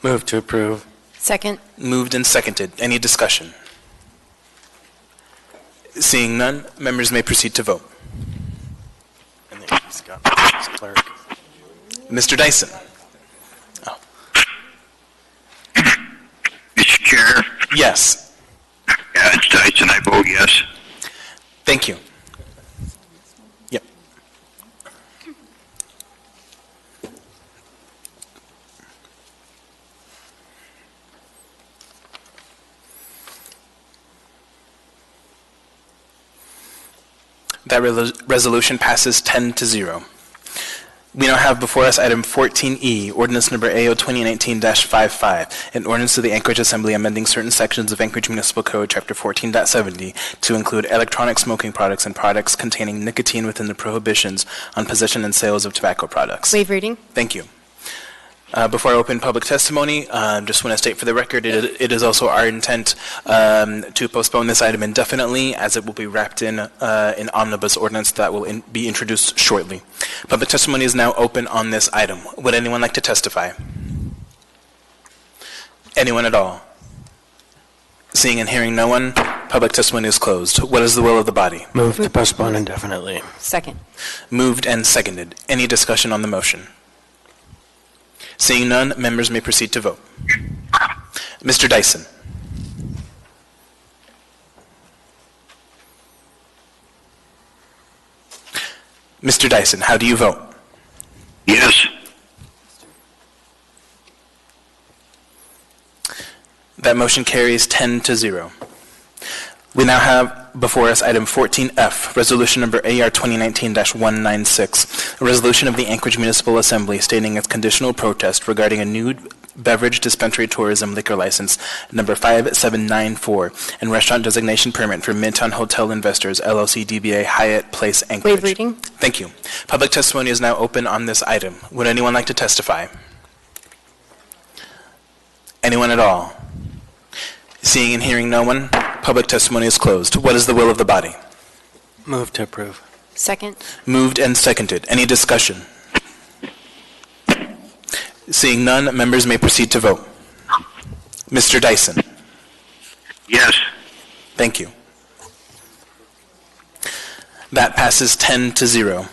Move to approve. Second. Moved and seconded. Any discussion? Seeing none, members may proceed to vote. And then he's got his clerk. Mr. Dyson. Mr. Chair? Yes. Yeah, it's Dyson. I vote yes. Thank you. Yep. That resolution passes 10-0. We now have before us item 14E, ordinance number AO 2019-55, an ordinance of the Anchorage Assembly amending certain sections of Anchorage Municipal Code, Chapter 14.70, to include electronic smoking products and products containing nicotine within the prohibitions on possession and sales of tobacco products. Waive reading. Thank you. Before I open public testimony, just want to state for the record, it is also our intent to postpone this item indefinitely, as it will be wrapped in an omnibus ordinance that will be introduced shortly. Public testimony is now open on this item. Would anyone like to testify? Anyone at all? Seeing and hearing no one, public testimony is closed. What is the will of the body? Move to postpone indefinitely. Second. Moved and seconded. Any discussion on the motion? Seeing none, members may proceed to vote. Mr. Dyson. Mr. Dyson, how do you vote? Yes. That motion carries 10-0. We now have before us item 14F, resolution number AR 2019-196, a resolution of the Anchorage Municipal Assembly stating its conditional protest regarding a new beverage dispensary tourism liquor license number 5794 and restaurant designation permit for Midtown Hotel Investors, LLC DBA Hyatt Place Anchorage. Waive reading. Thank you. Public testimony is now open on this item. Would anyone like to testify? Anyone at all? Seeing and hearing no one, public testimony is closed. What is the will of the body? Move to approve. Second. Moved and seconded. Any discussion? Seeing none, members may proceed to vote. Mr. Dyson. Yes. Thank you. That passes 10-0.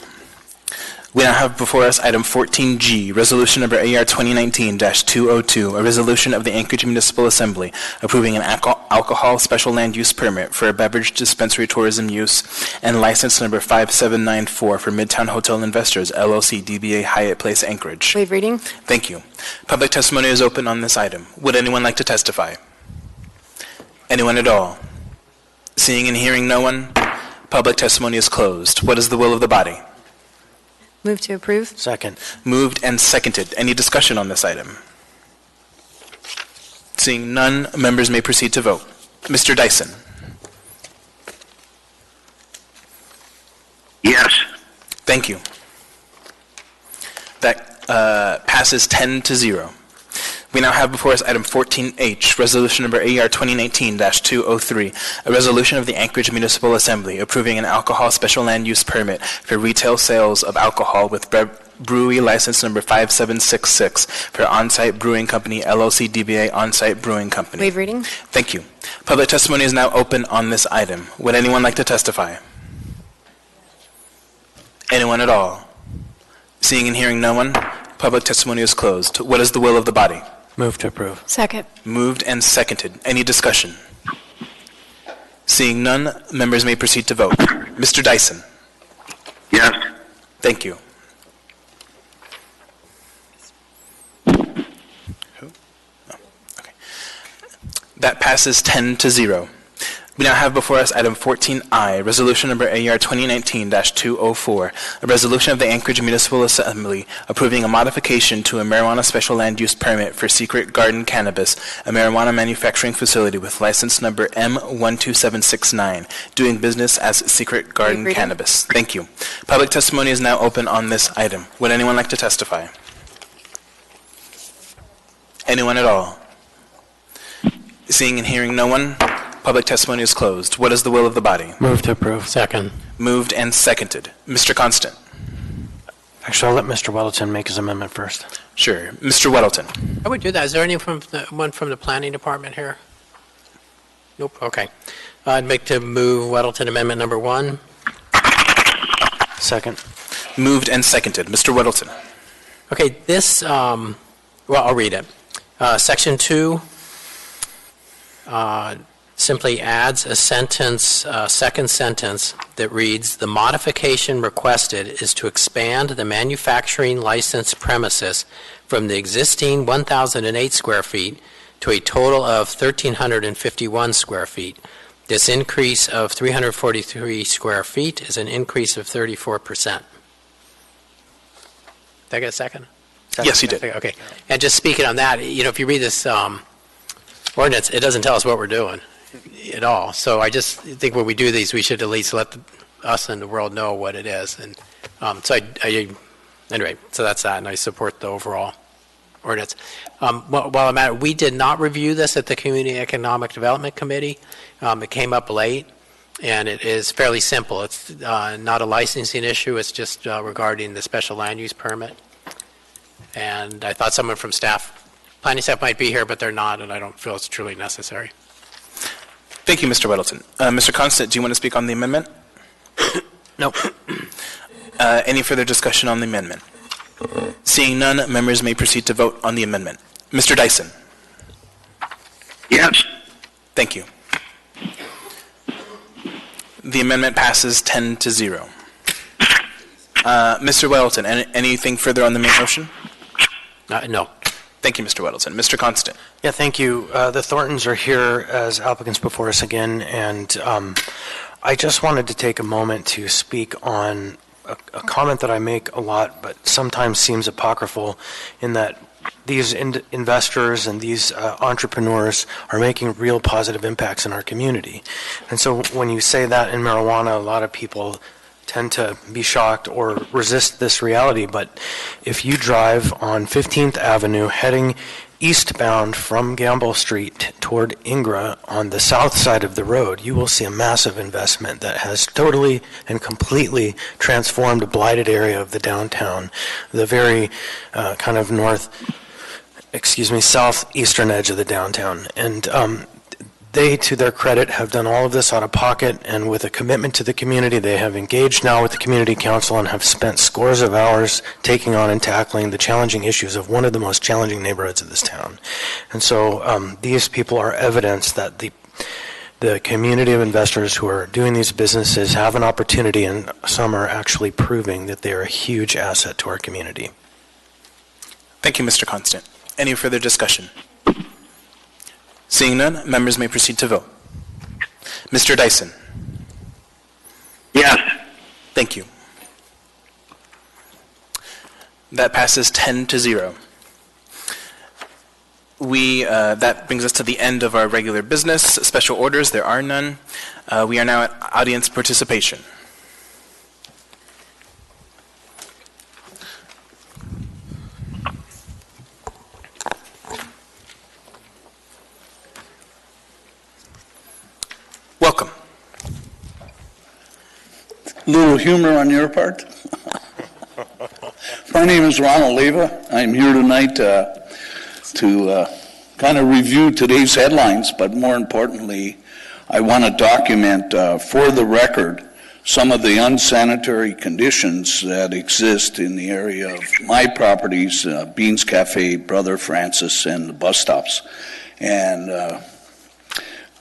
We now have before us item 14G, resolution number AR 2019-202, a resolution of the Anchorage Municipal Assembly approving an alcohol special land use permit for a beverage dispensary tourism use and license number 5794 for Midtown Hotel Investors, LLC DBA Hyatt Place Anchorage. Waive reading. Thank you. Public testimony is open on this item. Would anyone like to testify? Anyone at all? Seeing and hearing no one, public testimony is closed. What is the will of the body? Move to approve. Second. Moved and seconded. Any discussion on this item? Seeing none, members may proceed to vote. Mr. Dyson. Yes. Thank you. That passes 10-0. We now have before us item 14H, resolution number AR 2019-203, a resolution of the Anchorage Municipal Assembly approving an alcohol special land use permit for retail sales of alcohol with brewery license number 5766 for On-Site Brewing Company, LLC DBA On-Site Brewing Company. Waive reading. Thank you. Public testimony is now open on this item. Would anyone like to testify? Anyone at all? Seeing and hearing no one, public testimony is closed. What is the will of the body? Move to approve. Second. Moved and seconded. Any discussion? Seeing none, members may proceed to vote. Mr. Dyson. Yes. Thank you. That passes 10-0. We now have before us item 14I, resolution number AR 2019-204, a resolution of the Anchorage Municipal Assembly approving a modification to a marijuana special land use permit for Secret Garden Cannabis, a marijuana manufacturing facility with license number M12769, doing business as Secret Garden Cannabis. Thank you. Public testimony is now open on this item. Would anyone like to testify? Anyone at all? Seeing and hearing no one, public testimony is closed. What is the will of the body? Move to approve. Second. Moved and seconded. Mr. Constant. Actually, I'll let Mr. Weddleton make his amendment first. Sure. Mr. Weddleton. I would do that. Is there anyone from the planning department here? Nope. Okay. I'd make to move Weddleton Amendment number 1. Second. Moved and seconded. Mr. Weddleton. Okay. This, well, I'll read it. Section 2 simply adds a sentence, second sentence, that reads, "The modification requested is to expand the manufacturing license premises from the existing 1,008 square feet to a total of 1,351 square feet. This increase of 343 square feet is an increase of 34%. Did I get a second? Yes, you did. Okay. And just speaking on that, if you read this ordinance, it doesn't tell us what we're doing at all. So I just think when we do these, we should at least let us and the world know what it is. And so anyway, so that's that, and I support the overall. ordinance. While I'm at it, we did not review this at the Community Economic Development Committee. It came up late, and it is fairly simple. It's not a licensing issue. It's just regarding the special land use permit. And I thought someone from planning staff might be here, but they're not, and I don't feel it's truly necessary. Thank you, Mr. Weddleton. Mr. Constant, do you want to speak on the amendment? No. Any further discussion on the amendment? Seeing none, members may proceed to vote on the amendment. Mr. Dyson? Yes. Thank you. The amendment passes 10-0. Mr. Weddleton, anything further on the main motion? No. Thank you, Mr. Weddleton. Mr. Constant? Yeah, thank you. The Thorntons are here as applicants before us again, and I just wanted to take a moment to speak on a comment that I make a lot, but sometimes seems apocryphal, in that these investors and these entrepreneurs are making real positive impacts in our community. And so when you say that in marijuana, a lot of people tend to be shocked or resist this reality. But if you drive on 15th Avenue heading eastbound from Gamble Street toward Ingra on the south side of the road, you will see a massive investment that has totally and completely transformed a blighted area of the downtown, the very kind of southeastern edge of the downtown. And they, to their credit, have done all of this out of pocket and with a commitment to the community. They have engaged now with the community council and have spent scores of hours taking on and tackling the challenging issues of one of the most challenging neighborhoods of this town. And so these people are evidence that the community of investors who are doing these businesses have an opportunity, and some are actually proving that they are a huge asset to our community. Thank you, Mr. Constant. Any further discussion? Seeing none, members may proceed to vote. Mr. Dyson? Yes. Thank you. That passes 10-0. That brings us to the end of our regular business. Special orders, there are none. We are now at audience participation. Welcome. Little humor on your part. My name is Ronald Leva. I'm here tonight to kind of review today's headlines, but more importantly, I want to document for the record some of the unsanitary conditions that exist in the area of my properties, Beans Cafe, Brother Francis, and the bus stops. And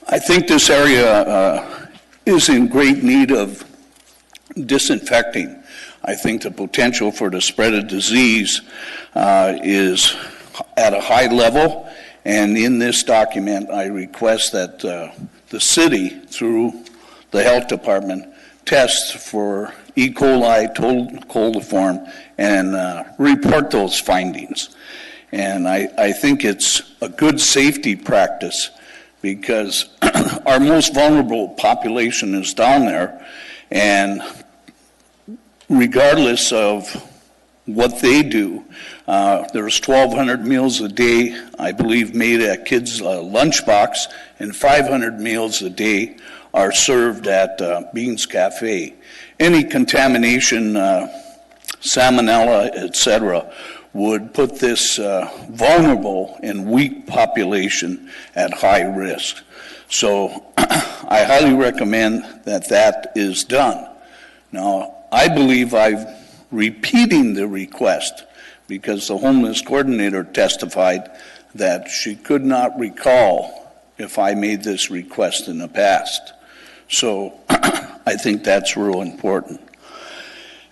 I think this area is in great need of disinfecting. I think the potential for the spread of disease is at a high level, and in this document I request that the city, through the health department, test for E. coli, coliform, and report those findings. And I think it's a good safety practice, because our most vulnerable population is down there, and regardless of what they do, there's 1,200 meals a day, I believe, made at kids' lunchbox, and 500 meals a day are served at Beans Cafe. Any contamination, salmonella, etc., would put this vulnerable and weak population at high risk. So I highly recommend that that is done. Now, I believe I'm repeating the request, because the homeless coordinator testified that she could not recall if I made this request in the past. So I think that's real important.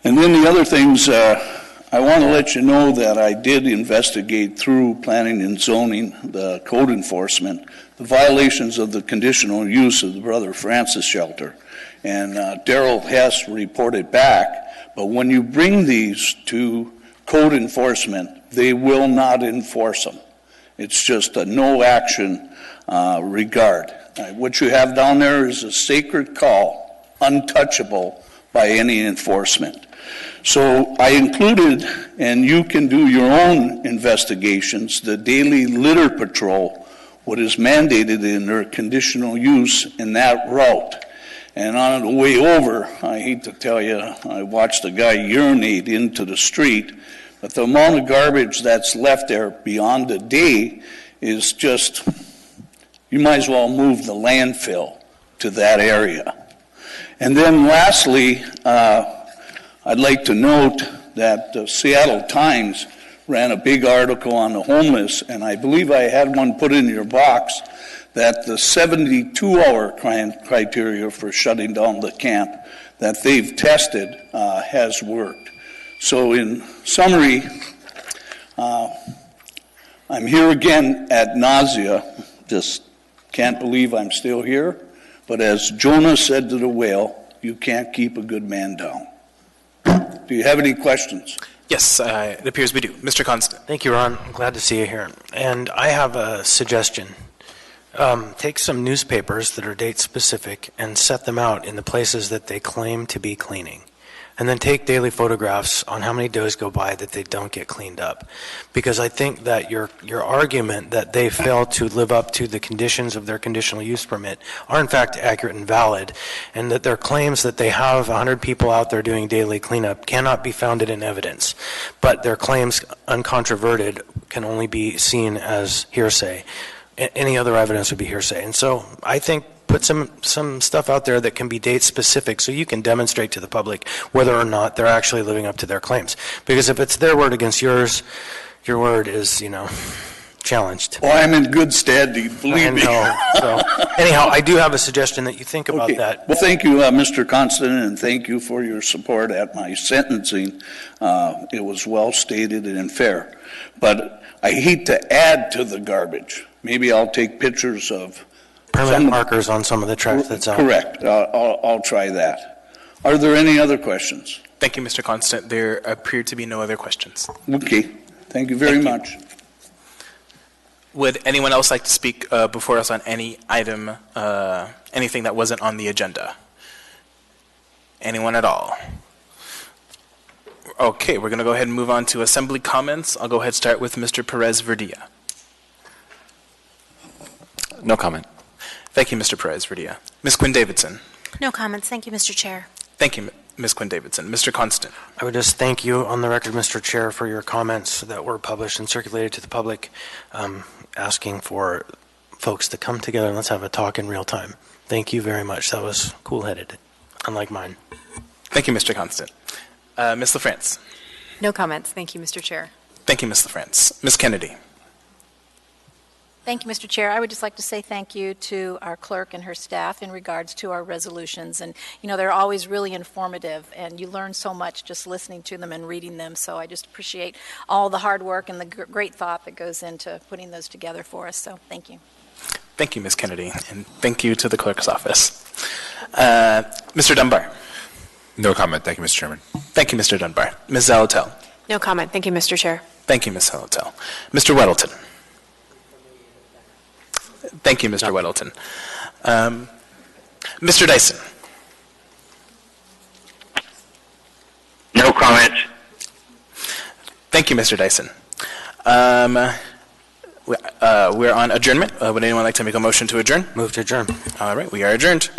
And then the other things, I want to let you know that I did investigate through planning and zoning, the code enforcement, the violations of the conditional use of the Brother Francis shelter. And Daryl Hess reported back, but when you bring these to code enforcement, they will not enforce them. It's just a no action regard. What you have down there is a sacred call, untouchable by any enforcement. So I included, and you can do your own investigations, the daily litter patrol, what is mandated in their conditional use in that route. And on the way over, I hate to tell you, I watched a guy urinate into the street, but the amount of garbage that's left there beyond a day is just, you might as well move the landfill to that area. And then lastly, I'd like to note that the Seattle Times ran a big article on the homeless, and I believe I had one put in your box, that the 72-hour criteria for shutting down the camp that they've tested has worked. So in summary, I'm here again at nausea, just can't believe I'm still here, but as Jonah said to the whale, you can't keep a good man down. Do you have any questions? Yes, it appears we do. Mr. Constant. Thank you, Ron. I'm glad to see you here. And I have a suggestion. Take some newspapers that are date specific and set them out in the places that they claim to be cleaning. And then take daily photographs on how many days go by that they don't get cleaned up. Because I think that your argument that they fail to live up to the conditions of their conditional use permit are in fact accurate and valid, and that their claims that they have 100 people out there doing daily cleanup cannot be founded in evidence. But their claims, uncontroverted, can only be seen as hearsay. Any other evidence would be hearsay. And so I think put some stuff out there that can be date specific so you can demonstrate to the public whether or not they're actually living up to their claims. Because if it's their word against yours, your word is, challenged. Well, I'm in good standing, believe me. So anyhow, I do have a suggestion that you think about that. Well, thank you, Mr. Constant, and thank you for your support at my sentencing. It was well stated and fair. But I hate to add to the garbage. Maybe I'll take pictures of permanent markers on some of the trash that's out. Correct. I'll try that. Are there any other questions? Thank you, Mr. Constant. There appear to be no other questions. Okay. Thank you very much. Would anyone else like to speak before us on any item, anything that wasn't on the agenda? Anyone at all? Okay, we're going to go ahead and move on to Assembly comments. I'll go ahead and start with Mr. Perez-Verdia. No comment. Thank you, Mr. Perez-Verdia. Ms. Quinn-Davidson. No comments. Thank you, Mr. Chair. Thank you, Ms. Quinn-Davidson. Mr. Constant. I would just thank you on the record, Mr. Chair, for your comments that were published and circulated to the public, asking for folks to come together and let's have a talk in real time. Thank you very much. That was cool-headed, unlike mine. Thank you, Mr. Constant. Ms. LaFrance. No comments. Thank you, Mr. Chair. Thank you, Ms. LaFrance. Ms. Kennedy. Thank you, Mr. Chair. I would just like to say thank you to our clerk and her staff in regards to our resolutions. And, they're always really informative, and you learn so much just listening to them and reading them. So I just appreciate all the hard work and the great thought that goes into putting those together for us. So thank you. Thank you, Ms. Kennedy, and thank you to the clerk's office. Mr. Dunbar. No comment. Thank you, Mr. Chairman. Thank you, Mr. Dunbar. Ms. Zalatel. No comment. Thank you, Mr. Chair. Thank you, Ms. Zalatel. Mr. Weddleton. Thank you, Mr. Weddleton. Mr. Dyson. No comment. Thank you, Mr. Dyson. We're on adjournment. Would anyone like to make a motion to adjourn? Move to adjourn. All right, we are adjourned.